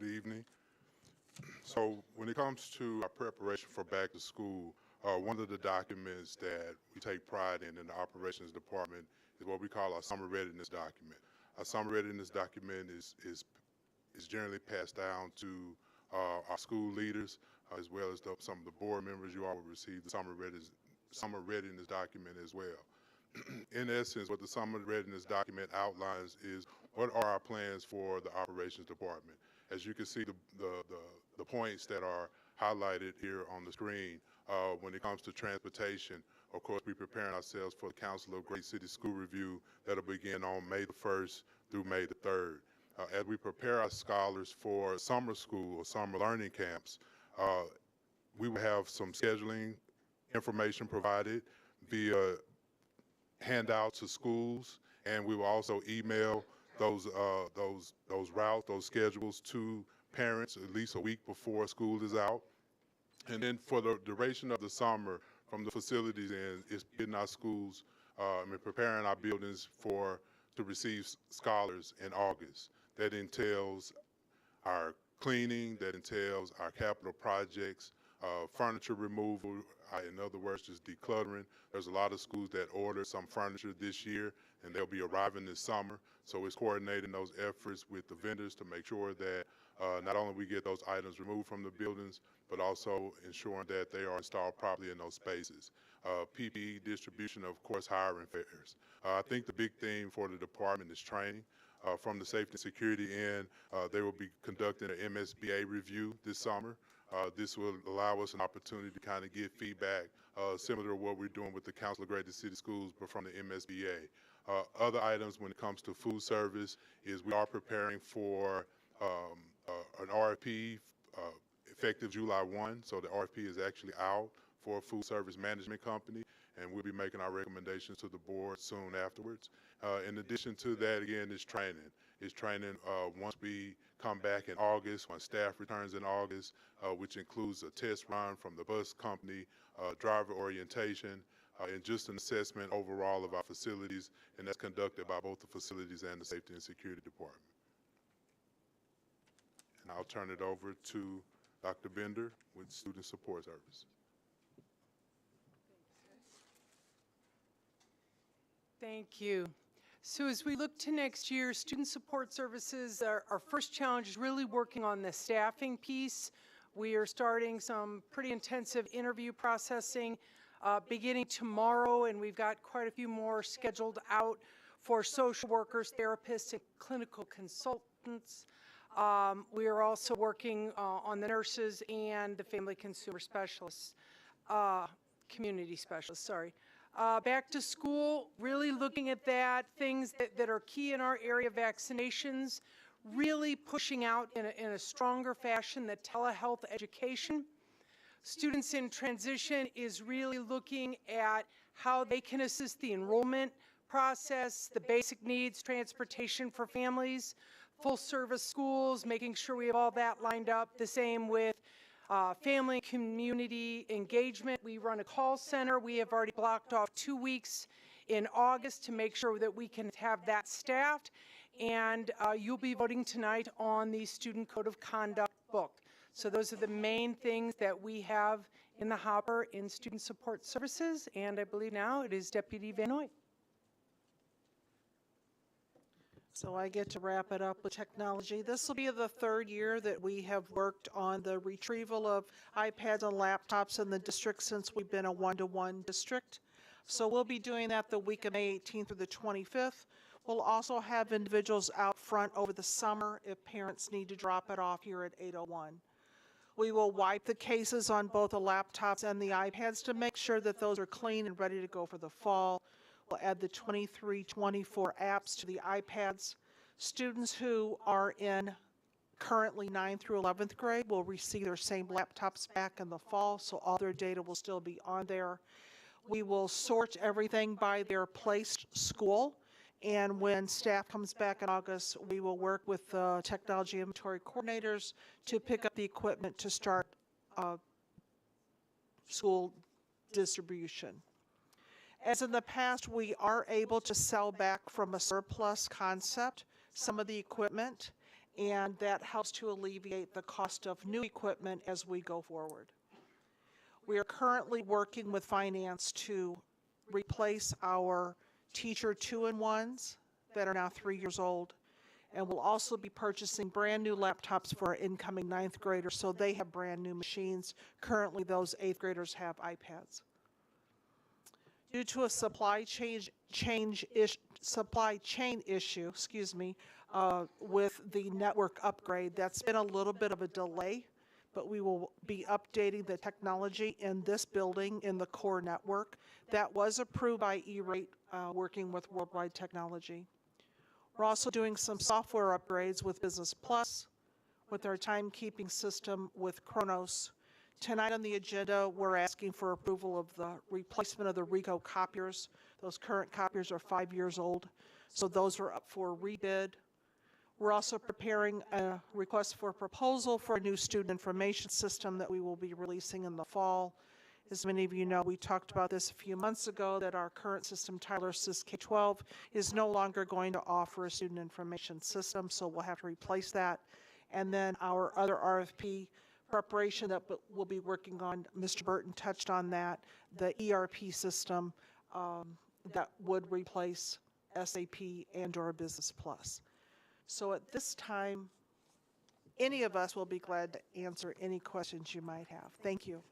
Good evening. So when it comes to our preparation for back to school, one of the documents that we take pride in the operations department is what we call our summer readiness document. Our summer readiness document is generally passed down to our school leaders as well as some of the board members. You all will receive the summer readiness document as well. In essence, what the summer readiness document outlines is what are our plans for the operations department. As you can see, the points that are highlighted here on the screen, when it comes to transportation, of course, we're preparing ourselves for the Council of Great City School Review that'll begin on May the 1st through May the 3rd. As we prepare our scholars for summer school or summer learning camps, we will have some scheduling information provided via handouts to schools, and we will also email those routes, those schedules to parents at least a week before school is out. And then for the duration of the summer, from the facilities end, is getting our schools and preparing our buildings to receive scholars in August. That entails our cleaning, that entails our capital projects, furniture removal, in other words, just decluttering. There's a lot of schools that ordered some furniture this year, and they'll be arriving this summer. So it's coordinating those efforts with the vendors to make sure that not only we get those items removed from the buildings, but also ensuring that they are installed properly in those spaces. PPE distribution, of course, hiring fairs. I think the big theme for the department is training. From the safety and security end, they will be conducting an MSBA review this summer. This will allow us an opportunity to kind of get feedback similar to what we're doing with the Council of Great City Schools, but from the MSBA. Other items when it comes to food service is we are preparing for an RFP effective July 1. So the RFP is actually out for a food service management company, and we'll be making our recommendations to the board soon afterwards. In addition to that, again, is training. It's training once we come back in August, when staff returns in August, which includes a test run from the bus company, driver orientation, and just an assessment overall of our facilities, and that's conducted by both the facilities and the safety and security department. And I'll turn it over to Dr. Bender with Student Support Services. Thank you. So as we look to next year, Student Support Services, our first challenge is really working on the staffing piece. We are starting some pretty intensive interview processing beginning tomorrow, and we've got quite a few more scheduled out for social workers, therapists, and clinical consultants. We are also working on the nurses and the family consumer specialists, community specialists, sorry. Back to school, really looking at that, things that are key in our area, vaccinations, really pushing out in a stronger fashion the telehealth education. Students in transition is really looking at how they can assist the enrollment process, the basic needs, transportation for families, full service schools, making sure we have all that lined up. The same with family and community engagement. We run a call center. We have already blocked off 2 weeks in August to make sure that we can have that staffed. And you'll be voting tonight on the Student Code of Conduct book. So those are the main things that we have in the hopper in Student Support Services. And I believe now it is Deputy Van Noy. So I get to wrap it up with technology. This will be the third year that we have worked on the retrieval of iPads and laptops in the district since we've been a one-to-one district. So we'll be doing that the week of May 18th through the 25th. We'll also have individuals out front over the summer if parents need to drop it off here at 801. We will wipe the cases on both the laptops and the iPads to make sure that those are clean and ready to go for the fall. We'll add the 23-24 apps to the iPads. Students who are in currently 9th through 11th grade will receive their same laptops back in the fall, so all their data will still be on there. We will sort everything by their placed school, and when staff comes back in August, we will work with the technology inventory coordinators to pick up the equipment to start school distribution. As in the past, we are able to sell back from a surplus concept some of the equipment, and that helps to alleviate the cost of new equipment as we go forward. We are currently working with finance to replace our teacher 2-in-1s that are now 3 years old, and we'll also be purchasing brand new laptops for our incoming 9th graders so they have brand new machines. Currently, those 8th graders have iPads. Due to a supply chain issue, with the network upgrade, that's been a little bit of a delay, but we will be updating the technology in this building in the core network. That was approved by E-Rate, working with Worldwide Technology. We're also doing some software upgrades with Business Plus, with our timekeeping system with Kronos. Tonight on the agenda, we're asking for approval of the replacement of the Ricoh copiers. Those current copiers are 5 years old, so those are up for rebid. We're also preparing a request for proposal for a new student information system that we will be releasing in the fall. As many of you know, we talked about this a few months ago, that our current system, Tyler Sys K-12, is no longer going to offer a student information system, so we'll have to replace that. And then our other RFP preparation that we'll be working on, Mr. Burton touched on that, the ERP system that would replace SAP and/or Business Plus. So at this time, any of us will be glad to answer any questions you might have. Thank you.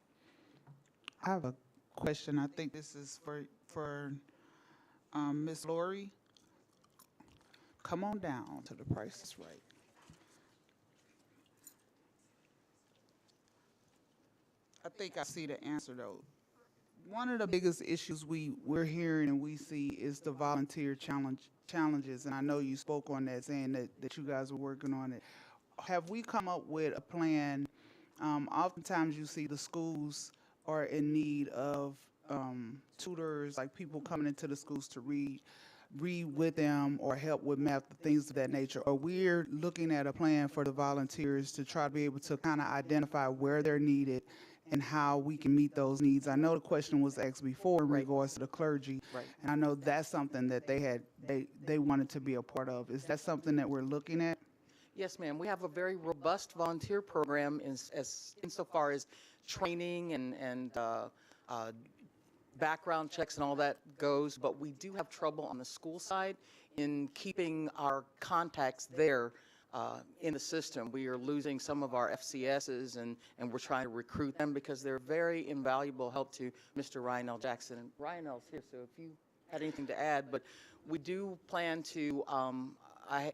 I have a question. I think this is for Ms. Lori. Come on down to The Price is Right. I think I see the answer, though. One of the biggest issues we're hearing and we see is the volunteer challenges, and I know you spoke on that, saying that you guys are working on it. Have we come up with a plan? Oftentimes you see the schools are in need of tutors, like people coming into the schools to read with them or help with math, things of that nature. Or we're looking at a plan for the volunteers to try to be able to kind of identify where they're needed and how we can meet those needs. I know the question was asked before in regards to the clergy, and I know that's something that they wanted to be a part of. Is that something that we're looking at? Yes, ma'am. We have a very robust volunteer program insofar as training and background checks and all that goes, but we do have trouble on the school side in keeping our contacts there in the system. We are losing some of our FCSs, and we're trying to recruit them because they're very invaluable help to Mr. Ryan L. Jackson. And Ryan L's here, so if you had anything to add, but we do plan to, I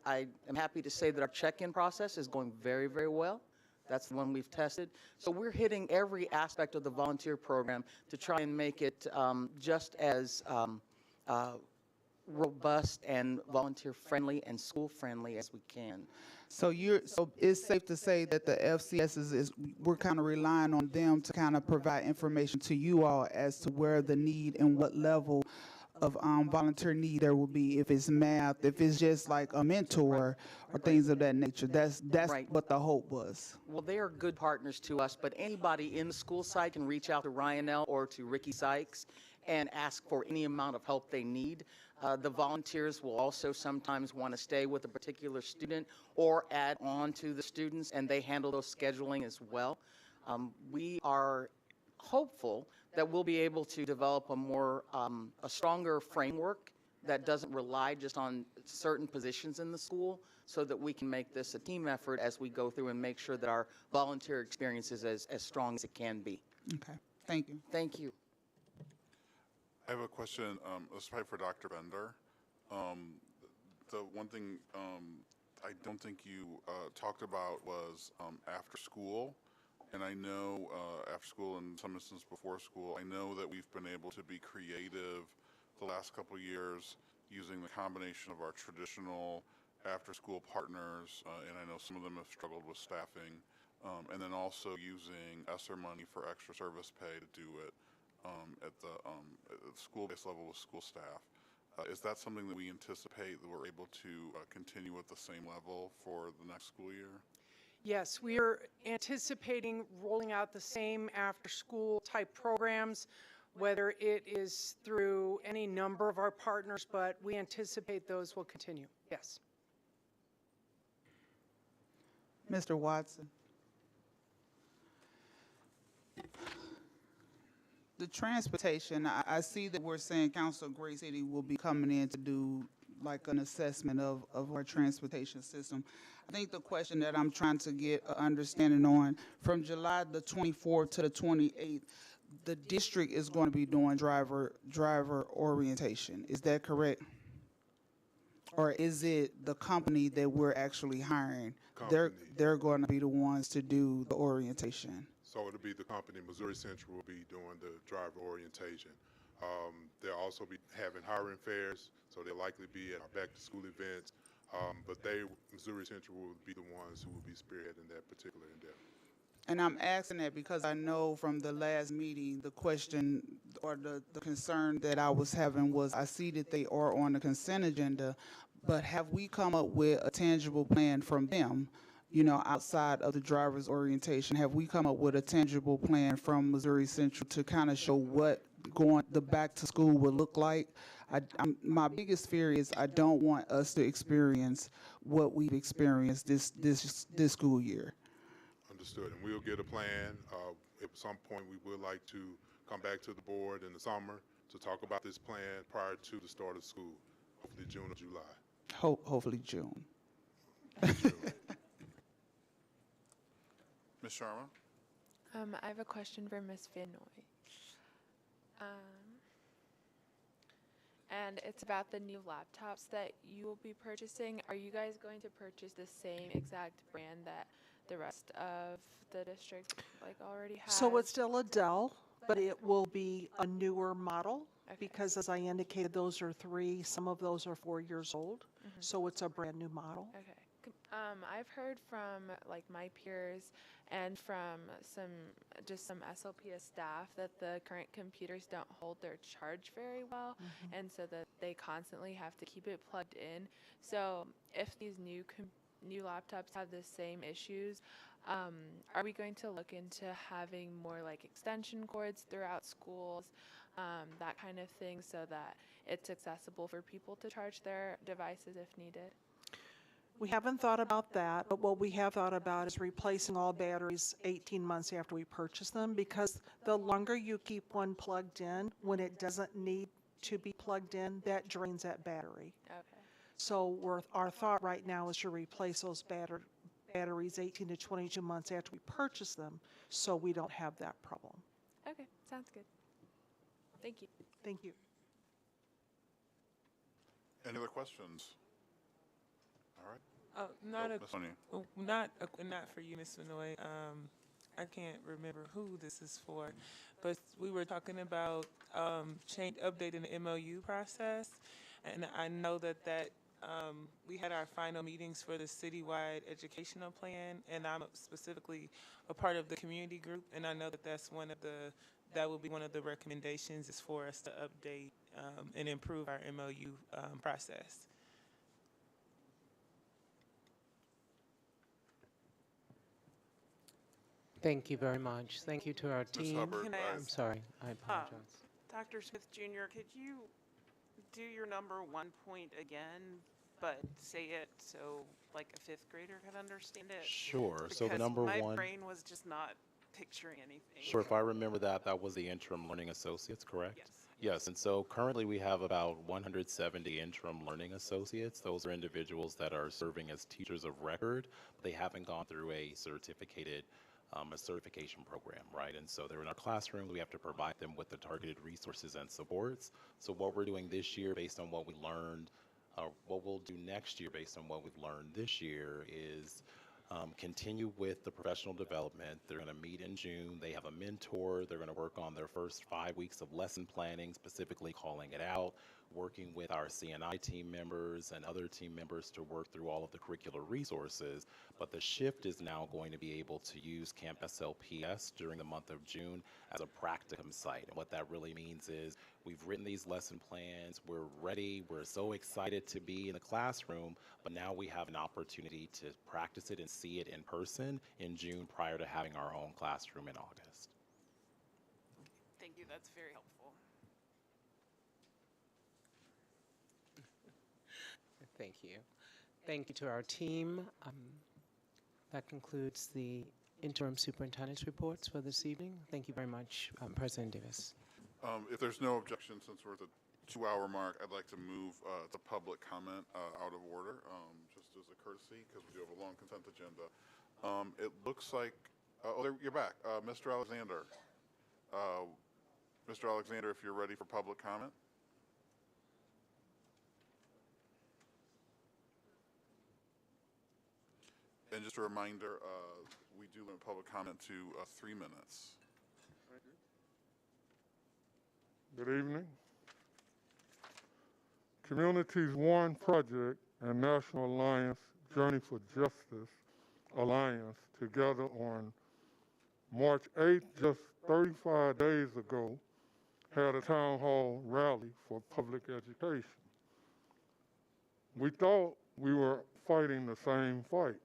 am happy to say that our check-in process is going very, very well. That's the one we've tested. So we're hitting every aspect of the volunteer program to try and make it just as robust and volunteer-friendly and school-friendly as we can. So it's safe to say that the FCS is we're kind of relying on them to kind of provide information to you all as to where the need and what level of volunteer need there will be, if it's math, if it's just like a mentor or things of that nature. That's Right. what the hope was. Well, they are good partners to us, but anybody in the school site can reach out to Ryanell or to Ricky Sykes and ask for any amount of help they need. The volunteers will also sometimes want to stay with a particular student or add on to the students, and they handle those scheduling as well. We are hopeful that we'll be able to develop a stronger framework that doesn't rely just on certain positions in the school, so that we can make this a team effort as we go through and make sure that our volunteer experience is as strong as it can be. Okay, thank you. Thank you. I have a question, this is probably for Dr. Bender. The one thing I don't think you talked about was after school. And I know after school and some instances before school, I know that we've been able to be creative the last couple of years using the combination of our traditional after-school partners, and I know some of them have struggled with staffing, and then also using ESSER money for extra service pay to do it at the school-based level with school staff. Is that something that we anticipate that we're able to continue at the same level for the next school year? Yes, we are anticipating rolling out the same after-school type programs, whether it is through any number of our partners, but we anticipate those will continue. Yes. Mr. Watson. The transportation, I see that we're saying Council of Great City will be coming in to do like an assessment of our transportation system. I think the question that I'm trying to get an understanding on, from July the 24th to the 28th, the district is going to be doing driver orientation. Is that correct? Or is it the company that we're actually hiring? Company. They're going to be the ones to do the orientation. So it'll be the company, Missouri Central will be doing the driver orientation. They'll also be having hiring fairs, so they'll likely be at our back-to-school events. But Missouri Central will be the ones who will be spearheading that particular endeavor. And I'm asking that because I know from the last meeting, the question or the concern that I was having was, I see that they are on the consent agenda, but have we come up with a tangible plan from them, you know, outside of the driver's orientation? Have we come up with a tangible plan from Missouri Central to kind of show what the back to school would look like? My biggest fear is I don't want us to experience what we've experienced this school year. Understood, and we'll get a plan. At some point, we would like to come back to the board in the summer to talk about this plan prior to the start of school, hopefully June or July. Hopefully June. Ms. Sharma? I have a question for Ms. Van Noy. And it's about the new laptops that you will be purchasing. Are you guys going to purchase the same exact brand that the rest of the district already has? So it's still a Dell, but it will be a newer model because, as I indicated, those are 3, some of those are 4 years old. So it's a brand new model. Okay. I've heard from my peers and from some SLPS staff that the current computers don't hold their charge very well, and so that they constantly have to keep it plugged in. So if these new laptops have the same issues, are we going to look into having more extension cords throughout schools, that kind of thing, so that it's accessible for people to charge their devices if needed? We haven't thought about that, but what we have thought about is replacing all batteries 18 months after we purchase them, because the longer you keep one plugged in, when it doesn't need to be plugged in, that drains that battery. Okay. So our thought right now is to replace those batteries 18 to 22 months after we purchase them, so we don't have that problem. Okay, sounds good. Thank you. Thank you. Any other questions? All right. Not Ms. Sonia. not for you, Ms. Manoy. I can't remember who this is for, but we were talking about updating the MOU process, and I know that we had our final meetings for the citywide educational plan, and I'm specifically a part of the community group, and I know that will be one of the recommendations is for us to update and improve our MOU process. Thank you very much. Thank you to our Ms. team. Hubbard, Can I I'm sorry, I apologize. Dr. Smith Jr., could you do your number 1 point again, but say it so like a fifth grader can understand it? Sure. Because So the number my one. brain was just not picturing anything. Sure. If I remember that, that was the interim learning associates, correct? Yes. Yes. And so currently we have about 170 interim learning associates. Those are individuals that are serving as teachers of record. They haven't gone through a certification program, right? And so they're in our classroom. We have to provide them with the targeted resources and supports. So what we're doing this year based on what we learned, what we'll do next year based on what we've learned this year is continue with the professional development. They're going to meet in June. They have a mentor. They're going to work on their first 5 weeks of lesson planning, specifically calling it out, working with our CNI team members and other team members to work through all of the curricular resources. But the shift is now going to be able to use Camp SLPS during the month of June as a practicum site. And what that really means is we've written these lesson plans. We're ready. We're so excited to be in the classroom, but now we have an opportunity to practice it and see it in person in June prior to having our own classroom in August. Thank you. That's very helpful. Thank you. Thank you to our team. That concludes the interim superintendent's reports for this evening. Thank you very much, President Davis. If there's no objection, since we're at the 2-hour mark, I'd like to move the public comment out of order, just as a courtesy, because we do have a long consent agenda. It looks like, you're back. Mr. Alexander. Mr. Alexander, if you're ready for public comment. And just a reminder, we do limit public comment to 3 minutes. Good evening. Communities One Project and National Alliance Journey for Justice Alliance together on March 8th, just 35 days ago, had a town hall rally for public education. We thought we were fighting the same fight.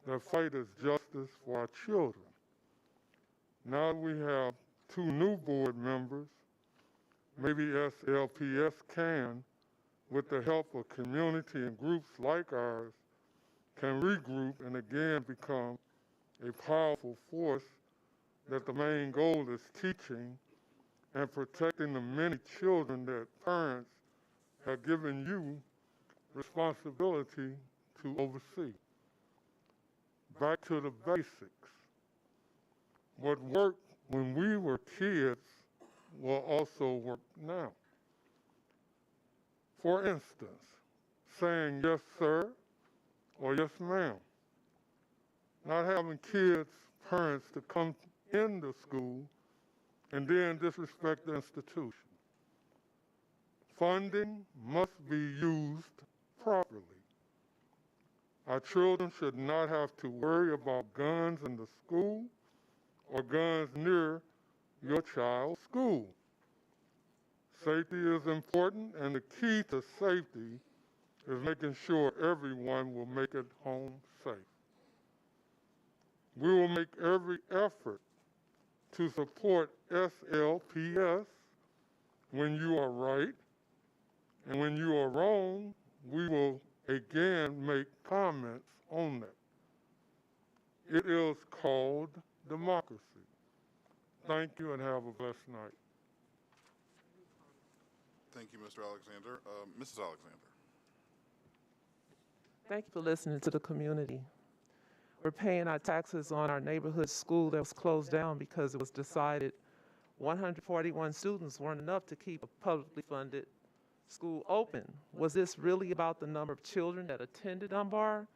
That fight is justice for our children. Now we have 2 new board members. Maybe SLPS can, with the help of community and groups like ours, can regroup and again become a powerful force that the main goal is teaching and protecting the many children that parents have given you responsibility to oversee. Back to the basics. What worked when we were kids will also work now. For instance, saying yes, sir, or yes, ma'am. Not having kids, parents to come into school and then disrespect the institution. Funding must be used properly. Our children should not have to worry about guns in the school or guns near your child's school. Safety is important, and the key to safety is making sure everyone will make it home safe. We will make every effort to support SLPS when you are right, and when you are wrong, we will again make comments on that. It is called democracy. Thank you and have a blessed night. Thank you, Mr. Alexander. Mrs. Alexander. Thank you for listening to the community. We're paying our taxes on our neighborhood school that was closed down because it was decided 141 students weren't enough to keep a publicly funded school open? Was this really about the number of children that attended Dunbar,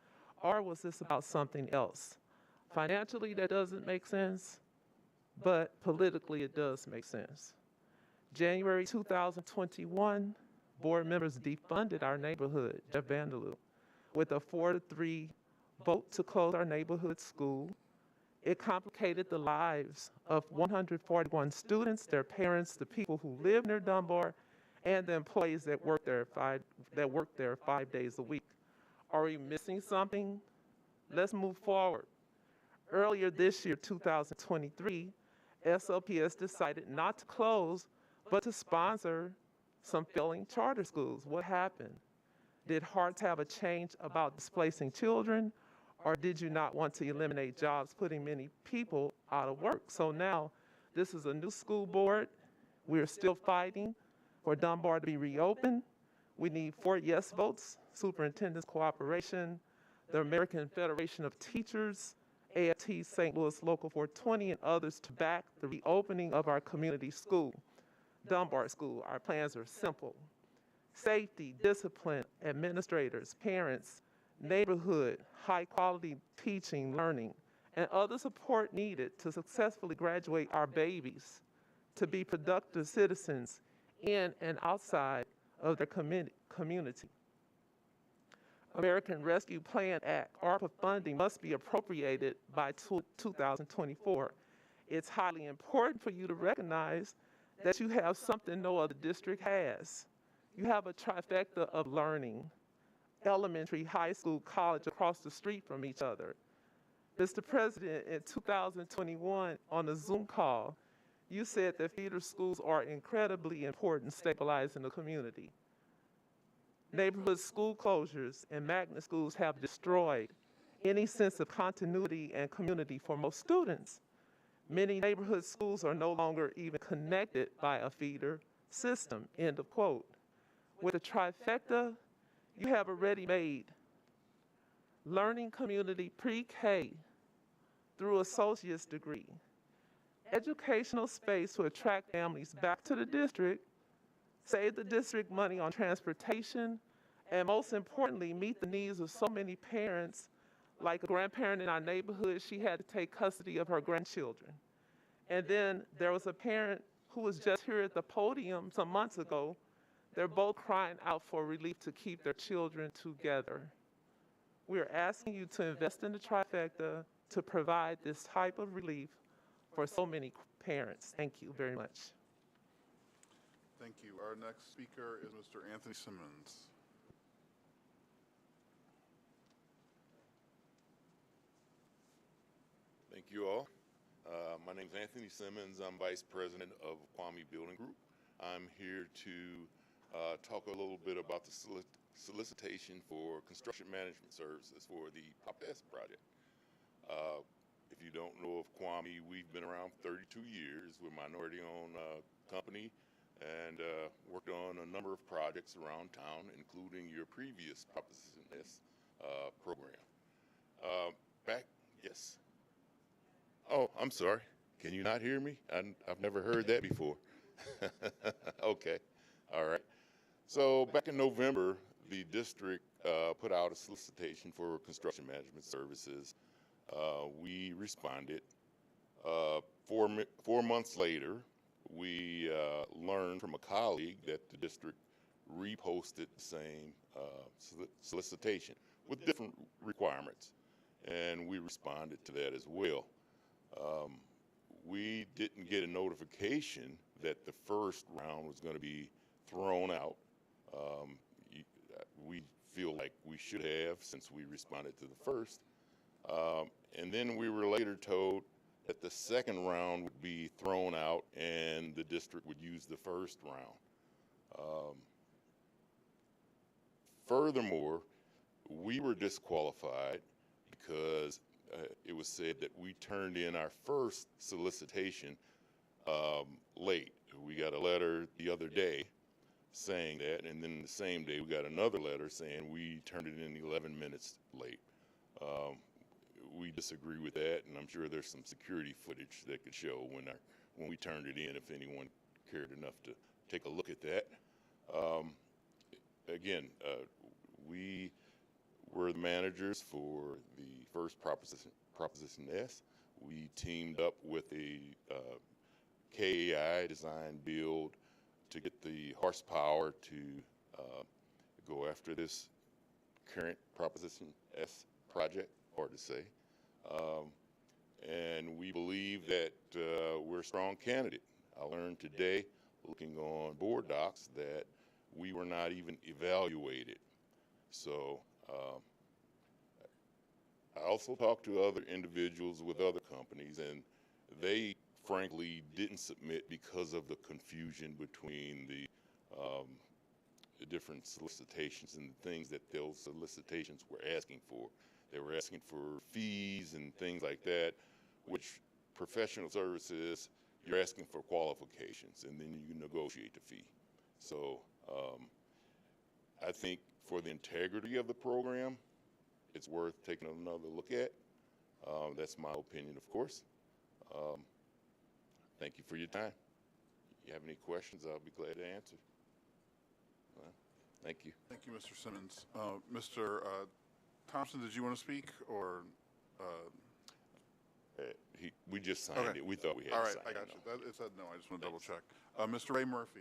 or was this about something else? Financially, that doesn't make sense, but politically, it does make sense. January 2021, board members defunded our neighborhood, Jeff Vanderloo, with a 4-3 vote to close our neighborhood school. It complicated the lives of 141 students, their parents, the people who live near Dunbar, and the employees that work there 5 days a week. Are we missing something? Let's move forward. Earlier this year, 2023, SLPS decided not to close, but to sponsor some failing charter schools. What happened? Did Hearts have a change about displacing children, or did you not want to eliminate jobs, putting many people out of work? So now, this is a new school board. We're still fighting for Dunbar to be reopened. We need 4 yes votes, superintendent's cooperation, the American Federation of Teachers, AFT St. Louis Local 420, and others to back the reopening of our community school, Dunbar School. Our plans are simple: safety, discipline, administrators, parents, neighborhood, high-quality teaching, learning, and other support needed to successfully graduate our babies to be productive citizens in and outside of their community. American Rescue Plan Act, ARPA funding must be appropriated by 2024. It's highly important for you to recognize that you have something no other district has. You have a trifecta of learning: elementary, high school, college across the street from each other. Mr. President, in 2021, on a Zoom call, you said that feeder schools are incredibly important stabilizing the community. Neighborhood school closures and magnet schools have destroyed any sense of continuity and community for most students. Many neighborhood schools are no longer even connected by a feeder system, end of quote. With a trifecta, you have already made learning community pre-K through associate's degree, educational space to attract families back to the district, save the district money on transportation, and most importantly, meet the needs of so many parents. Like a grandparent in our neighborhood, she had to take custody of her grandchildren. And then there was a parent who was just here at the podium some months ago. They're both crying out for relief to keep their children together. We are asking you to invest in the trifecta to provide this type of relief for so many parents. Thank you very much. Thank you. Our next speaker is Mr. Anthony Simmons. Thank you all. My name is Anthony Simmons. I'm Vice President of Kwame Building Group. I'm here to talk a little bit about the solicitation for construction management services for the Prop S project. If you don't know of Kwame, we've been around for 32 years. We're a minority-owned company and worked on a number of projects around town, including your previous Proposition S program. Yes. Oh, I'm sorry. Can you not hear me? I've never heard that before. Okay. All right. So back in November, the district put out a solicitation for construction management services. We responded. 4 months later, we learned from a colleague that the district reposted the same solicitation with different requirements, and we responded to that as well. We didn't get a notification that the first round was going to be thrown out. We feel like we should have, since we responded to the first. And then we were later told that the second round would be thrown out and the district would use the first round. Furthermore, we were disqualified because it was said that we turned in our first solicitation late. We got a letter the other day saying that, and then the same day we got another letter saying we turned it in 11 minutes late. We disagree with that, and I'm sure there's some security footage that could show when we turned it in, if anyone cared enough to take a look at that. again, we were the managers for the first Proposition S. We teamed up with a KAI design build to get the horsepower to go after this current Proposition S project, hard to say. And we believe that we're a strong candidate. I learned today, looking on board docs, that we were not even evaluated. So I also talked to other individuals with other companies, and they frankly didn't submit because of the confusion between the different solicitations and the things that those solicitations were asking for. They were asking for fees and things like that, which professional services, you're asking for qualifications, and then you negotiate the fee. So I think for the integrity of the program, it's worth taking another look at. That's my opinion, of course. Thank you for your time. If you have any questions, I'll be glad to answer. Thank you. Thank you, Mr. Simmons. Mr. Thompson, did you want to speak, or? We just signed it. We thought we had All right, to sign I got it. you. It said no. I just want to double check. Mr. Ray Murphy.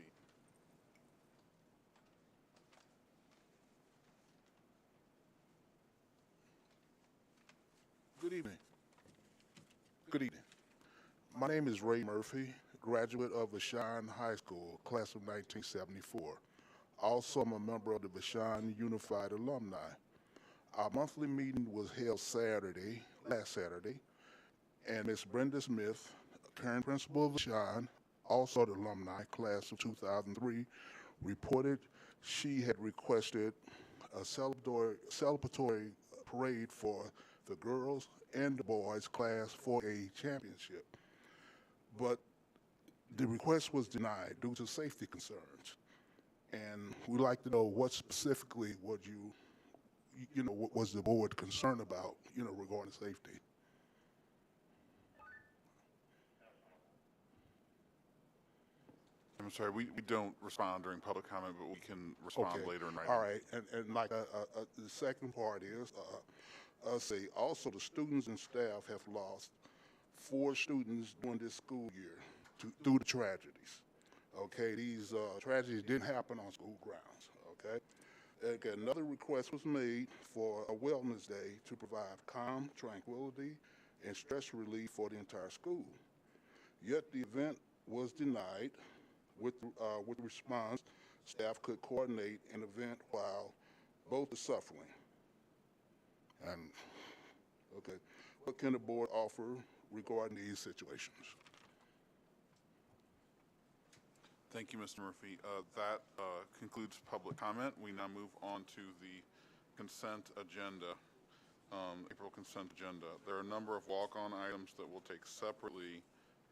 Good evening. Good evening. My name is Ray Murphy, graduate of Vashon High School, class of 1974. Also, I'm a member of the Vashon Unified Alumni. Our monthly meeting was held last Saturday, and Ms. Brenda Smith, current principal of Vashon, also the alumni, class of 2003, reported she had requested a celebratory parade for the girls and the boys class for a championship. But the request was denied due to safety concerns. And we'd like to know what specifically would what was the board concerned about, regarding safety? I'm sorry, we don't respond during public comment, but we can respond later in writing. All right, and like the second part is, also the students and staff have lost 4 students during this school year due to tragedies. Okay, these tragedies didn't happen on school grounds. Okay, another request was made for a wellness day to provide calm, tranquility, and stress relief for the entire school. Yet the event was denied. With the response, staff could coordinate an event while both are suffering. And okay, what can the board offer regarding these situations? Thank you, Mr. Murphy. That concludes public comment. We now move on to the consent agenda, April consent agenda. There are a number of walk-on items that we'll take separately,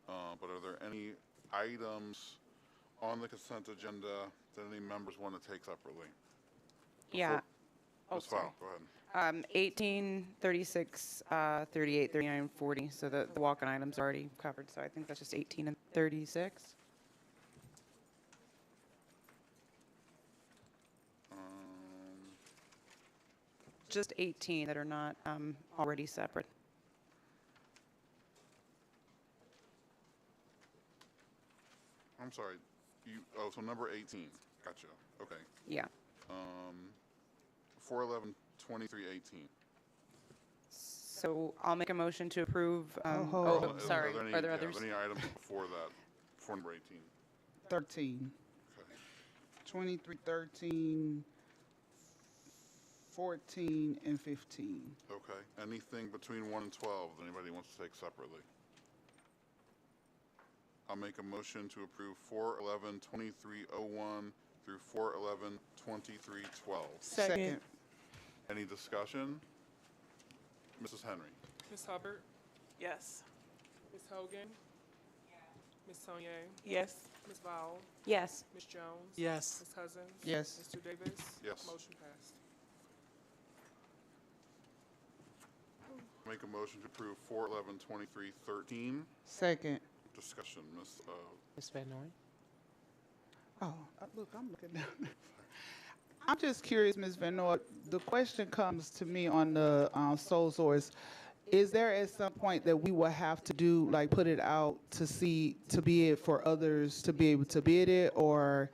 but are there any items on the consent agenda that any members want to take separately? Yeah. Ms. Fowle, go ahead. 18, 36, 38, 39, 40. So the walk-on items are already covered. So I think that's just 18 and 36. Just 18 that are not already separate. I'm sorry. So number 18. Gotcha. Okay. Yeah. 411, 23, 18. So I'll make a motion to approve. Sorry. Are there others? Any items before that, before number 18? 13. Okay. 23, 13, 14, and 15. Okay. Anything between 1 and 12 that anybody wants to take separately? I'll make a motion to approve 411, 2301 through 411, 2312. Second. Any discussion? Mrs. Henry. Ms. Hubbard? Yes. Ms. Hogan? Ms. Tonier? Yes. Ms. Vowell? Yes. Ms. Jones? Yes. Ms. Cousins? Yes. Mr. Davis? Yes. Motion passed. Make a motion to approve 411, 2313. Second. Discussion, Ms. Van Noy? Oh, look, I'm looking down. I'm just curious, Ms. Van Noort, the question comes to me on the sole source. Is there at some point that we will have to do, like put it out to see, to be it for others to be able to bid it? Or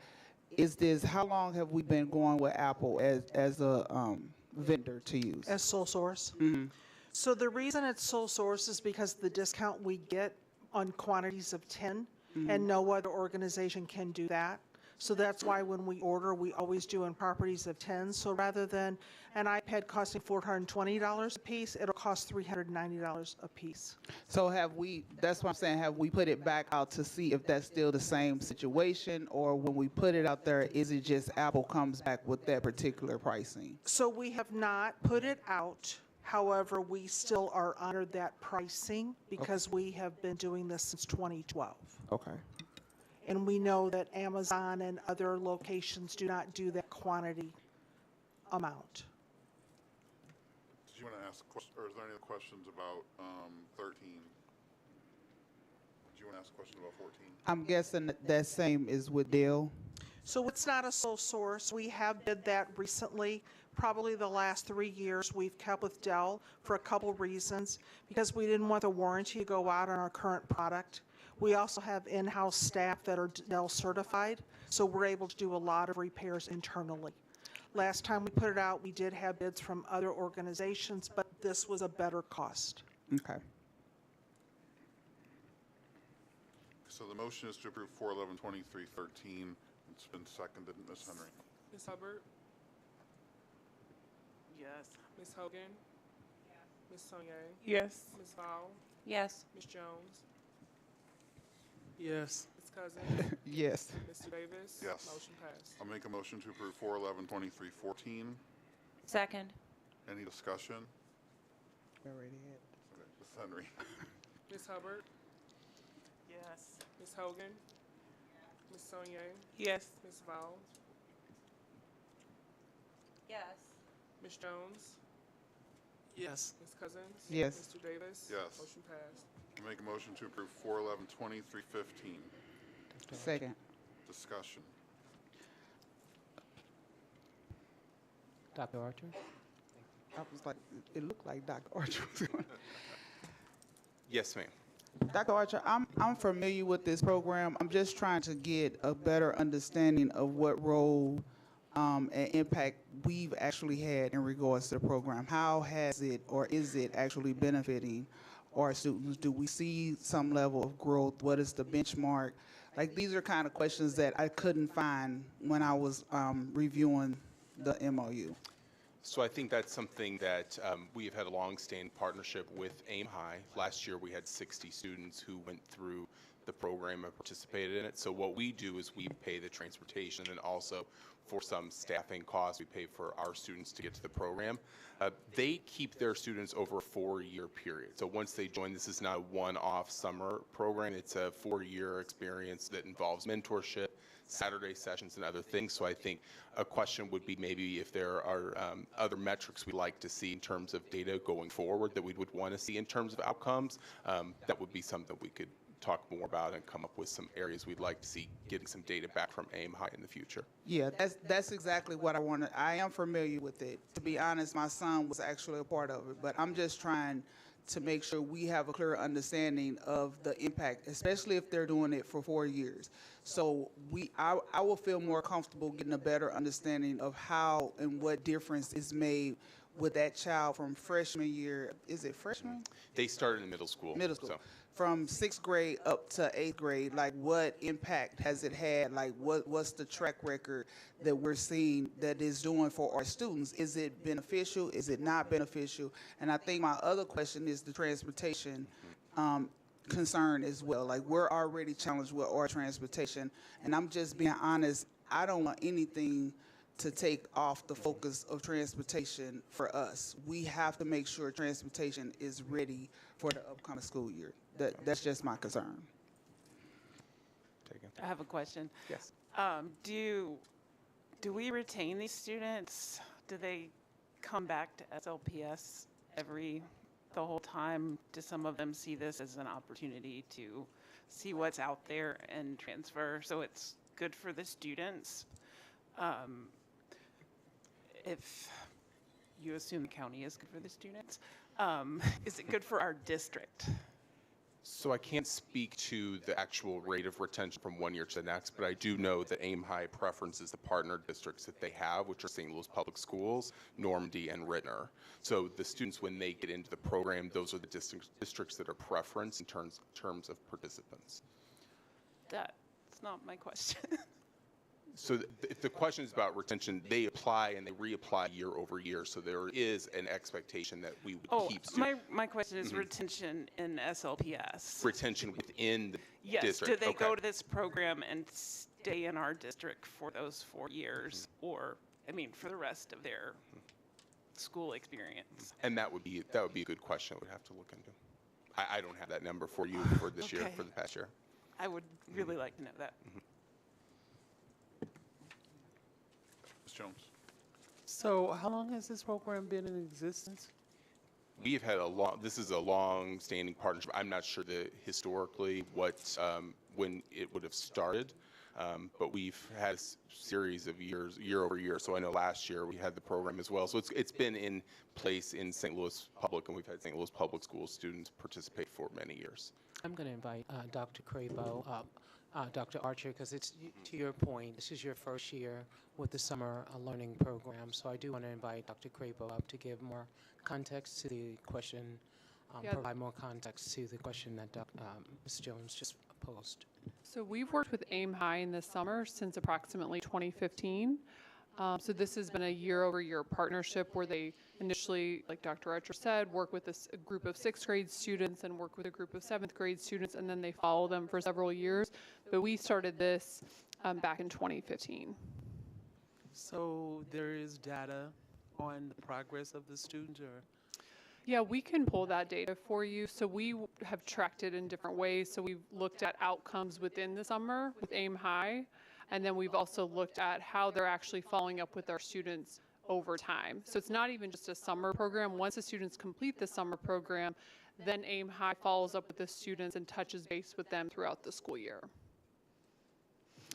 is this, how long have we been going with Apple as a vendor to use? As sole source. Mm-hmm. So the reason it's sole source is because the discount we get on quantities of 10, and no other organization can do that. So that's why when we order, we always do in properties of 10. So rather than an iPad costing $420 a piece, it'll cost $390 a piece. So have we, that's what I'm saying, have we put it back out to see if that's still the same situation? Or when we put it out there, is it just Apple comes back with that particular pricing? So we have not put it out. However, we still are honored that pricing because we have been doing this since 2012. Okay. And we know that Amazon and other locations do not do that quantity amount. Did you want to ask, or is there any other questions about 13? Did you want to ask a question about 14? I'm guessing that same is with Dell. So it's not a sole source. We have did that recently. Probably the last 3 years we've kept with Dell for a couple reasons. Because we didn't want the warranty to go out on our current product. We also have in-house staff that are Dell certified, so we're able to do a lot of repairs internally. Last time we put it out, we did have bids from other organizations, but this was a better cost. Okay. So the motion is to approve 411-2313. It's been seconded. Ms. Henry. Ms. Hubbard? Yes. Ms. Hogan? Ms. Sonier? Yes. Ms. Val? Yes. Ms. Jones? Yes. Ms. Cousins? Yes. Mr. Davis? Yes. Motion passed. I'll make a motion to approve 411-2314. Second. Any discussion? Already Okay, Ms. Henry. Ms. Hubbard? Yes. Ms. Hogan? Ms. Sonier? Yes. Ms. Val? Yes. Ms. Jones? Yes. Ms. Cousins? Yes. Mr. Davis? Yes. Motion passed. I'll make a motion to approve 411-2315. Second. Discussion. Dr. Archer? I was like, it looked like Dr. Archer was going. Yes, ma'am. Dr. Archer, I'm familiar with this program. I'm just trying to get a better understanding of what role and impact we've actually had in regards to the program. How has it, or is it actually benefiting our students? Do we see some level of growth? What is the benchmark? Like, these are kind of questions that I couldn't find when I was reviewing the MOU. So I think that's something that we have had a long-standing partnership with AIM High. Last year we had 60 students who went through the program and participated in it. So what we do is we pay the transportation, and also for some staffing costs we pay for our students to get to the program. They keep their students over a 4-year period. So once they join, this is not a one-off summer program. It's a 4-year experience that involves mentorship, Saturday sessions, and other things. So I think a question would be maybe if there are other metrics we'd like to see in terms of data going forward that we would want to see in terms of outcomes. That would be something we could talk more about and come up with some areas we'd like to see getting some data back from AIM High in the future. Yeah, that's exactly what I wanted. I am familiar with it. To be honest, my son was actually a part of it, but I'm just trying to make sure we have a clear understanding of the impact, especially if they're doing it for 4 years. So I will feel more comfortable getting a better understanding of how and what difference is made with that child from freshman year. Is it freshman? They started in middle school. Middle school. So. From 6th grade up to 8th grade, like, what impact has it had? Like, what's the track record that we're seeing that is doing for our students? Is it beneficial? Is it not beneficial? And I think my other question is the transportation concern as well. Like, we're already challenged with our transportation, and I'm just being honest, I don't want anything to take off the focus of transportation for us. We have to make sure transportation is ready for the upcoming school year. That's just my concern. I have a question. Yes. Do we retain these students? Do they come back to SLPS the whole time? Do some of them see this as an opportunity to see what's out there and transfer? So it's good for the students. if you assume the county is good for the students, is it good for our district? So I can't speak to the actual rate of retention from one year to the next, but I do know that Aim High preferences the partner districts that they have, which are St. Louis Public Schools, Normandy, and Rittner. So the students, when they get into the program, those are the districts that are preferenced in terms of participants. That's not my question. So if the question is about retention, they apply and they reapply year over year. So there is an expectation that we would keep students. My question is retention in SLPS. Retention within the yes, district. Do they go to this program and stay in our district for those 4 years, or I mean, for the rest of their school experience? And that would be a good question. We'd have to look into. I don't have that number for you for this year, for the past year. I would really like to know that. Ms. Jones. So how long has this program been in existence? We've had this is a long-standing partnership. I'm not sure historically when it would have started, but we've had a series of years, year over year. So I know last year we had the program as well. So it's been in place in St. Louis Public, and we've had St. Louis Public School students participate for many years. I'm going to invite Dr. Crabo up, Dr. Archer, because it's to your point, this is your first year with the summer learning program. So I do want to invite Dr. Crabo up to give more context to the question, provide more context to the question that Ms. Jones just posed. So we've worked with Aim High in the summer since approximately 2015. So this has been a year-over-year partnership where they initially, like Dr. Archer said, work with a group of 6th grade students and work with a group of 7th grade students, and then they follow them for several years. But we started this back in 2015. So there is data on the progress of the student, or? Yeah, we can pull that data for you. So we have tracked it in different ways. So we've looked at outcomes within the summer with Aim High. And then we've also looked at how they're actually following up with our students over time. So it's not even just a summer program. Once the students complete the summer program, then Aim High follows up with the students and touches base with them throughout the school year.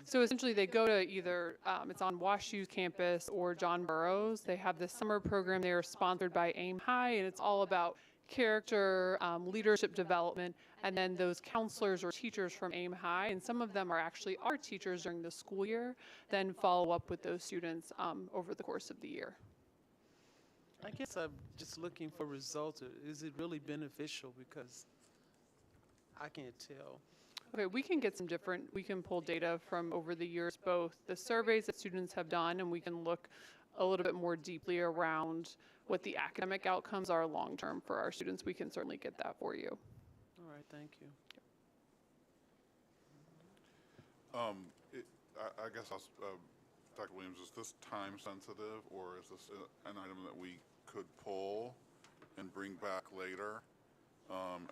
So essentially they go to either, it's on WashU's campus or John Burroughs. They have this summer program. They are sponsored by Aim High, and it's all about character, leadership development, and then those counselors or teachers from Aim High, and some of them are actually our teachers during the school year, then follow up with those students over the course of the year. I guess I'm just looking for results. Is it really beneficial? Because I can't tell. Okay, we can get we can pull data from over the years, both the surveys that students have done, and we can look a little bit more deeply around what the academic outcomes are long-term for our students. We can certainly get that for you. All right, thank you. I guess Dr. Williams, is this time sensitive, or is this an item that we could pull and bring back later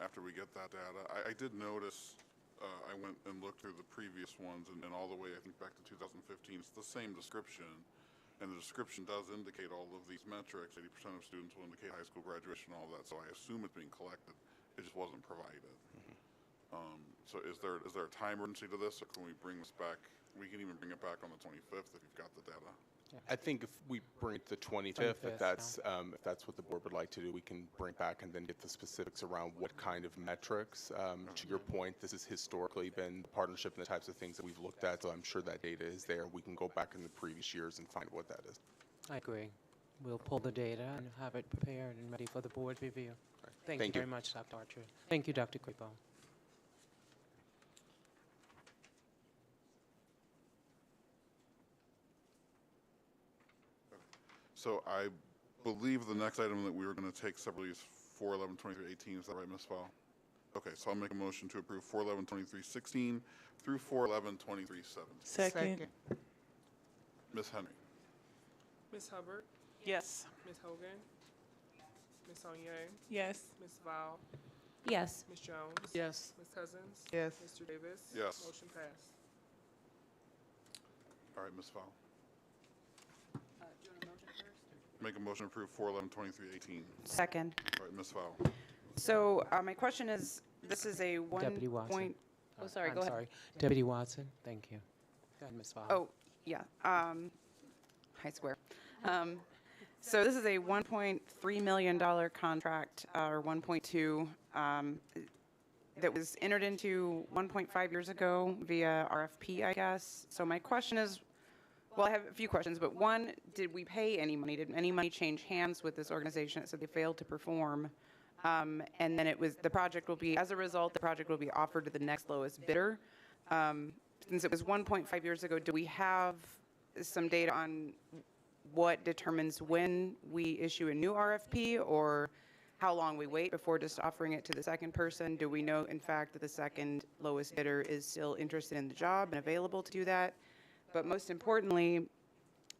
after we get that data? I did notice, I went and looked through the previous ones and all the way, I think, back to 2015. It's the same description. And the description does indicate all of these metrics. 80% of students will indicate high school graduation and all that. So I assume it's being collected. It just wasn't provided. So is there a time urgency to this, or can we bring this back? We can even bring it back on the 25th if you've got the data. I think if we bring it to the 25th, if that's what the board would like to do, we can bring it back and then get the specifics around what kind of metrics. To your point, this has historically been the partnership and the types of things that we've looked at, so I'm sure that data is there. We can go back in the previous years and find what that is. I agree. We'll pull the data and have it prepared and ready for the board review. Right. Thank you very much, Dr. Archer. Thank you, Dr. Crabo. So I believe the next item that we were going to take separately is 4/11/23/18. Is that right, Ms. Fowl? Okay, so I'll make a motion to approve 4/11/23/16 through 4/11/23/17. Second. Ms. Henry. Ms. Hubbard, Yes. Ms. Hogan, Ms. Onyea, Yes. Ms. Val, Yes. Ms. Jones, Yes. Ms. Cousins, Yes. Mr. Davis. Yes. Motion passed. All right, Ms. Fowl. Make a motion to approve 4/11/23/18. Second. All right, Ms. Fowl. So my question is, this is a Deputy Watson. point. Oh, sorry, I'm go ahead. sorry. Deputy Watson, thank you. Go ahead, Ms. Fowler. Oh, yeah. High square. So this is a $1.3 million contract, or 1.2, that was entered into 1.5 years ago via RFP, I guess. So my question is, well, I have a few questions, but one, did we pay any money? Did any money change hands with this organization that said they failed to perform? And then the project will be, as a result, the project will be offered to the next lowest bidder. Since it was 1.5 years ago, do we have some data on what determines when we issue a new RFP, or how long we wait before just offering it to the second person? Do we know, in fact, that the second lowest bidder is still interested in the job and available to do that? But most importantly,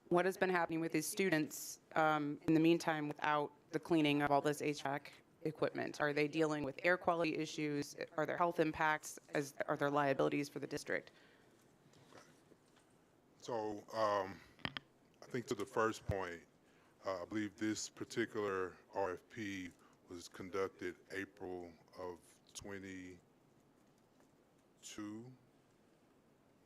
what has been happening with these students in the meantime without the cleaning of all this HVAC equipment? Are they dealing with air quality issues? Are there health impacts? Are there liabilities for the district? So I think to the first point, I believe this particular RFP was conducted April of 22,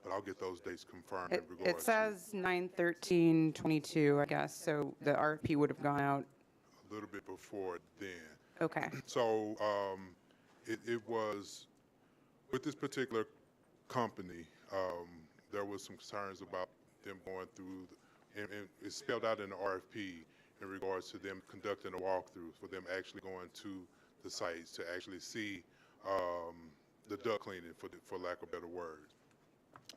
but I'll get those dates confirmed in regards It says 9/13/22, I guess, so the RFP would have gone out a little bit before then. Okay. So it was, with this particular company, there was some concerns about them going through, and it's spelled out in the RFP in regards to them conducting a walkthrough, for them actually going to the sites to actually see the duct cleaning, for lack of better words.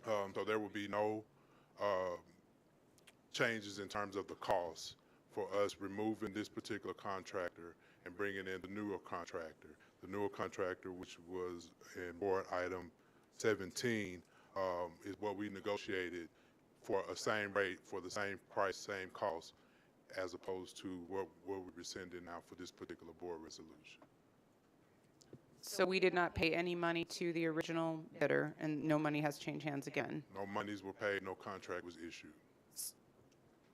So there will be no changes in terms of the cost for us removing this particular contractor and bringing in the newer contractor. The newer contractor, which was in board item 17, is what we negotiated for a same rate, for the same price, same cost, as opposed to what we're rescinding now for this particular board resolution. So we did not pay any money to the original bidder, and no money has changed hands again? No monies were paid, no contract was issued.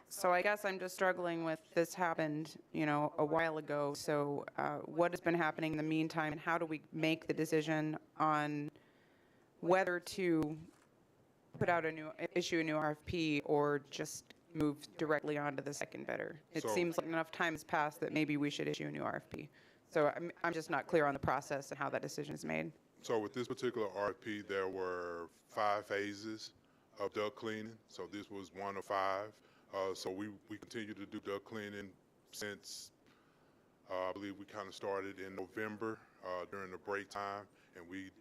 So I guess I'm just struggling with, this happened, a while ago. So what has been happening in the meantime, and how do we make the decision on whether to issue a new RFP or just move directly on to the second bidder? It seems like enough time has passed that maybe we should issue a new RFP. So I'm just not clear on the process and how that decision is made. So with this particular RFP, there were 5 phases of duct cleaning. So this was 1 of 5. So we continue to do duct cleaning since, I believe we kind of started in November during the break time, and we're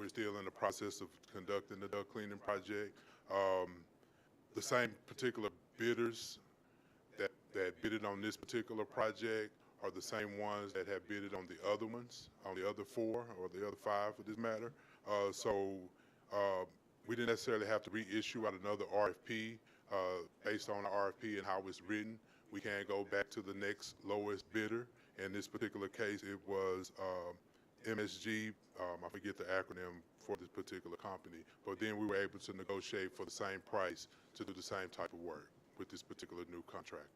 still in the process of conducting the duct cleaning project. The same particular bidders that bidded on this particular project are the same ones that have bidded on the other ones, on the other 4 or the other 5 for this matter. So we didn't necessarily have to reissue out another RFP based on the RFP and how it's written. We can go back to the next lowest bidder. In this particular case, it was MSG, I forget the acronym for this particular company, but then we were able to negotiate for the same price to do the same type of work with this particular new contractor.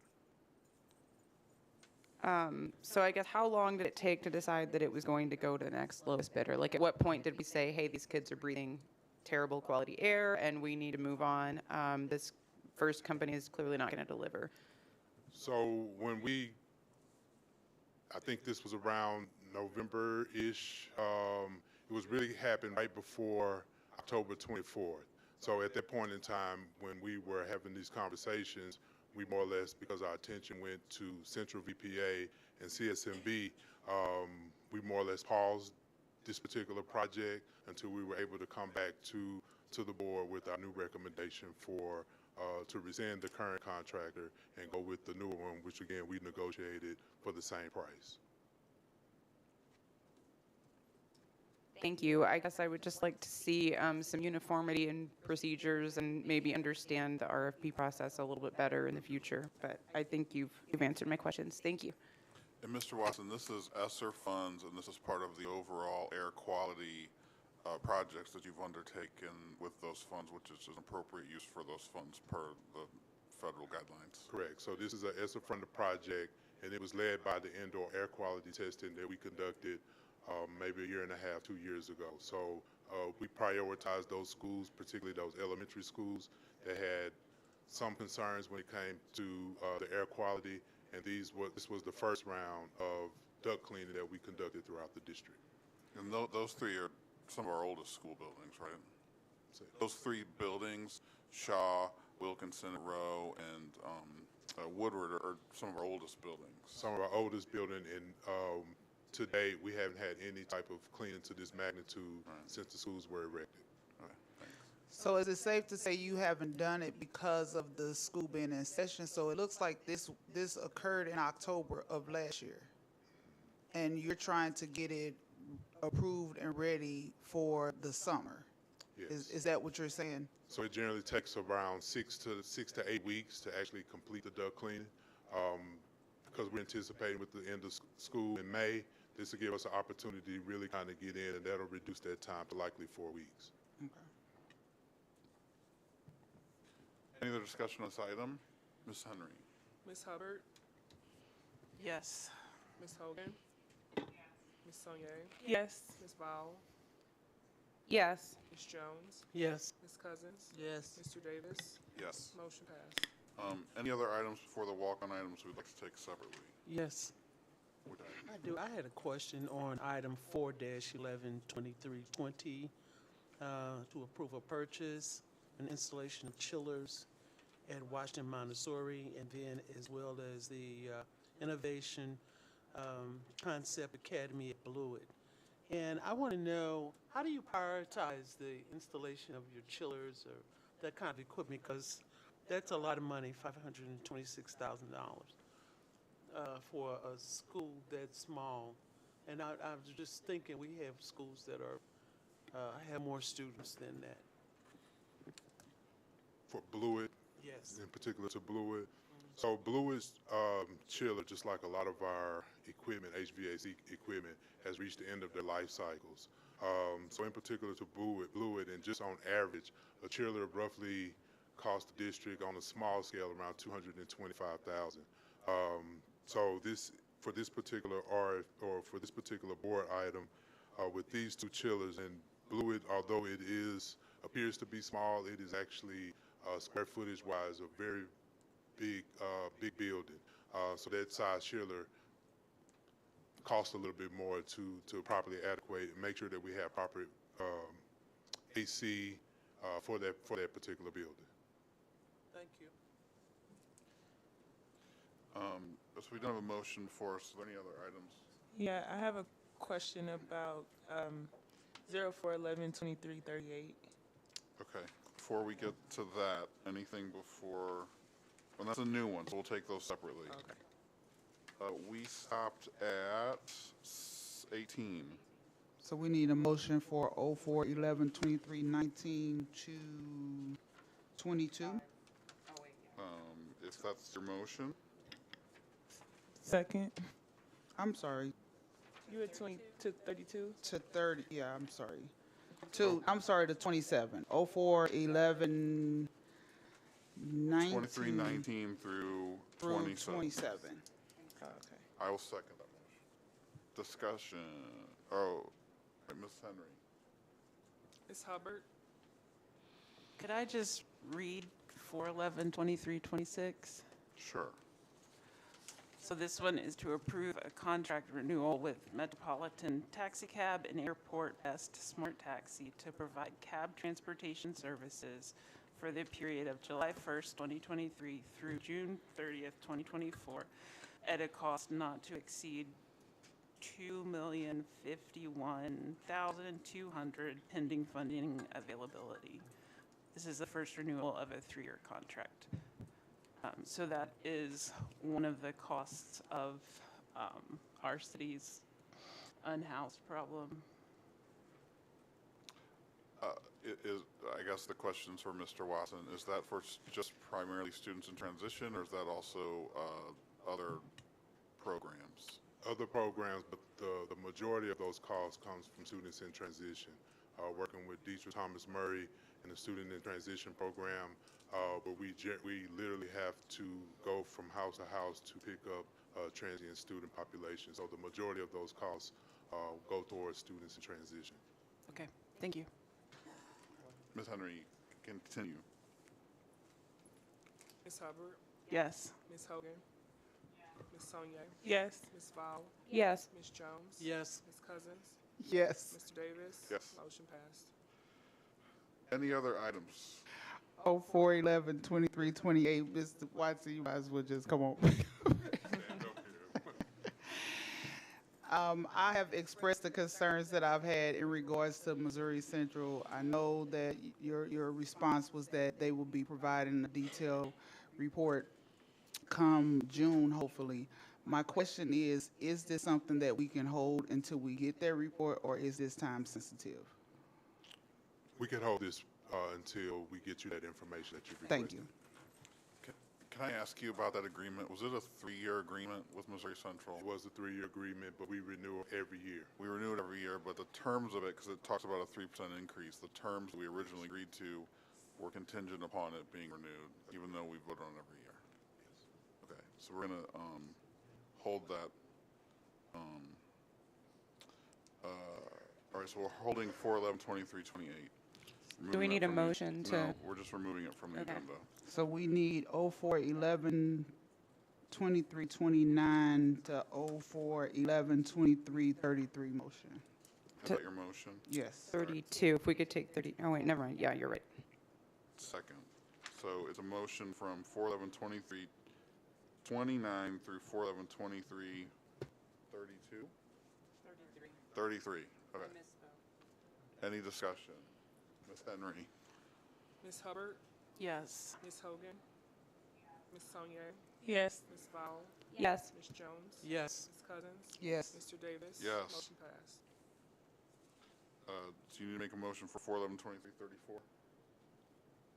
So I guess, how long did it take to decide that it was going to go to the next lowest bidder? Like, at what point did we say, hey, these kids are breathing terrible quality air and we need to move on? This first company is clearly not going to deliver. So I think this was around November-ish. It was really happened right before October 24th. So at that point in time, when we were having these conversations, we more or less, because our attention went to Central VPA and CSMB, we more or less paused this particular project until we were able to come back to the board with our new recommendation to rescind the current contractor and go with the newer one, which again we negotiated for the same price. Thank you. I guess I would just like to see some uniformity in procedures and maybe understand the RFP process a little bit better in the future. But I think you've answered my questions. Thank you. And Mr. Watson, this is ESSER funds, and this is part of the overall air quality projects that you've undertaken with those funds, which is an appropriate use for those funds per the federal guidelines. Correct. So this is an ESSER funded project, and it was led by the indoor air quality testing that we conducted maybe a year and a half, 2 years ago. So we prioritized those schools, particularly those elementary schools that had some concerns when it came to the air quality, and this was the first round of duct cleaning that we conducted throughout the district. And those three are some of our oldest school buildings, right? Those three buildings, Shaw, Wilkinson, Rowe, and Woodward, are some of our oldest buildings. Some of our oldest building, and to date, we haven't had any type of cleaning to this magnitude since the schools were erected. So is it safe to say you haven't done it because of the school being in session? So it looks like this occurred in October of last year, and you're trying to get it approved and ready for the summer. Yes. Is that what you're saying? So it generally takes around 6 to 8 weeks to actually complete the duct cleaning. Because we're anticipating with the end of school in May, this will give us an opportunity to really kind of get in, and that'll reduce that time to likely 4 weeks. Okay. Any other discussion on this item? Ms. Henry? Ms. Hubbard? Yes. Ms. Hogan? Ms. Sonier? Yes. Ms. Bowles? Yes. Ms. Jones? Yes. Ms. Cousins? Yes. Mr. Davis? Yes. Motion passed. Any other items before the walk-on items we'd like to take separately? Yes. I do. I had a question on item 4-11-2320 to approve a purchase and installation of chillers at Washington Montessori, and then as well as the Innovation Concept Academy at Blewett. And I want to know, how do you prioritize the installation of your chillers or that kind of equipment? Because that's a lot of money, $526,000 for a school that small. And I was just thinking, we have schools that are have more students than that. For Blewett, Yes. in particular to Blewett. So Blewett's chiller, just like a lot of our equipment, HVAC equipment, has reached the end of their life cycles. So in particular to Blewett, and just on average, a chiller roughly cost the district on a small scale around $225,000. So for this particular for this particular board item, with these two chillers, and Blewett, although it appears to be small, it is actually square footage wise a very big building. So that size chiller costs a little bit more to properly adequate and make sure that we have proper AC for that particular building. Thank you. So we don't have a motion for us. Are there any other items? Yeah, I have a question about 0411-2338. Okay. Before we get to that, anything before? Well, that's a new one, so we'll take those separately. Okay. We stopped at 18. So we need a motion for 04-11-23-19 to 22. If that's your motion. Second. I'm sorry, You were 20 to 32? to 30. Yeah, I'm sorry. I'm sorry, to 27. 04-11-19 2319 through 27. 27. Oh, okay. I will second that motion. Discussion. Oh, Ms. Henry. Ms. Hubbard? Could I just read 411-2326? Sure. So this one is to approve a contract renewal with Metropolitan Taxi Cab and Airport Best Smart Taxi to provide cab transportation services for the period of July 1st, 2023 through June 30th, 2024 at a cost not to exceed $2,051,200 pending funding availability. This is the first renewal of a 3-year contract. So that is one of the costs of our city's unhoused problem. I guess the question's for Mr. Watson. Is that for just primarily students in transition, or is that also other programs? Other programs, but the majority of those costs comes from students in transition. Working with Deidre Thomas Murray in the Student in Transition program, where we literally have to go from house to house to pick up transient student population. So the majority of those costs go towards students in transition. Okay, thank you. Ms. Henry, continue. Ms. Hubbard? Yes. Ms. Hogan? Ms. Sonier, Yes. Ms. Fowl, Yes. Ms. Jones, Yes. Ms. Cousins, Yes. Mr. Davis. Yes. Motion passed. Any other items? 04, 11, 23, 28. Mr. Watson, you might as well just come on. I have expressed the concerns that I've had in regards to Missouri Central. I know that your response was that they will be providing a detailed report come June, hopefully. My question is this something that we can hold until we get that report, or is this time sensitive? We can hold this until we get you that information that you requested. Thank you. Can I ask you about that agreement? Was it a 3-year agreement with Missouri Central? It was a 3-year agreement, but we renew it every year. We renew it every year, but the terms of it, because it talks about a 3% increase, the terms we originally agreed to were contingent upon it being renewed, even though we voted on it every year. Okay, so we're gonna hold that. All right, so we're holding 4/11/23/28. Do we need a motion to? No, we're just removing it from the Okay. agenda. So we need 04, 11, 23, 29 to 04, 11, 23, 33 motion. Is that your motion? Yes. 32, if we could take 30, oh wait, never mind, yeah, you're right. Second. So it's a motion from 4/11/23/29 through 4/11/23/32? 33, okay. Any discussion? Ms. Henry? Ms. Hubbard, Yes. Ms. Hogan, Ms. Sonier, Yes. Ms. Fowl, Yes. Ms. Jones, Yes. Ms. Cousins, Yes. Mr. Davis. Yes. Motion passed. Do you need to make a motion for 4/11/23/34?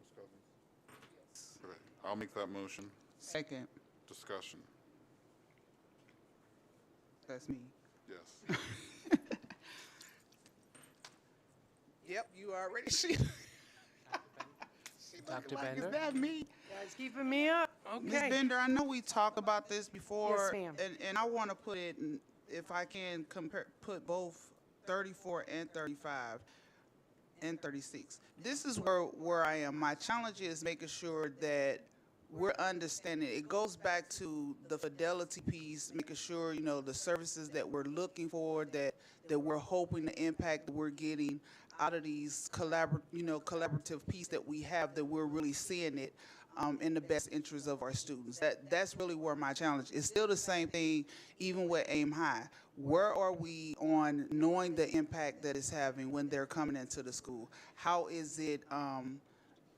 Ms. Cousins? Yes. Okay, I'll make that motion. Second. Discussion. That's me. Yes. Yep, you already. She Dr. like, Bender? is that me? Guys keeping me up? Ms. Okay. Bender, I know we talked about this before. Yes, ma'am. And I want to put it, if I can put both 34 and 35 and 36. This is where I am. My challenge is making sure that we're understanding. It goes back to the fidelity piece, making sure, the services that we're looking for, that we're hoping the impact that we're getting out of these collaborative piece that we have, that we're really seeing it in the best interest of our students. That's really where my challenge is. Still the same thing, even with Aim High. Where are we on knowing the impact that it's having when they're coming into the school? How is it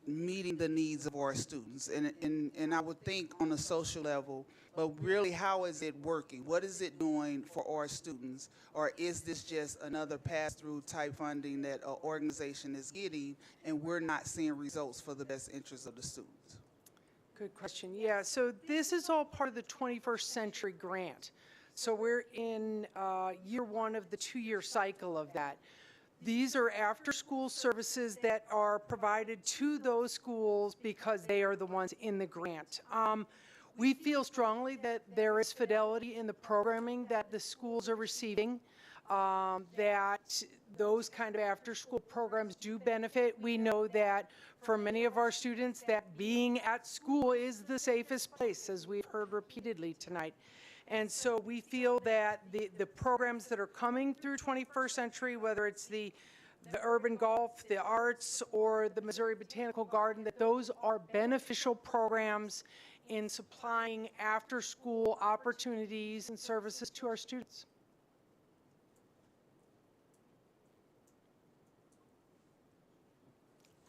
meeting the needs of our students? And I would think on a social level, but really, how is it working? What is it doing for our students? Or is this just another pass-through type funding that an organization is getting, and we're not seeing results for the best interest of the students? Good question. Yeah, so this is all part of the 21st Century Grant. So we're in year 1 of the 2-year cycle of that. These are after-school services that are provided to those schools because they are the ones in the grant. We feel strongly that there is fidelity in the programming that the schools are receiving, that those kind of after-school programs do benefit. We know that for many of our students that being at school is the safest place, as we've heard repeatedly tonight. And so we feel that the programs that are coming through 21st Century, whether it's the urban golf, the arts, or the Missouri Botanical Garden, that those are beneficial programs in supplying after-school opportunities and services to our students.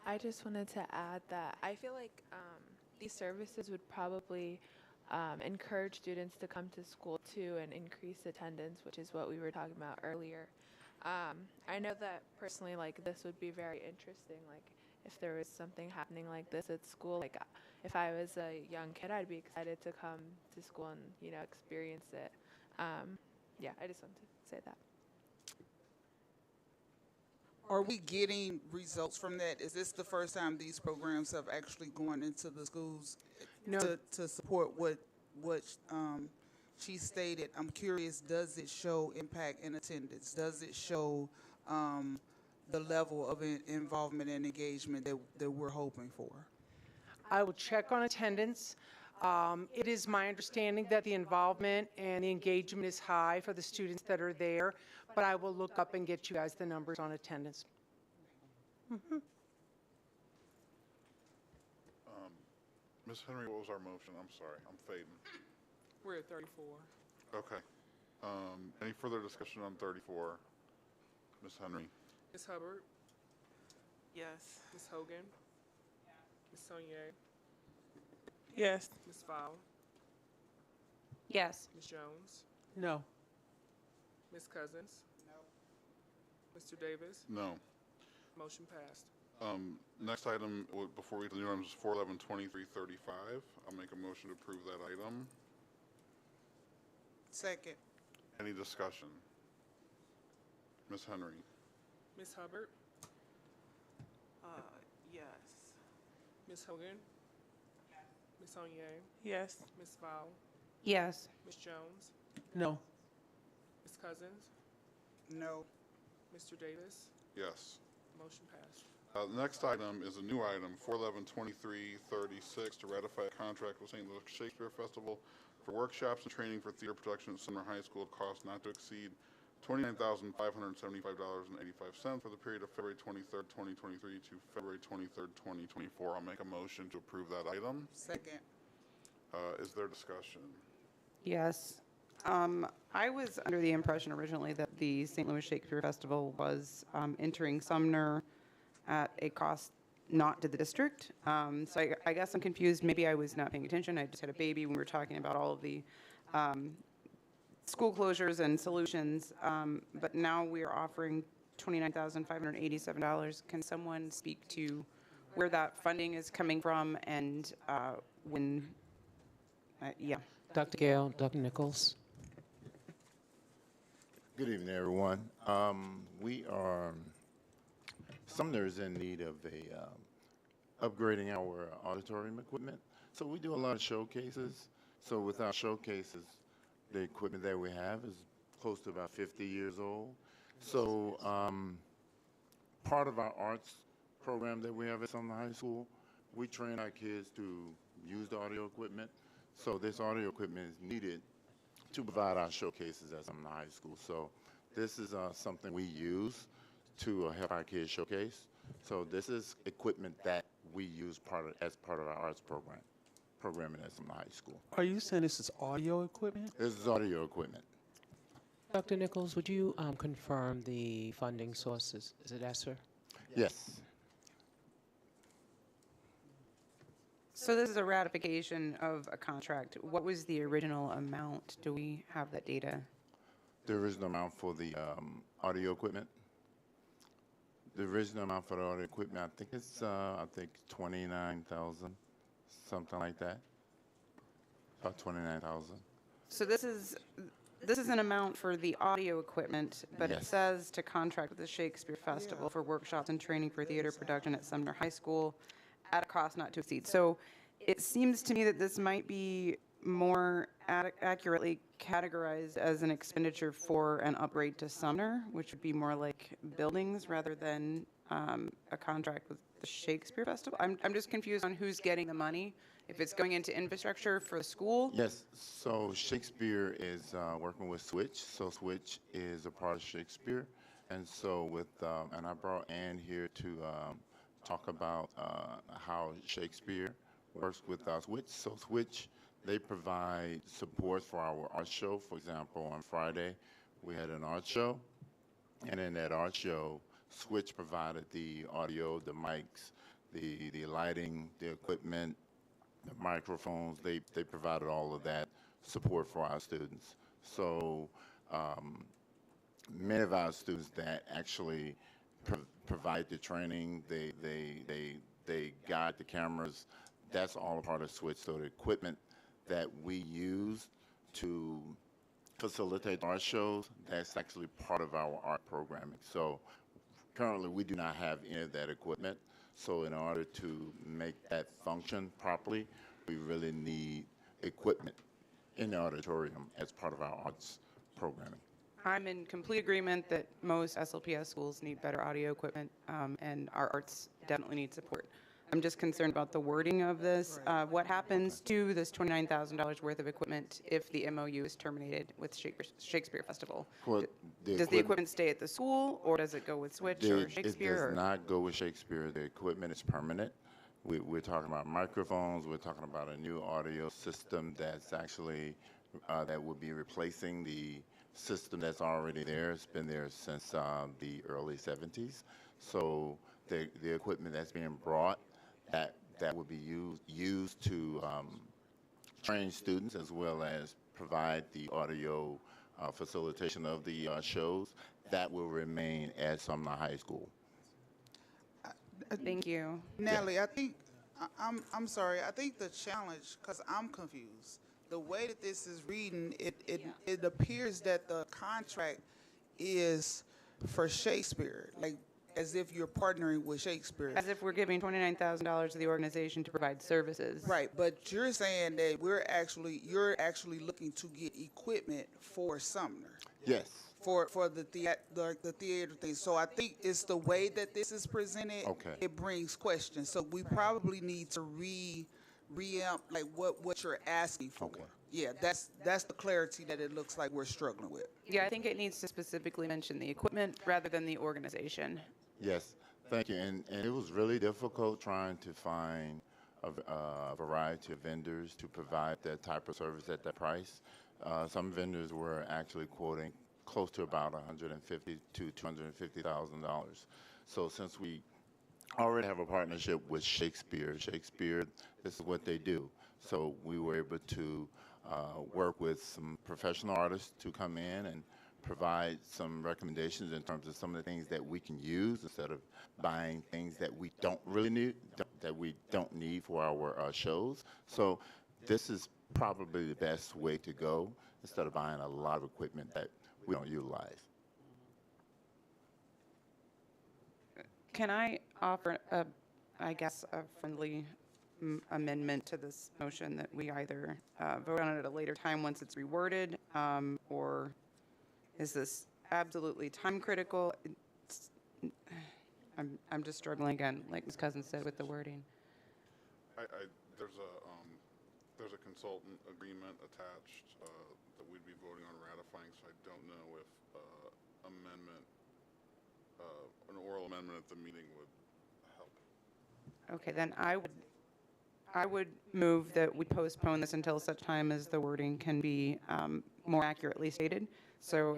I just wanted to add that I feel like these services would probably encourage students to come to school too and increase attendance, which is what we were talking about earlier. I know that personally, like, this would be very interesting. Like, if there was something happening like this at school, like if I was a young kid, I'd be excited to come to school and, experience it. Yeah, I just wanted to say that. Are we getting results from that? Is this the first time these programs have actually gone into the schools to support what she stated? I'm curious, does it show impact in attendance? Does it show the level of involvement and engagement that we're hoping for? I will check on attendance. It is my understanding that the involvement and the engagement is high for the students that are there, but I will look up and get you guys the numbers on attendance. Ms. Henry, what was our motion? I'm sorry, I'm fading. We're at 34. Okay. Any further discussion on 34? Ms. Henry? Ms. Hubbard, Yes. Ms. Hogan, Ms. Saunier, Yes. Ms. Fowl, Yes. Ms. Jones, No. Ms. Cousins. No. Mr. Davis. No. Motion passed. Next item, before we get to the new items, is 411-2335. I'll make a motion to approve that item. Second. Any discussion? Ms. Henry? Ms. Hubbard, Yes. Ms. Hogan, Ms. Saunier, Yes. Ms. Fowl, Yes. Ms. Jones, No. Ms. Cousins, No. Mr. Davis. Yes. Motion passed. The next item is a new item, 411-2336, to ratify a contract with St. Louis Shakespeare Festival for workshops and training for theater production at Sumner High School at cost not to exceed $29,575.85 for the period of February 23rd, 2023 to February 23rd, 2024. I'll make a motion to approve that item. Second. Is there discussion? Yes. I was under the impression originally that the St. Louis Shakespeare Festival was entering Sumner at a cost not to the district. So I guess I'm confused. Maybe I was not paying attention. I just had a baby when we were talking about all of the school closures and solutions. But now we are offering $29,587. Can someone speak to where that funding is coming from and when, yeah. Dr. Gale, Dr. Nichols. Good evening, everyone. Sumner is in need of upgrading our auditorium equipment. So we do a lot of showcases. So with our showcases, the equipment that we have is close to about 50 years old. So part of our arts program that we have at Sumner High School, we train our kids to use the audio equipment. So this audio equipment is needed to provide our showcases at Sumner High School. So this is something we use to help our kids showcase. So this is equipment that we use as part of our arts programming at Sumner High School. Are you saying this is audio equipment? This is audio equipment. Dr. Nichols, would you confirm the funding sources? Is it ESSER? Yes. So this is a ratification of a contract. What was the original amount? Do we have that data? The original amount for the audio equipment? The original amount for the audio equipment, I think it's, $29,000, something like that. About $29,000. So this is an amount for the audio equipment, but it Yes. says to contract with the Shakespeare Festival for workshops and training for theater production at Sumner High School at a cost not to exceed. So it seems to me that this might be more accurately categorized as an expenditure for an upgrade to Sumner, which would be more like buildings rather than a contract with the Shakespeare Festival. I'm just confused on who's getting the money, if it's going into infrastructure for the school. Yes, so Shakespeare is working with Switch. So Switch is a part of Shakespeare. And so and I brought Ann here to talk about how Shakespeare works with Switch. So Switch, they provide support for our art show. For example, on Friday, we had an art show. And in that art show, Switch provided the audio, the mics, the lighting, the equipment, the microphones. They provided all of that support for our students. So many of our students that actually provide the training, they guide the cameras. That's all a part of Switch. So the equipment that we use to facilitate art shows, that's actually part of our art programming. So currently we do not have any of that equipment. So in order to make that function properly, we really need equipment in the auditorium as part of our arts programming. I'm in complete agreement that most SLPS schools need better audio equipment, and our arts definitely need support. I'm just concerned about the wording of this. What happens to this $29,000 worth of equipment if the MOU is terminated with Shakespeare Festival? Well, Does the equipment stay at the school, or does it go with Switch or Shakespeare? It or- does not go with Shakespeare. The equipment is permanent. We're talking about microphones. We're talking about a new audio system that's actually that would be replacing the system that's already there. It's been there since the early 70s. So the equipment that's being brought, that would be used to train students as well as provide the audio facilitation of the shows, that will remain at Sumner High School. Thank you. Natalie, I think, I'm sorry, I think the challenge, because I'm confused, the way that this is reading, it appears that the contract is for Shakespeare, like as if you're partnering with Shakespeare. As if we're giving $29,000 to the organization to provide services. Right, but you're saying that you're actually looking to get equipment for Sumner. Yes. For the theater thing. So I think it's the way that this is presented. Okay. It brings questions. So we probably need to reamp like what you're asking for. Okay. Yeah, that's the clarity that it looks like we're struggling with. Yeah, I think it needs to specifically mention the equipment rather than the organization. Yes, thank you. And it was really difficult trying to find a variety of vendors to provide that type of service at that price. Some vendors were actually quoting close to about $150,000 to $250,000. So since we already have a partnership with Shakespeare, this is what they do. So we were able to work with some professional artists to come in and provide some recommendations in terms of some of the things that we can use instead of buying things that we don't really need, for our shows. So this is probably the best way to go instead of buying a lot of equipment that we don't utilize. Can I offer a friendly amendment to this motion that we either vote on it at a later time once it's reworded, or is this absolutely time critical? I'm just struggling again, like Ms. Cousins said, with the wording. There's a consultant agreement attached that we'd be voting on ratifying, so I don't know if an oral amendment at the meeting would help. Okay, then I would move that we postpone this until such time as the wording can be more accurately stated. So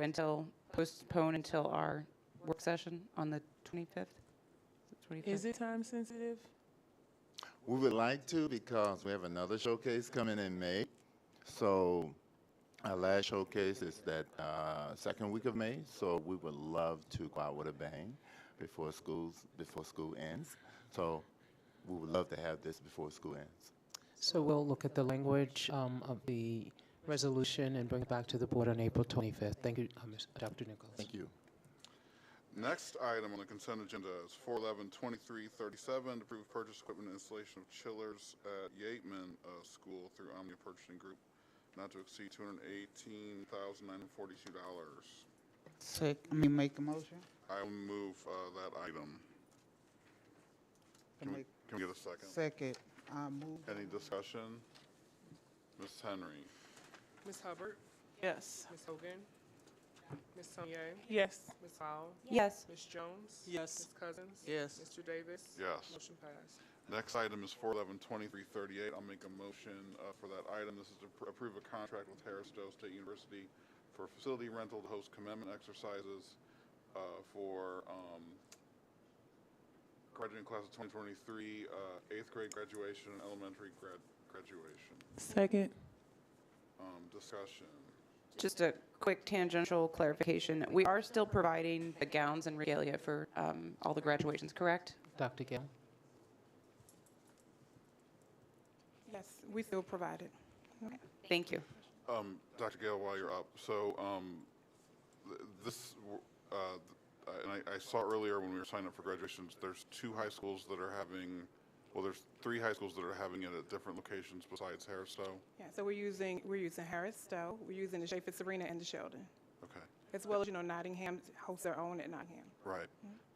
postpone until our work session on the 25th? Is it time sensitive? We would like to because we have another showcase coming in May. So our last showcase is that second week of May. So we would love to go out with a bang before school ends. So we would love to have this before school ends. So we'll look at the language of the resolution and bring it back to the board on April 25th. Thank you, Dr. Nichols. Thank you. Next item on the consent agenda is 411-2337, to approve purchase equipment and installation of chillers at Yateman School through Omnia Purchasing Group, not to exceed $218,942. Make a motion. I will move that item. Can we get a second? Second. I move. Any discussion? Ms. Henry? Ms. Hubbard? Yes. Ms. Hogan? Ms. Tonier? Yes. Ms. Howell? Yes. Ms. Jones? Yes. Ms. Cousins? Yes. Mr. Davis? Yes. Motion passed. Next item is 411-2338. I'll make a motion for that item. This is to approve a contract with Harris-Stowe State University for facility rental to host commencement exercises for graduating class of 2023, 8th grade graduation and elementary graduation. Second. Discussion. Just a quick tangential clarification. We are still providing the gowns and regalia for all the graduations, correct? Dr. Gill? Yes, we still provide it. Thank you. Dr. Gale, while you're up, so and I saw earlier when we were signing up for graduations, there's two high schools that are having, well, there's three high schools that are having it at different locations besides Harris-Stowe. Yeah, so we're using Harris-Stowe, we're using the Chaffetz Arena and the Sheldon, Okay. as well as Nottingham hosts their own at Nottingham. Right.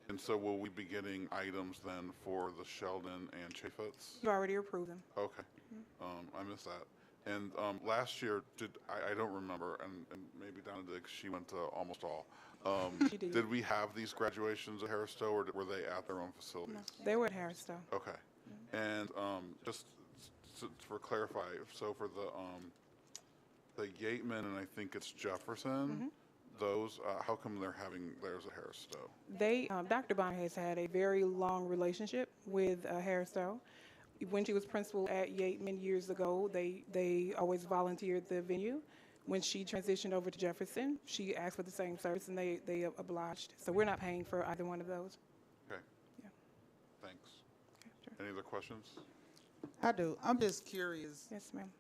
And so will we be getting items then for the Sheldon and Chaffetz? You already approved them. Okay. I missed that. And last year, I don't remember, and maybe Donna did, 'cause she went to almost all. She did. Did we have these graduations at Harris Stowe, or were they at their own facilities? No, they were at Harris Stowe. Okay. And just for clarify, so for the Yateman and I think it's Jefferson, those, how come they're having theirs at Harris Stowe? They, Dr. Bonner has had a very long relationship with Harris Stowe. When she was principal at Yateman years ago, they always volunteered the venue. When she transitioned over to Jefferson, she asked for the same service, and they obliged. So we're not paying for either one of those. Okay. Yeah. Thanks. Okay, sure. Any other questions? I do. I'm just curious. Yes, ma'am.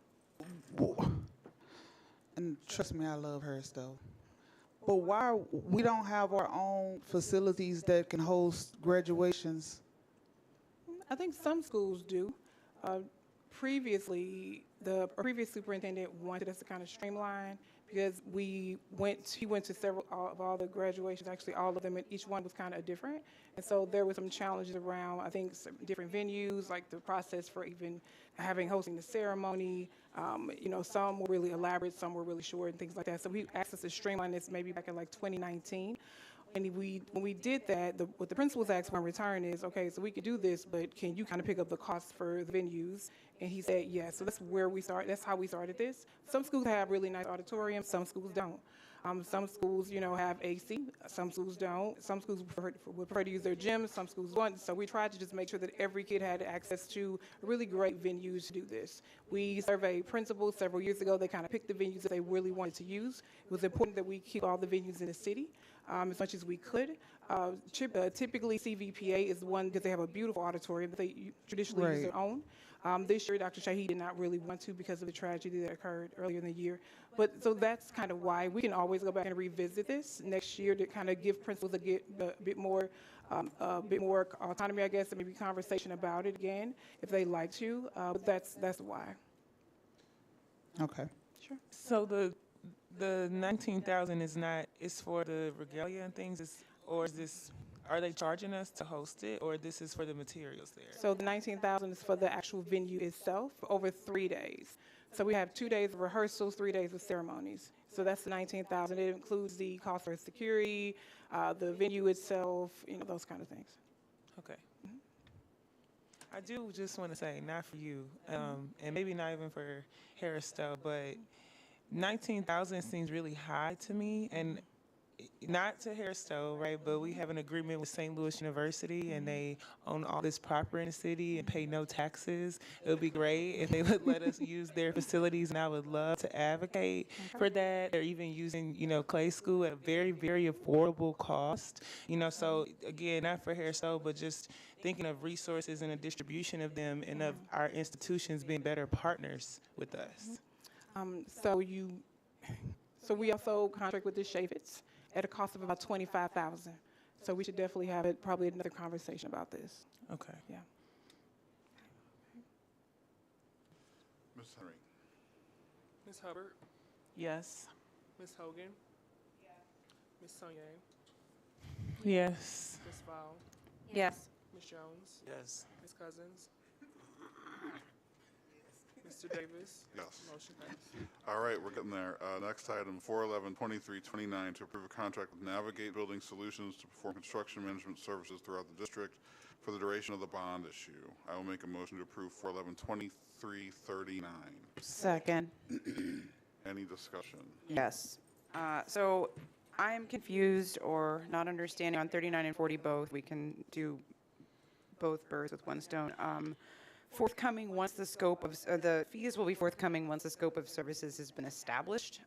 And trust me, I love her though. But why we don't have our own facilities that can host graduations? I think some schools do. Previously, the previous superintendent wanted us to kind of streamline because he went to several of all the graduations, actually all of them, and each one was kind of different. And so there were some challenges around, I think, some different venues, like the process for even hosting the ceremony. Some were really elaborate, some were really short, and things like that. So he asked us to streamline this maybe back in like 2019. And when we did that, what the principals asked for in return is, okay, so we could do this, but can you kind of pick up the costs for the venues? And he said yes. So that's where we started. That's how we started this. Some schools have really nice auditoriums. Some schools don't. Some schools, have AC. Some schools don't. Some schools would prefer to use their gyms. Some schools don't. So we tried to just make sure that every kid had access to really great venues to do this. We surveyed principals several years ago. They kind of picked the venues that they really wanted to use. It was important that we keep all the venues in the city as much as we could. Typically, CVPA is one because they have a beautiful auditorium that they traditionally use their own. This year, Dr. Shahi did not really want to because of the tragedy that occurred earlier in the year. But so that's kind of why we can always go back and revisit this next year to kind of give principals a bit more autonomy, I guess, and maybe conversation about it again if they like to. But that's why. Okay. Sure. So the 19,000 is for the regalia and things, are they charging us to host it, or this is for the materials there? So the 19,000 is for the actual venue itself over 3 days. So we have 2 days of rehearsals, 3 days of ceremonies. So that's the 19,000. It includes the cost for security, the venue itself, those kind of things. Okay. I do just want to say, not for you, and maybe not even for Harris Stowe, but 19,000 seems really high to me, and not to Harris Stowe, right? But we have an agreement with St. Louis University, and they own all this property in the city and pay no taxes. It would be great if they would let us use their facilities, and I would love to advocate for that. They're even using, Clay School at a very, very affordable cost. So again, not for Harris Stowe, but just thinking of resources and the distribution of them, and of our institutions being better partners with us. So we also contract with the Chaffetz at a cost of about $25,000. So we should definitely have probably another conversation about this. Okay. Yeah. Ms. Henry? Ms. Hubbard? Yes. Ms. Hogan? Ms. Sonye? Yes. Ms. Val? Yes. Ms. Jones? Yes. Ms. Cousins? Mr. Davis? Yes. Motion passed. All right, we're getting there. Next item, 411-2329, to approve a contract with Navigate Building Solutions to perform construction management services throughout the district for the duration of the bond issue. I will make a motion to approve 411-2339. Second. Any discussion? Yes. So I am confused or not understanding on 39 and 40 both. We can do both birds with one stone. Forthcoming once the scope of the fees will be forthcoming once the scope of services has been established.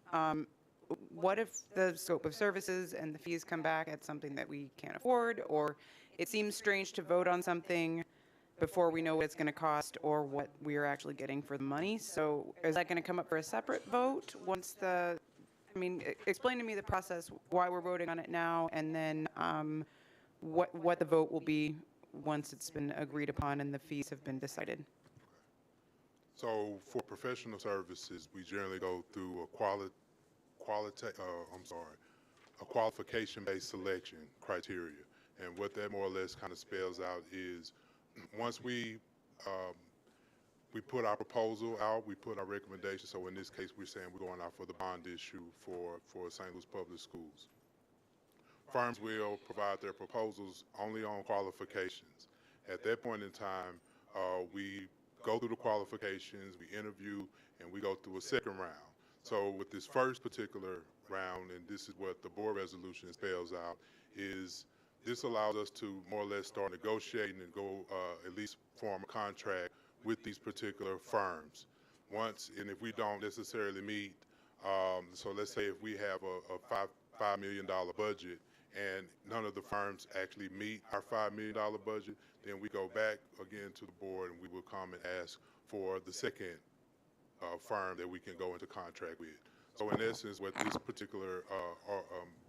What if the scope of services and the fees come back at something that we can't afford, or it seems strange to vote on something before we know what it's going to cost or what we are actually getting for the money? So is that going to come up for a separate vote once explain to me the process, why we're voting on it now, and then what the vote will be once it's been agreed upon and the fees have been decided. So for professional services, we generally go through a qualification-based selection criteria. And what that more or less kind of spells out is once we put our proposal out, we put our recommendation. So in this case, we're saying we're going out for the bond issue for St. Louis Public Schools. Firms will provide their proposals only on qualifications. At that point in time, we go through the qualifications, we interview, and we go through a second round. So with this first particular round, and this is what the board resolution spells out, is this allows us to more or less start negotiating and go at least form a contract with these particular firms. And if we don't necessarily meet, so let's say if we have a $5 million budget and none of the firms actually meet our $5 million budget, then we go back again to the board and we will come and ask for the second firm that we can go into contract with. So in essence, what this particular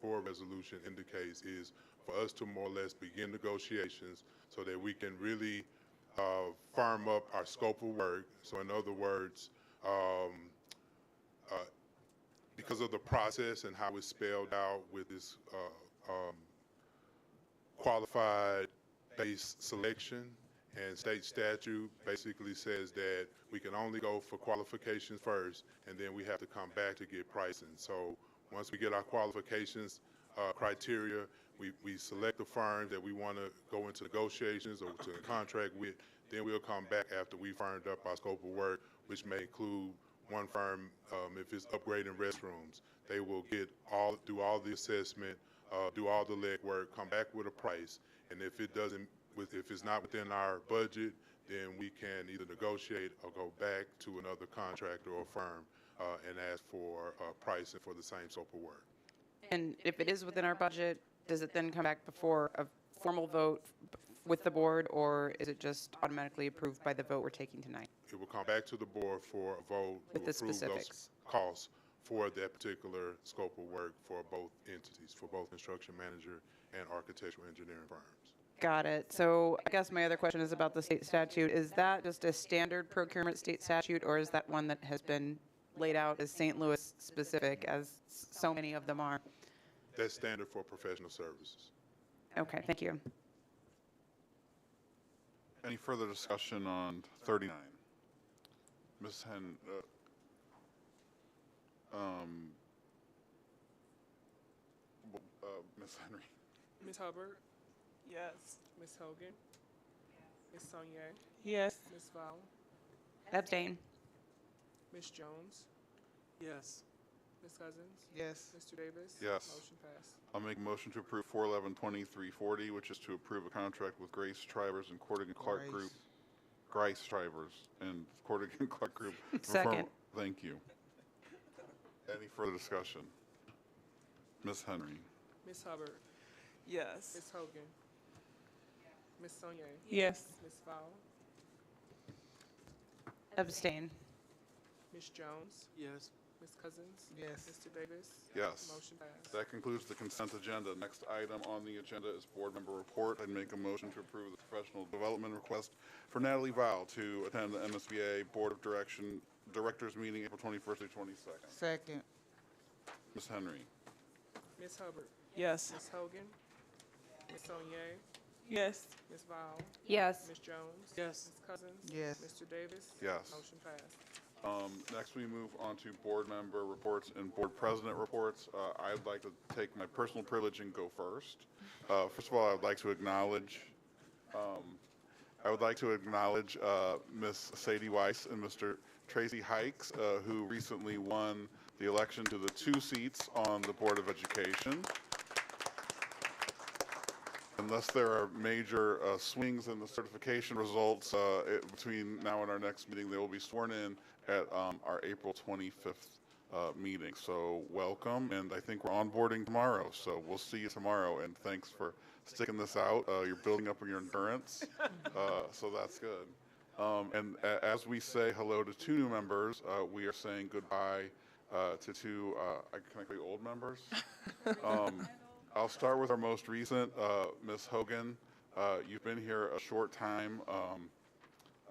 board resolution indicates is for us to more or less begin negotiations so that we can really firm up our scope of work. So in other words, because of the process and how it's spelled out with this qualified based selection, and state statute basically says that we can only go for qualifications first, and then we have to come back to get pricing. So once we get our qualifications criteria, we select the firms that we want to go into negotiations or to contract with. Then we'll come back after we firmed up our scope of work, which may include one firm, if it's upgrading restrooms, they will do all the assessment, do all the legwork, come back with a price, and if it's not within our budget, then we can either negotiate or go back to another contractor or firm and ask for pricing for the same scope of work. And if it is within our budget, does it then come back before a formal vote with the board, or is it just automatically approved by the vote we're taking tonight? It will come back to the board for a vote With to the approve specifics. those costs for that particular scope of work for both entities, for both construction manager and architectural engineering firms. Got it. So I guess my other question is about the state statute. Is that just a standard procurement state statute, or is that one that has been laid out as St. Louis specific, as so many of them are? That's standard for professional services. Okay, thank you. Any further discussion on 39? Ms. Ms. Henry? Ms. Hubbard, Yes. Ms. Hogan, Ms. Sonier, Yes. Ms. Vowell, Abstain. Ms. Jones, Yes. Ms. Cousins, Yes. Mr. Davis. Yes. Motion passed. I'll make a motion to approve 411-2340, which is to approve a contract with Grace Trivers and Cordigan Clark Group. Grace Trivers and Cordigan Clark Group. Second. Thank you. Any further discussion? Ms. Henry? Ms. Hubbard, Yes. Ms. Hogan, Ms. Sonier, Yes. Ms. Vowell, Abstain. Ms. Jones, Yes. Ms. Cousins, Yes. Mr. Davis. Yes. Motion passed. That concludes the consent agenda. Next item on the agenda is board member report. I'd make a motion to approve the professional development request for Natalie Vowell to attend the MSBA Board of Directors meeting April 21st through 22nd. Second. Ms. Henry? Ms. Hubbard, Yes. Ms. Hogan, Ms. Sonier, Yes. Ms. Vowell, Yes. Ms. Jones. Yes. Ms. Cousins. Yes. Mr. Davis. Yes. Motion passed. Next, we move on to board member reports and board president reports. I'd like to take my personal privilege and go first. First of all, I would like to acknowledge Ms. Sadie Weiss and Mr. Tracy Hikes, who recently won the election to the 2 seats on the Board of Education. Unless there are major swings in the certification results between now and our next meeting, they will be sworn in at our April 25th meeting. So welcome, and I think we're onboarding tomorrow. So we'll see you tomorrow, and thanks for sticking this out. You're building up your endurance, so that's good. And as we say hello to 2 new members, we are saying goodbye to 2, can I call you old members? I'll start with our most recent, Ms. Hogan. You've been here a short time,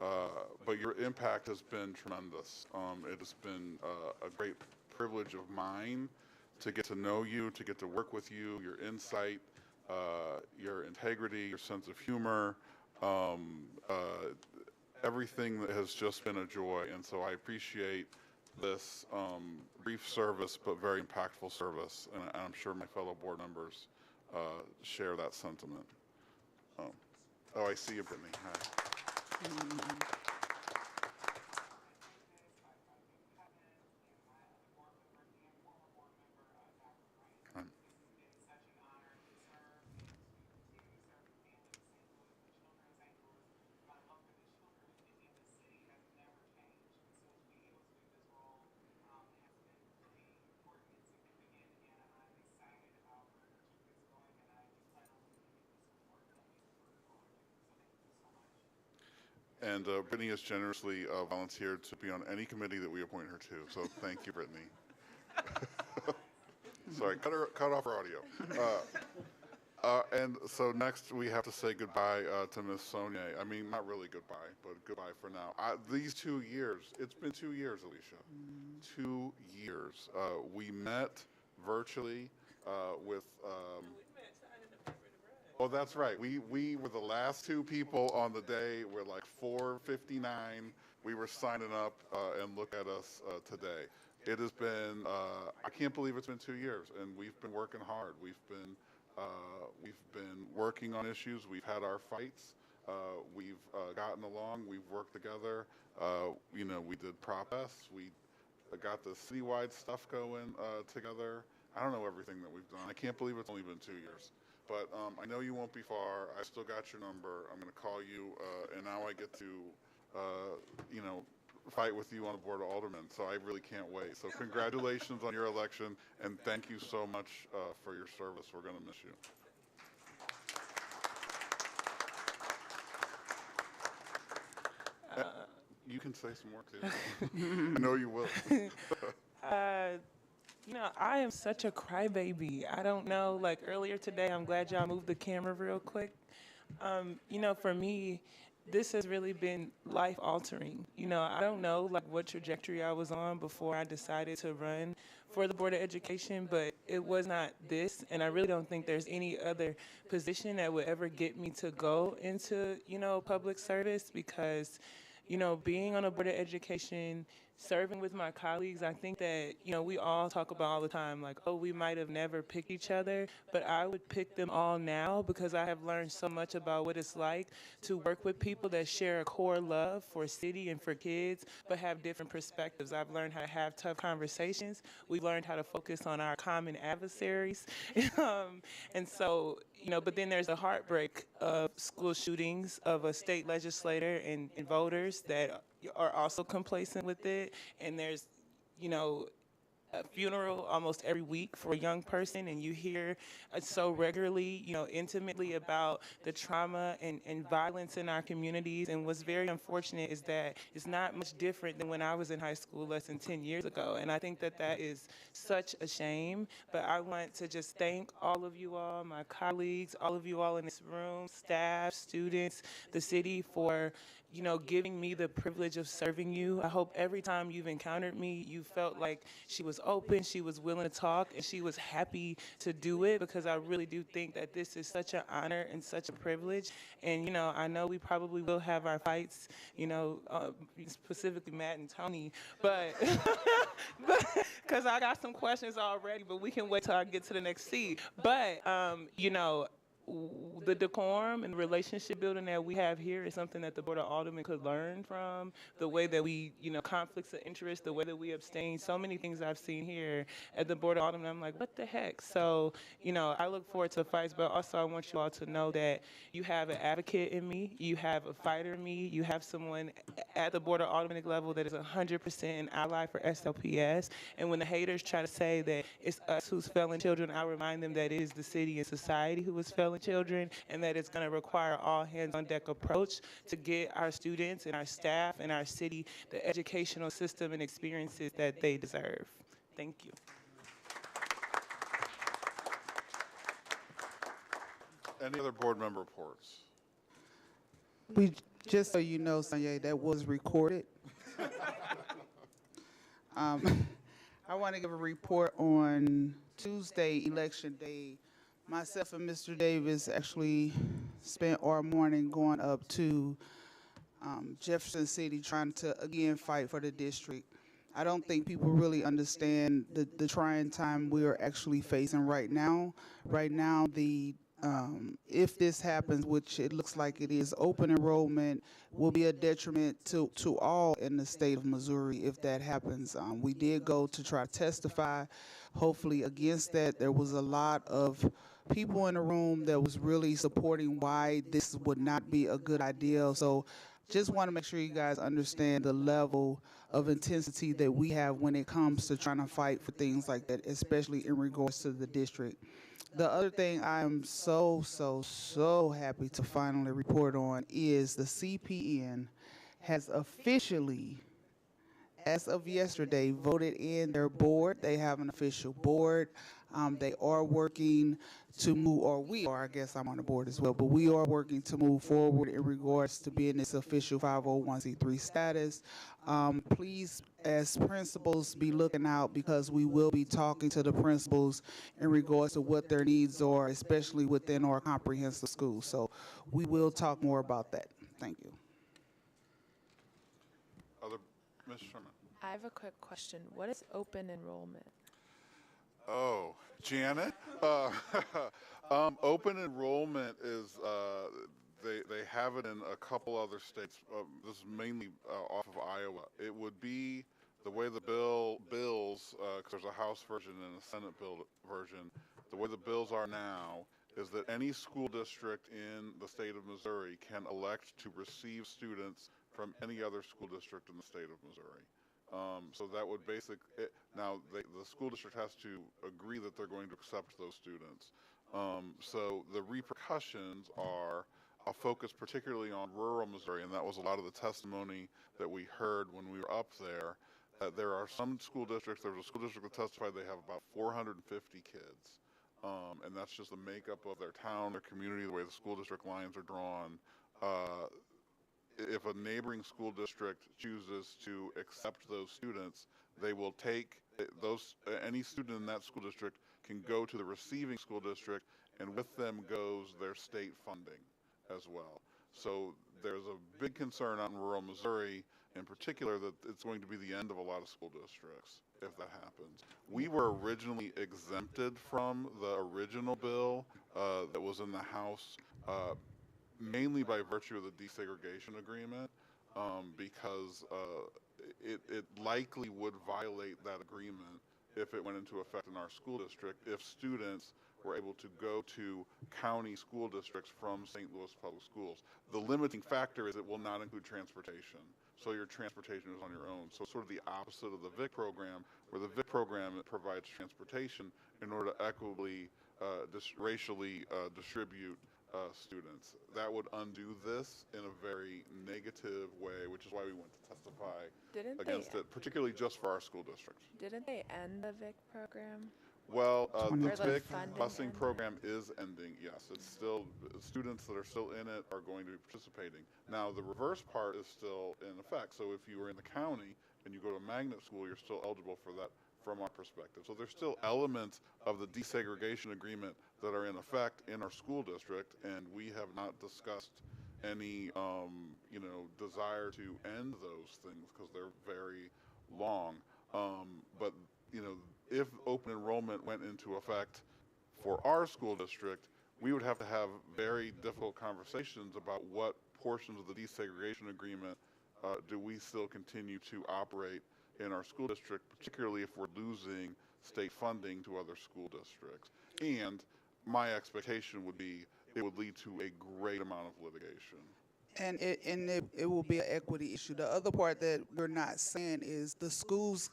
but your impact has been tremendous. It has been a great privilege of mine to get to know you, to get to work with you, your insight, your integrity, your sense of humor, everything that has just been a joy. And so I appreciate this brief service, but very impactful service. And I'm sure my fellow board members share that sentiment. Oh, I see you, Brittany. Hi. And Brittany has generously volunteered to be on any committee that we appoint her to. So thank you, Brittany. Sorry, cut off her audio. And so next we have to say goodbye to Miss Sonia. I mean, not really goodbye, but goodbye for now. These 2 years, it's been 2 years, Alicia. 2 years. We met virtually with... Oh, that's right. We were the last 2 people on the day. We're like 4:59. We were signing up, and look at us today. It has been, I can't believe it's been 2 years, and we've been working hard. We've been working on issues. We've had our fights. We've gotten along. We've worked together. You know, we did Prop S. We got the citywide stuff going together. I don't know everything that we've done. I can't believe it's only been 2 years. But I know you won't be far. I still got your number. I'm going to call you, and now I get to, you know, fight with you on the Board of Aldermen. So I really can't wait. So congratulations on your election, and thank you so much for your service. We're going to miss you. You can say some more, too. I know you will. You know, I am such a crybaby. I don't know, like earlier today, I'm glad y'all moved the camera real quick. You know, for me, this has really been life altering. You know, I don't know like what trajectory I was on before I decided to run for the Board of Education, but it was not this, and I really don't think there's any other position that would ever get me to go into, you know, public service because, you know, being on a Board of Education, serving with my colleagues, I think that, you know, we all talk about all the time, like, oh, we might have never picked each other, but I would pick them all now because I have learned so much about what it's like to work with people that share a core love for city and for kids, but have different perspectives. I've learned how to have tough conversations. We've learned how to focus on our common adversaries. And so, you know, but then there's the heartbreak of school shootings of a state legislator and voters that are also complacent with it. And there's, you know, a funeral almost every week for a young person, and you hear so regularly, you know, intimately about the trauma and violence in our communities. And what's very unfortunate is that it's not much different than when I was in high school less than 10 years ago. And I think that that is such a shame. But I want to just thank all of you all, my colleagues, all of you all in this room, staff, students, the city for, you know, giving me the privilege of serving you. I hope every time you've encountered me, you felt like she was open, she was willing to talk, and she was happy to do it, because I really do think that this is such an honor and such a privilege. And, you know, I know we probably will have our fights, you know, specifically Matt and Tony, but because I got some questions already, but we can wait till I get to the next seat. But, you know, the decorum and relationship building that we have here is something that the Board of Aldermen could learn from. The way that we, you know, conflicts of interest, the way that we abstain, so many things I've seen here at the Board of Aldermen, I'm like, what the heck? So, you know, I look forward to fights, but also I want you all to know that you have an advocate in me, you have a fighter in me, you have someone at the Board of Aldermen level that is 100% an ally for SLPS. And when the haters try to say that it's us who's failing children, I remind them that it is the city and society who is failing children, and that it's going to require all hands on deck approach to get our students and our staff and our city the educational system and experiences that they deserve. Thank you. Any other board member reports? We, just so you know, Sonia, that was recorded. I want to give a report on Tuesday, Election Day. Myself and Mr. Davis actually spent our morning going up to Jefferson City trying to, again, fight for the district. I don't think people really understand the trying time we are actually facing right now. Right now, if this happens, which it looks like it is, open enrollment will be a detriment to all in the state of Missouri if that happens. We did go to try to testify, hopefully against that. There was a lot of people in the room that was really supporting why this would not be a good idea. So just want to make sure you guys understand the level of intensity that we have when it comes to trying to fight for things like that, especially in regards to the district. The other thing I am so happy to finally report on is the CPN has officially, as of yesterday, voted in their board. They have an official board. They are working to move, or we are, I guess I'm on the board as well, but we are working to move forward in regards to being this official 501c3 status. Please, as principals, be looking out because we will be talking to the principals in regards to what their needs are, especially within our comprehensive schools. So we will talk more about that. Thank you. Other, Ms. Sherman? I have a quick question. What is open enrollment? Oh, Janet? Open enrollment is, they have it in a couple other states. This is mainly off of Iowa. It would be the way the bills, because there's a House version and a Senate bill version, the way the bills are now is that any school district in the state of Missouri can elect to receive students from any other school district in the state of Missouri. So that would now the school district has to agree that they're going to accept those students. So the repercussions are a focus particularly on rural Missouri, and that was a lot of the testimony that we heard when we were up there. There are some school districts, there was a school district that testified they have about 450 kids. And that's just the makeup of their town, their community, the way the school district lines are drawn. If a neighboring school district chooses to accept those students, they will take any student in that school district can go to the receiving school district, and with them goes their state funding as well. So there's a big concern out in rural Missouri, in particular, that it's going to be the end of a lot of school districts if that happens. We were originally exempted from the original bill that was in the House, mainly by virtue of the desegregation agreement, because it likely would violate that agreement if it went into effect in our school district, if students were able to go to county school districts from St. Louis Public Schools. The limiting factor is it will not include transportation. So your transportation is on your own. So sort of the opposite of the VIC program, where the VIC program provides transportation in order to equitably, racially distribute students. That would undo this in a very negative way, which is why we went to testify against it, particularly just for our school district. Didn't they end the VIC program? Well, the VIC funding busing program is ending, yes. It's still, students that are still in it are going to be participating. Now, the reverse part is still in effect. So if you were in the county and you go to a magnet school, you're still eligible for that from our perspective. So there's still elements of the desegregation agreement that are in effect in our school district, and we have not discussed any, desire to end those things because they're very long. But, if open enrollment went into effect for our school district, we would have to have very difficult conversations about what portions of the desegregation agreement do we still continue to operate in our school district, particularly if we're losing state funding to other school districts. And my expectation would be it would lead to a great amount of litigation. And it will be an equity issue. The other part that we're not saying is the schools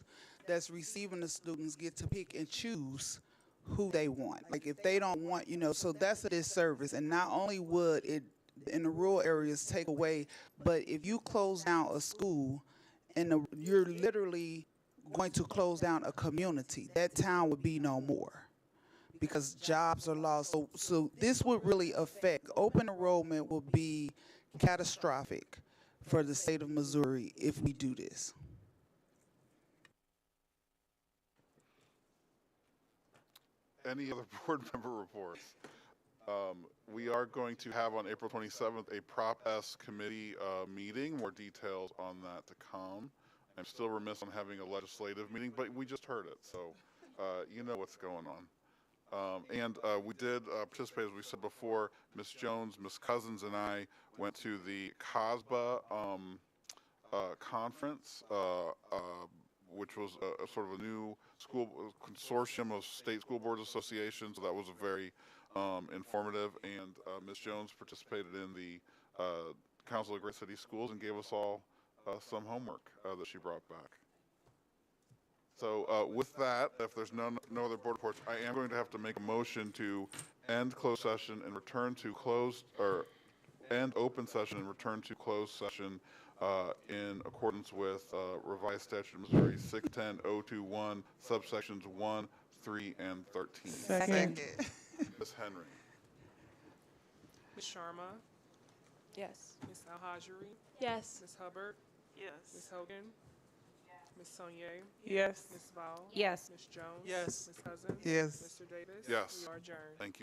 that's receiving the students get to pick and choose who they want. Like if they don't want, so that's a disservice. And not only would it in the rural areas take away, but if you close down a school and you're literally going to close down a community, that town would be no more because jobs are lost. So this would really affect, open enrollment will be catastrophic for the state of Missouri if we do this. Any other board member reports? We are going to have on April 27th a Prop S committee meeting. More details on that to come. I'm still remiss on having a legislative meeting, but we just heard it, so you know what's going on. And we did participate, as we said before. Ms. Jones, Ms. Cousins, and I went to the COSBA conference, which was a sort of a new school consortium of state school boards associations. So that was a very informative, and Ms. Jones participated in the Council of Great City Schools and gave us all some homework that she brought back. So with that, if there's no other board reports, I am going to have to make a motion to end closed session and return to closed, or end open session and return to closed session in accordance with revised statute of Missouri 610-021, subsections 1, 3, and 13. Second. Ms. Henry. Ms. Sharma, Yes. Ms. Alhajri, Yes. Ms. Hubbard, Ms. Yes. Hogan, Ms. Saunier, Yes. Ms. Val, Yes. Ms. Jones, Yes. Ms. Cousins, Yes. Mr. Davis. Yes. We are adjourned. Thank you.